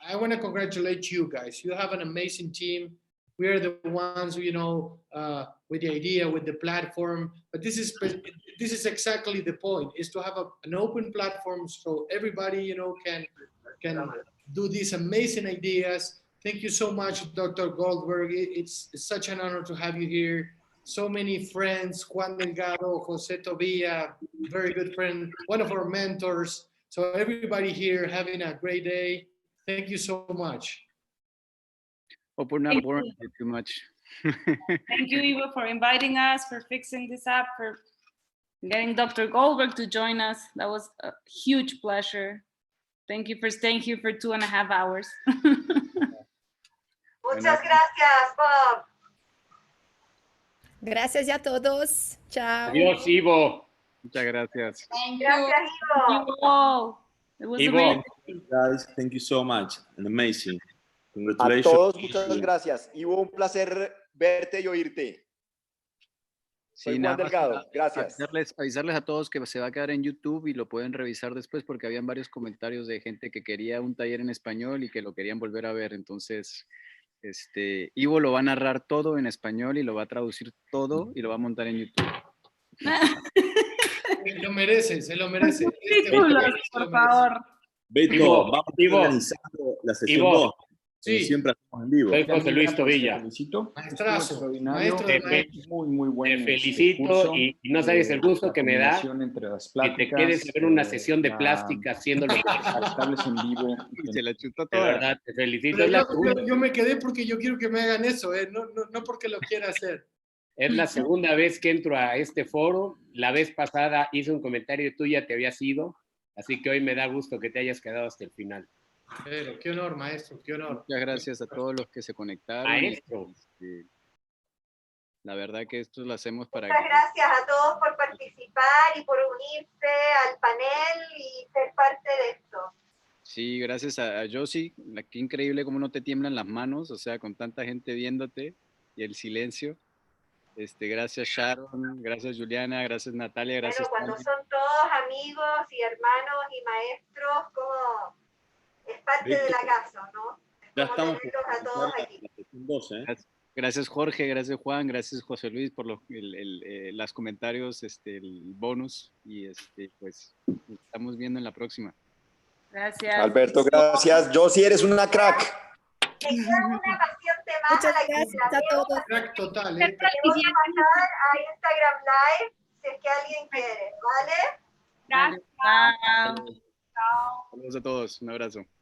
I want to congratulate you guys. You have an amazing team. We are the ones, you know, with the idea, with the platform. But this is exactly the point: is to have an open platform so everybody, you know, can do these amazing ideas. Thank you so much, Dr. Goldberg. It's such an honor to have you here. So many friends, Juan Delgado, Jose Tobilla, very good friend, one of our mentors. So everybody here having a great day. Thank you so much. Hope we're not boring you too much. Thank you, Ivo, for inviting us, for fixing this up, for getting Dr. Goldberg to join us. That was a huge pleasure. Thank you for staying here for 2.5 hours. Muchas gracias, Bob. Gracias a todos. Chao. Adiós, Ivo. Muchas gracias. Gracias, Ivo. It was Ivo, amazing. guys, thank you so much. And amazing. A Congratulations. todos, muchas gracias. Ivo, un placer verte y oírte. Soy Juan nada más Delgado, gracias. avisarles a todos que se va a quedar en YouTube y lo pueden revisar después porque habían varios comentarios de gente que quería un taller en español y que lo querían volver a ver. Entonces, Ivo lo va a narrar todo en español y lo va a traducir todo y lo va a montar en YouTube. Se lo merece, se lo merece. Títulos, por favor. Beto, vamos a ir organizando la sesión 2. Sí. Siempre hacemos en vivo. Soy José Luis Tobilla. Te felicito. Maestrazo, Maestro de maestros. muy buen. Te felicito y no sabes el gusto que me da entre las que te quedes a ver una sesión de plástica haciendo lo que estables en vivo. Se la chutó de toda. verdad, te felicito. Pero Es la segunda, yo me quedé porque yo quiero que me hagan eso, no porque lo quiera hacer. es la segunda vez que entro a este foro. La vez pasada hice un comentario tuyo, te habías ido, así que hoy me da gusto que te hayas quedado hasta el final. Pero qué honor, maestro, qué honor. Muchas gracias a todos los que se conectaron. Maestro. La verdad que esto lo hacemos para Muchas gracias a todos por participar y por unirse al panel y ser parte de esto. Sí, gracias a Josie. Qué increíble cómo no te tiemblan las manos, o sea, con tanta gente viéndote y el silencio. Gracias Sharon, gracias Juliana, gracias Natalia, gracias. Bueno, cuando Tania. son todos amigos y hermanos y maestros, como es parte de la casa, ¿no? Ya estamos tenerlos a todos aquí. la sesión 2, ¿eh? Gracias Jorge, gracias Juan, gracias José Luis por los comentarios, el bonus y pues nos estamos viendo en la próxima. Gracias. Alberto, gracias. Josie, eres una crack. Te queda una paciente más Muchas a la que gracias la a vemos todos. Crack total, Te vamos a pasar a Instagram Live si es que alguien quiere, ¿vale? Gracias. Saludos a todos, un abrazo.